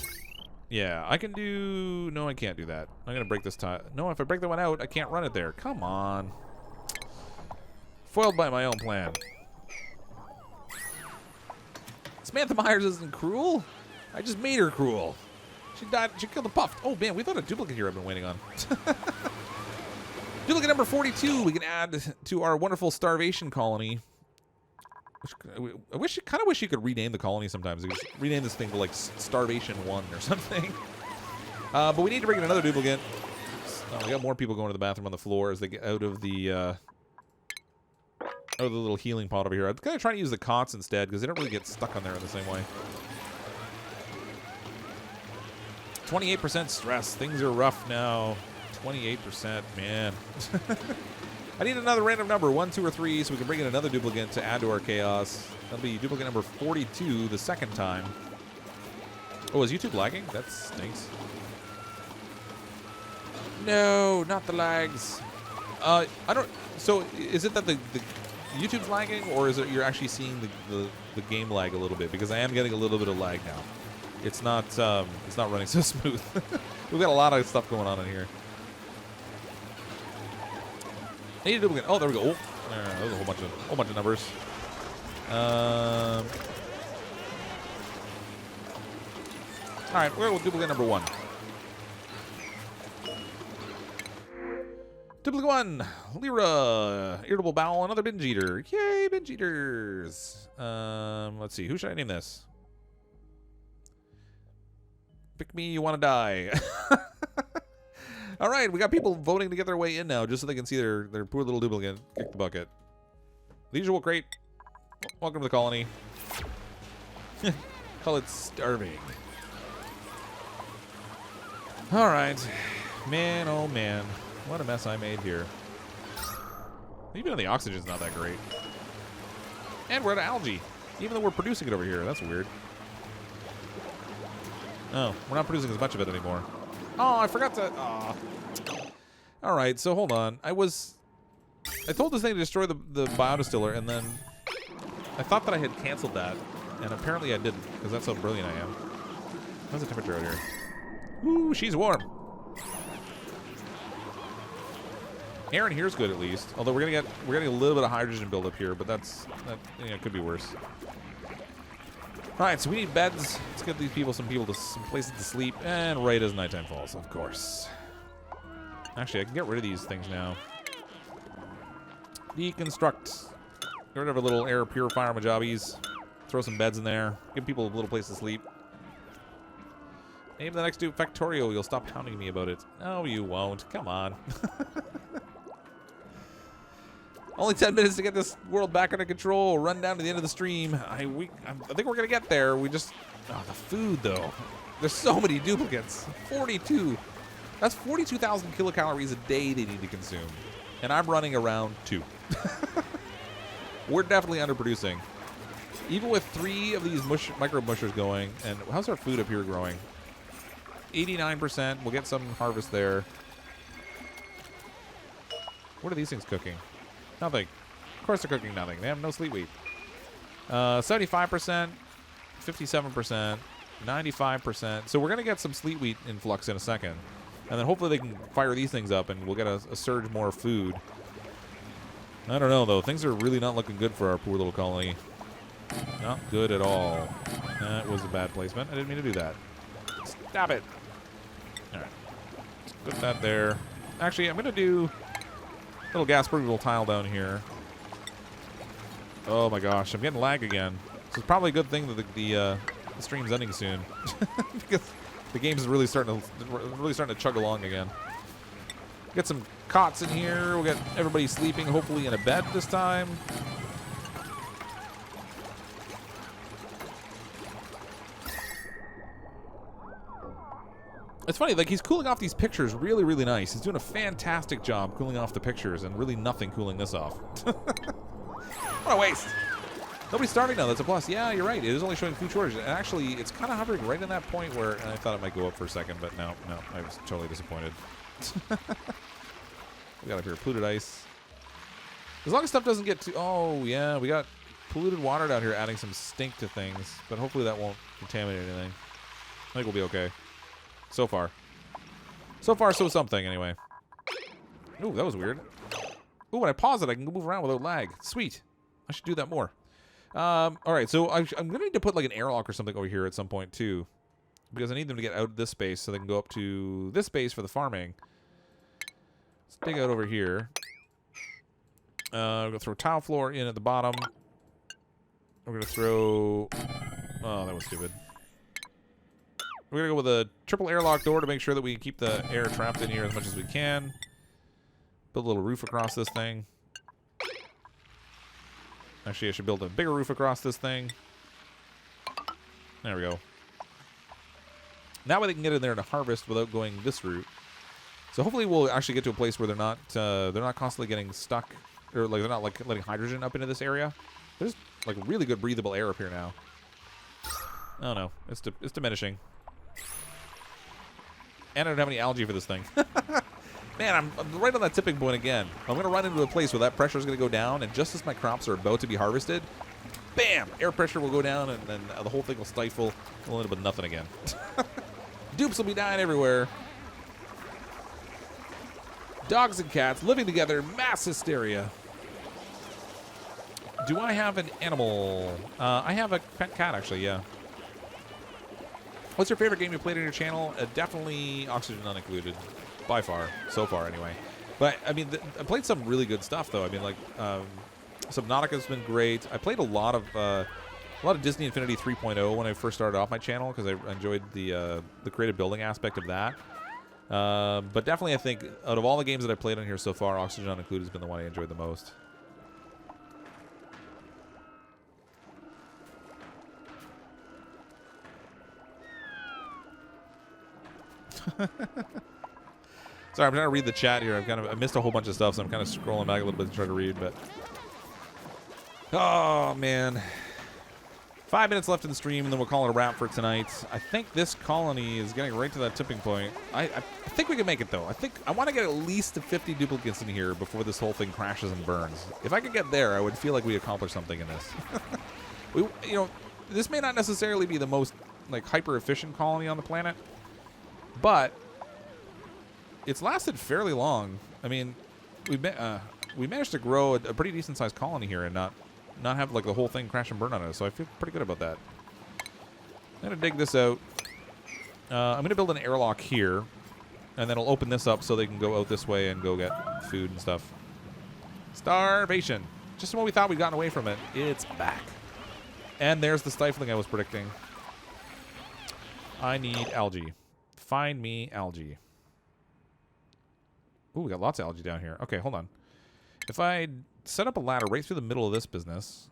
Yeah, I can do... No, I can't do that. I'm going to break this tie. No, if I break that one out, I can't run it there. Come on. Foiled by my own plan. Samantha Myers isn't cruel. I just made her cruel. She died. She killed the puff. Oh, man, we thought a duplicate here I've been waiting on. Duplicate number 42 we can add to our wonderful starvation colony. I kind of wish you could rename the colony sometimes. You could rename this thing to like Starvation 1 or something. But we need to bring in another duplicate. We got more people going to the bathroom on the floor as they get out of the little healing pod over here. I'm kind of trying to use the cots instead because they don't really get stuck on there in the same way. 28% stress. Things are rough now. 28%, man. I need another random number, 1, 2, or 3, so we can bring in another duplicate to add to our chaos. That'll be duplicate number 42 the second time. Oh, is YouTube lagging? That stinks. No, not the lags. I don't... So, is it that the YouTube's lagging, or is it you're actually seeing the game lag a little bit? Because I am getting a little bit of lag now. It's not running so smooth. We've got a lot of stuff going on in here. I need a duplicate. Oh, there we go. Oh, there's a whole bunch of numbers. All right, we'll duplicate number 1. Typical one, Lyra, irritable bowel, another binge eater. Yay, binge eaters. Let's see, who should I name this? Pick me, you want to die. All right, we got people voting to get their way in now, just so they can see their poor little duplicate kick the bucket. The usual crate. Welcome to the colony. Call it starving. All right, man, oh man. What a mess I made here. Even the oxygen's not that great. And we're out of algae. Even though we're producing it over here. That's weird. Oh, we're not producing as much of it anymore. Oh, I forgot to... Oh. Alright, so hold on. I told this thing to destroy the biodistiller, and then I thought that I had canceled that. And apparently I didn't, because that's how brilliant I am. How's the temperature out here? Ooh, she's warm. Air in here's good at least. Although we're getting a little bit of hydrogen buildup here, but that could be worse. All right, so we need beds. Let's get these people some places to sleep, and right as nighttime falls, of course. Actually, I can get rid of these things now. Deconstruct. Get rid of our little air purifier majobbies. Throw some beds in there. Give people a little place to sleep. Maybe the next factorial, you'll stop hounding me about it. No, you won't. Come on. Only 10 minutes to get this world back under control. Run down to the end of the stream. I think we're going to get there. We just... Oh, the food, though. There's so many duplicates. 42. That's 42,000 kilocalories a day they need to consume. And I'm running around 2. We're definitely underproducing. Even with 3 of these micro mushers going. And how's our food up here growing? 89%. We'll get some harvest there. What are these things cooking? Nothing. Of course they're cooking nothing. They have no sleep wheat. 75%, 57%, 95%. So we're going to get some sleet wheat influx in a second. And then hopefully they can fire these things up and we'll get a surge more food. I don't know, though. Things are really not looking good for our poor little colony. Not good at all. That was a bad placement. I didn't mean to do that. Stop it. All right. Put that there. Actually, I'm going to do... little gas permeable tile down here. Oh my gosh, I'm getting lag again. So it's probably a good thing that the stream's ending soon, because the game's really starting to chug along again. Get some cots in here. We'll get everybody sleeping, hopefully in a bed this time. It's funny, like, he's cooling off these pictures really, really nice. He's doing a fantastic job cooling off the pictures and really nothing cooling this off. What a waste. Nobody's starving now. That's a plus. Yeah, you're right. It is only showing food shortage. And actually, it's kind of hovering right in that point where I thought it might go up for a second, but no, I was totally disappointed. We got up here polluted ice. As long as stuff doesn't get too... Oh, yeah, we got polluted water down here adding some stink to things, but hopefully that won't contaminate anything. I think we'll be okay. So far. So far, so something, anyway. Ooh, that was weird. Ooh, when I pause it, I can move around without lag. Sweet. I should do that more. All right, so I'm going to need to put like an airlock or something over here at some point, too. Because I need them to get out of this space so they can go up to this space for the farming. Let's dig out over here. We're going to throw tile floor in at the bottom. We're going to throw... Oh, that was stupid. We're going to go with a triple airlock door to make sure that we keep the air trapped in here as much as we can. Build a little roof across this thing. Actually, I should build a bigger roof across this thing. There we go. That way they can get in there to harvest without going this route. So hopefully we'll actually get to a place where they're not constantly getting stuck, or like they're not like letting hydrogen up into this area. There's like really good breathable air up here now. Oh no, it's diminishing. And I don't have any algae for this thing. Man, I'm right on that tipping point again. I'm going to run into a place where that pressure is going to go down, and just as my crops are about to be harvested, bam! Air pressure will go down, and then the whole thing will stifle. We'll end up with nothing again. Dupes will be dying everywhere. Dogs and cats living together, mass hysteria. Do I have an animal? I have a pet cat, actually, yeah. What's your favorite game you played on your channel? Definitely Oxygen Not Included. By far. So far, anyway. But I mean, I played some really good stuff though. I mean, like Subnautica's been great. I played a lot of Disney Infinity 3.0 when I first started off my channel because I enjoyed the creative building aspect of that. But definitely, I think out of all the games that I played on here so far, Oxygen Not Included has been the one I enjoyed the most. Sorry, I'm trying to read the chat here. I missed a whole bunch of stuff, so I'm kind of scrolling back a little bit to try to read. But oh man, 5 minutes left in the stream, and then we'll call it a wrap for tonight. I think this colony is getting right to that tipping point. I think we can make it though. I want to get at least 50 duplicates in here before this whole thing crashes and burns. If I could get there, I would feel like we accomplished something in this. This may not necessarily be the most like hyper efficient colony on the planet, but it's lasted fairly long. I mean, we managed to grow a pretty decent sized colony here and not have like the whole thing crash and burn on us. So I feel pretty good about that. I'm gonna dig this out. I'm gonna build an airlock here, and then I'll open this up so they can go out this way and go get food and stuff. Starvation. Just when we thought we'd gotten away from it, it's back. And there's the stifling I was predicting. I need algae. Find me algae. Ooh, we got lots of algae down here. Okay, hold on. If I set up a ladder right through the middle of this business,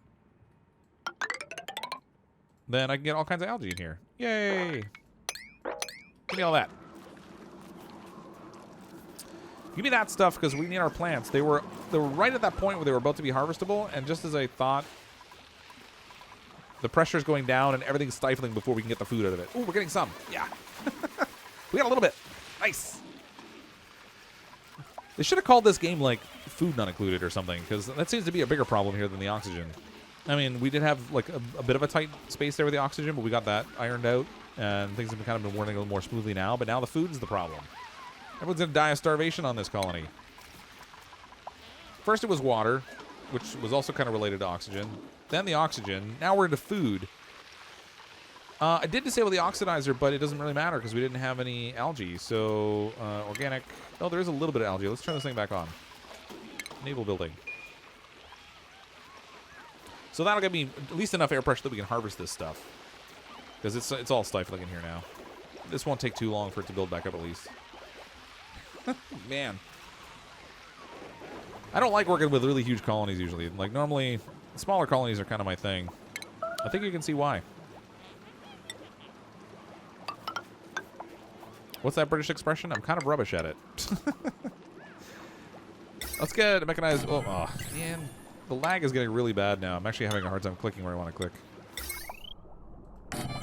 then I can get all kinds of algae in here. Yay! Give me all that. Give me that stuff because we need our plants. They were right at that point where they were about to be harvestable, and just as I thought, the pressure's going down and everything's stifling before we can get the food out of it. Ooh, we're getting some. Yeah. We got a little bit. Nice. They should have called this game like Food Not Included or something, because that seems to be a bigger problem here than the oxygen. I mean, we did have like a bit of a tight space there with the oxygen, but we got that ironed out, and things have kind of been working a little more smoothly now. But now the food is the problem. Everyone's gonna die of starvation on this colony. First it was water, which was also kind of related to oxygen. Then the oxygen. Now we're into food. I did disable the oxidizer, but it doesn't really matter because we didn't have any algae. So, organic. Oh, there is a little bit of algae. Let's turn this thing back on. Naval building. So that'll get me at least enough air pressure that we can harvest this stuff. Because it's all stifling in here now. This won't take too long for it to build back up at least. Man. I don't like working with really huge colonies usually. Like normally, smaller colonies are kind of my thing. I think you can see why. What's that British expression? I'm kind of rubbish at it. Let's get mechanized. Oh, man. The lag is getting really bad now. I'm actually having a hard time clicking where I want to click.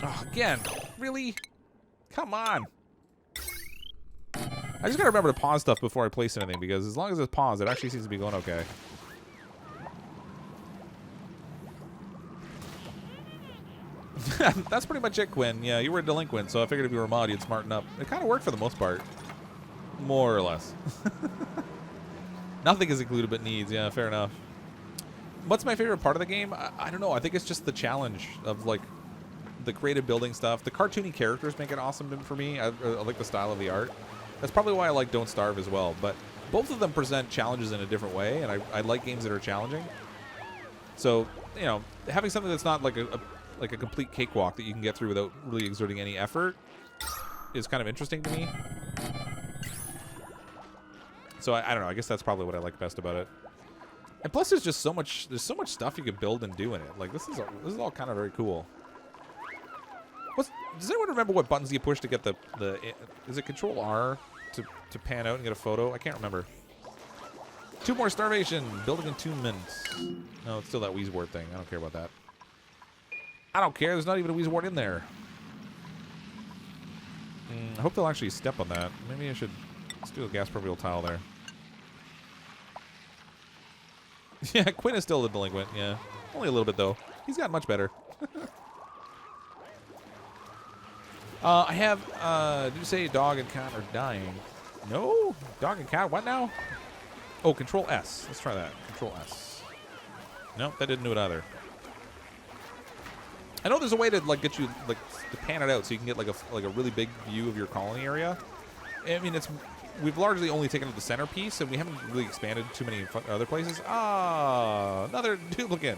Oh, again. Really? Come on. I just got to remember to pause stuff before I place anything, because as long as it's paused, it actually seems to be going okay. That's pretty much it, Quinn. Yeah, you were a delinquent, so I figured if you were a mod, you'd smarten up. It kind of worked for the most part. More or less. Nothing is included but needs. Yeah, fair enough. What's my favorite part of the game? I don't know. I think it's just the challenge of, like, the creative building stuff. The cartoony characters make it awesome for me. I like the style of the art. That's probably why I like Don't Starve as well. But both of them present challenges in a different way, and I like games that are challenging. So, you know, having something that's not like a complete cakewalk that you can get through without really exerting any effort is kind of interesting to me. So I don't know. I guess that's probably what I like best about it. And plus, there's just so much stuff you can build and do in it. Like this is all kind of very cool. Does anyone remember what buttons you push to get the is it Control R to pan out and get a photo? I can't remember. 2 more starvation. Building entombment. No, it's still that Wheezewort thing. I don't care about that. I don't care. There's not even a Wheezewort in there. I hope they'll actually step on that. Maybe I should do a gas provial tile there. Yeah, Quinn is still a delinquent. Yeah, only a little bit though. He's gotten much better. I have. Did you say dog and cat are dying? No, dog and cat. What now? Oh, Control S. Let's try that. Control S. Nope, that didn't do it either. I know there's a way to like get you like to pan it out so you can get like a really big view of your colony area. I mean, it's we've largely only taken up the centerpiece, and we haven't really expanded too many other places. Ah, another duplicate.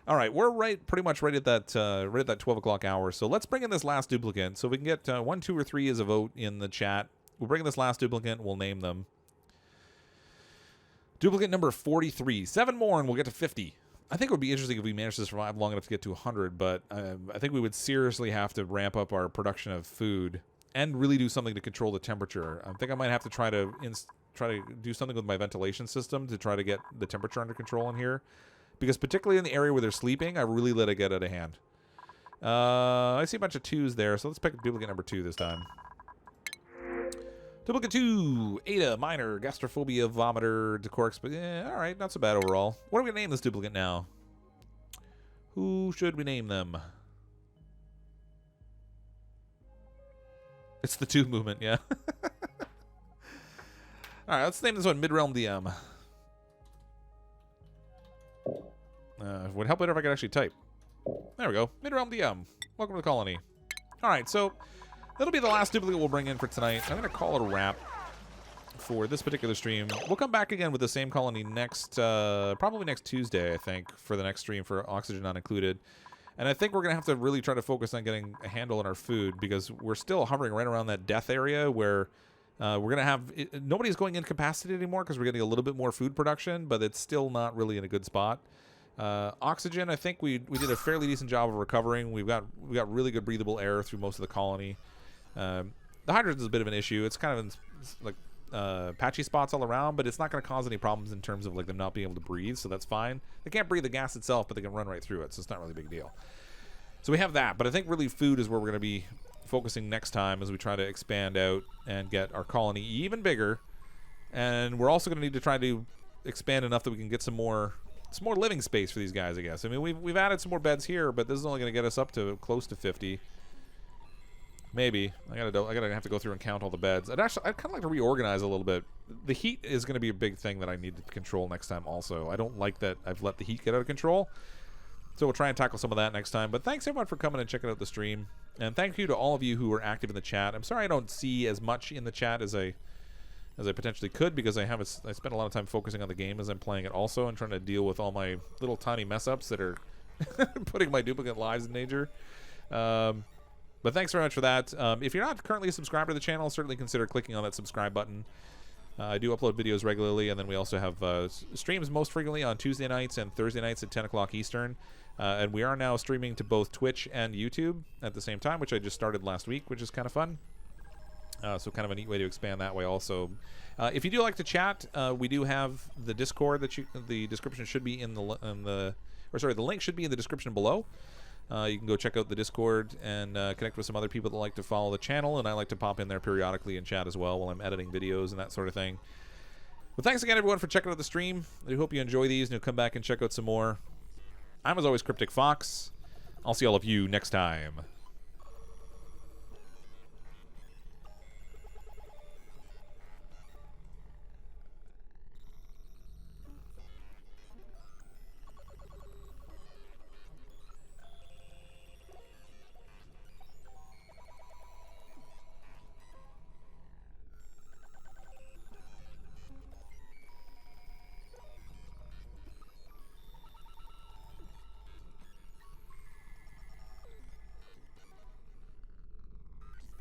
All right, we're pretty much right at that 12 o'clock hour. So let's bring in this last duplicate, so we can get 1, 2, or 3 as a vote in the chat. We'll bring in this last duplicate, and we'll name them. Duplicate number 43. 7 more, and we'll get to 50. I think it would be interesting if we managed to survive long enough to get to 100, but I think we would seriously have to ramp up our production of food and really do something to control the temperature. I think I might have to try to do something with my ventilation system to try to get the temperature under control in here. Because particularly in the area where they're sleeping, I really let it get out of hand. I see a bunch of 2s there, so let's pick duplicate number 2 this time. Duplicate 2, Ada, minor, gastrophobia, vomiter, decor, yeah, all right, not so bad overall. What are we going to name this duplicate now? Who should we name them? It's the 2 movement, yeah. All right, let's name this one Mid-Realm DM. Would help better if I could actually type. There we go. Mid-Realm DM. Welcome to the colony. All right, so that'll be the last duplicate we'll bring in for tonight. I'm going to call it a wrap for this particular stream. We'll come back again with the same colony next, probably next Tuesday, I think, for the next stream for Oxygen Not Included. And I think we're going to have to really try to focus on getting a handle on our food because we're still hovering right around that death area where we're going to have... nobody's going incapacitated anymore because we're getting a little bit more food production, but it's still not really in a good spot. Oxygen, I think we did a fairly decent job of recovering. We got really good breathable air through most of the colony. The hydrogen is a bit of an issue. It's kind of in, like patchy spots all around, but it's not going to cause any problems in terms of like them not being able to breathe, so that's fine. They can't breathe the gas itself, but they can run right through it, so it's not really a big deal. So we have that, but I think really food is where we're going to be focusing next time as we try to expand out and get our colony even bigger. And we're also going to need to try to expand enough that we can get some more living space for these guys, I guess. I mean, we've added some more beds here, but this is only going to get us up to close to 50. Maybe. I gotta have to go through and count all the beds. I'd kind of like to reorganize a little bit. The heat is going to be a big thing that I need to control next time also. I don't like that I've let the heat get out of control. So we'll try and tackle some of that next time. But thanks everyone for coming and checking out the stream. And thank you to all of you who are active in the chat. I'm sorry I don't see as much in the chat as I potentially could because I spent a lot of time focusing on the game as I'm playing it also and trying to deal with all my little tiny mess ups that are putting my duplicate lives in danger. But thanks very much for that. If you're not currently a subscriber to the channel, certainly consider clicking on that subscribe button. I do upload videos regularly, and then we also have streams most frequently on Tuesday nights and Thursday nights at 10 o'clock Eastern. And we are now streaming to both Twitch and YouTube at the same time, which I just started last week, which is kind of fun. So kind of a neat way to expand that way also. If you do like to chat, we do have the Discord that the description should be in the link should be in the description below. You can go check out the Discord and connect with some other people that like to follow the channel, and I like to pop in there periodically and chat as well while I'm editing videos and that sort of thing. But thanks again, everyone, for checking out the stream. I hope you enjoy these and you'll come back and check out some more. I'm, as always, CrypticFox. I'll see all of you next time.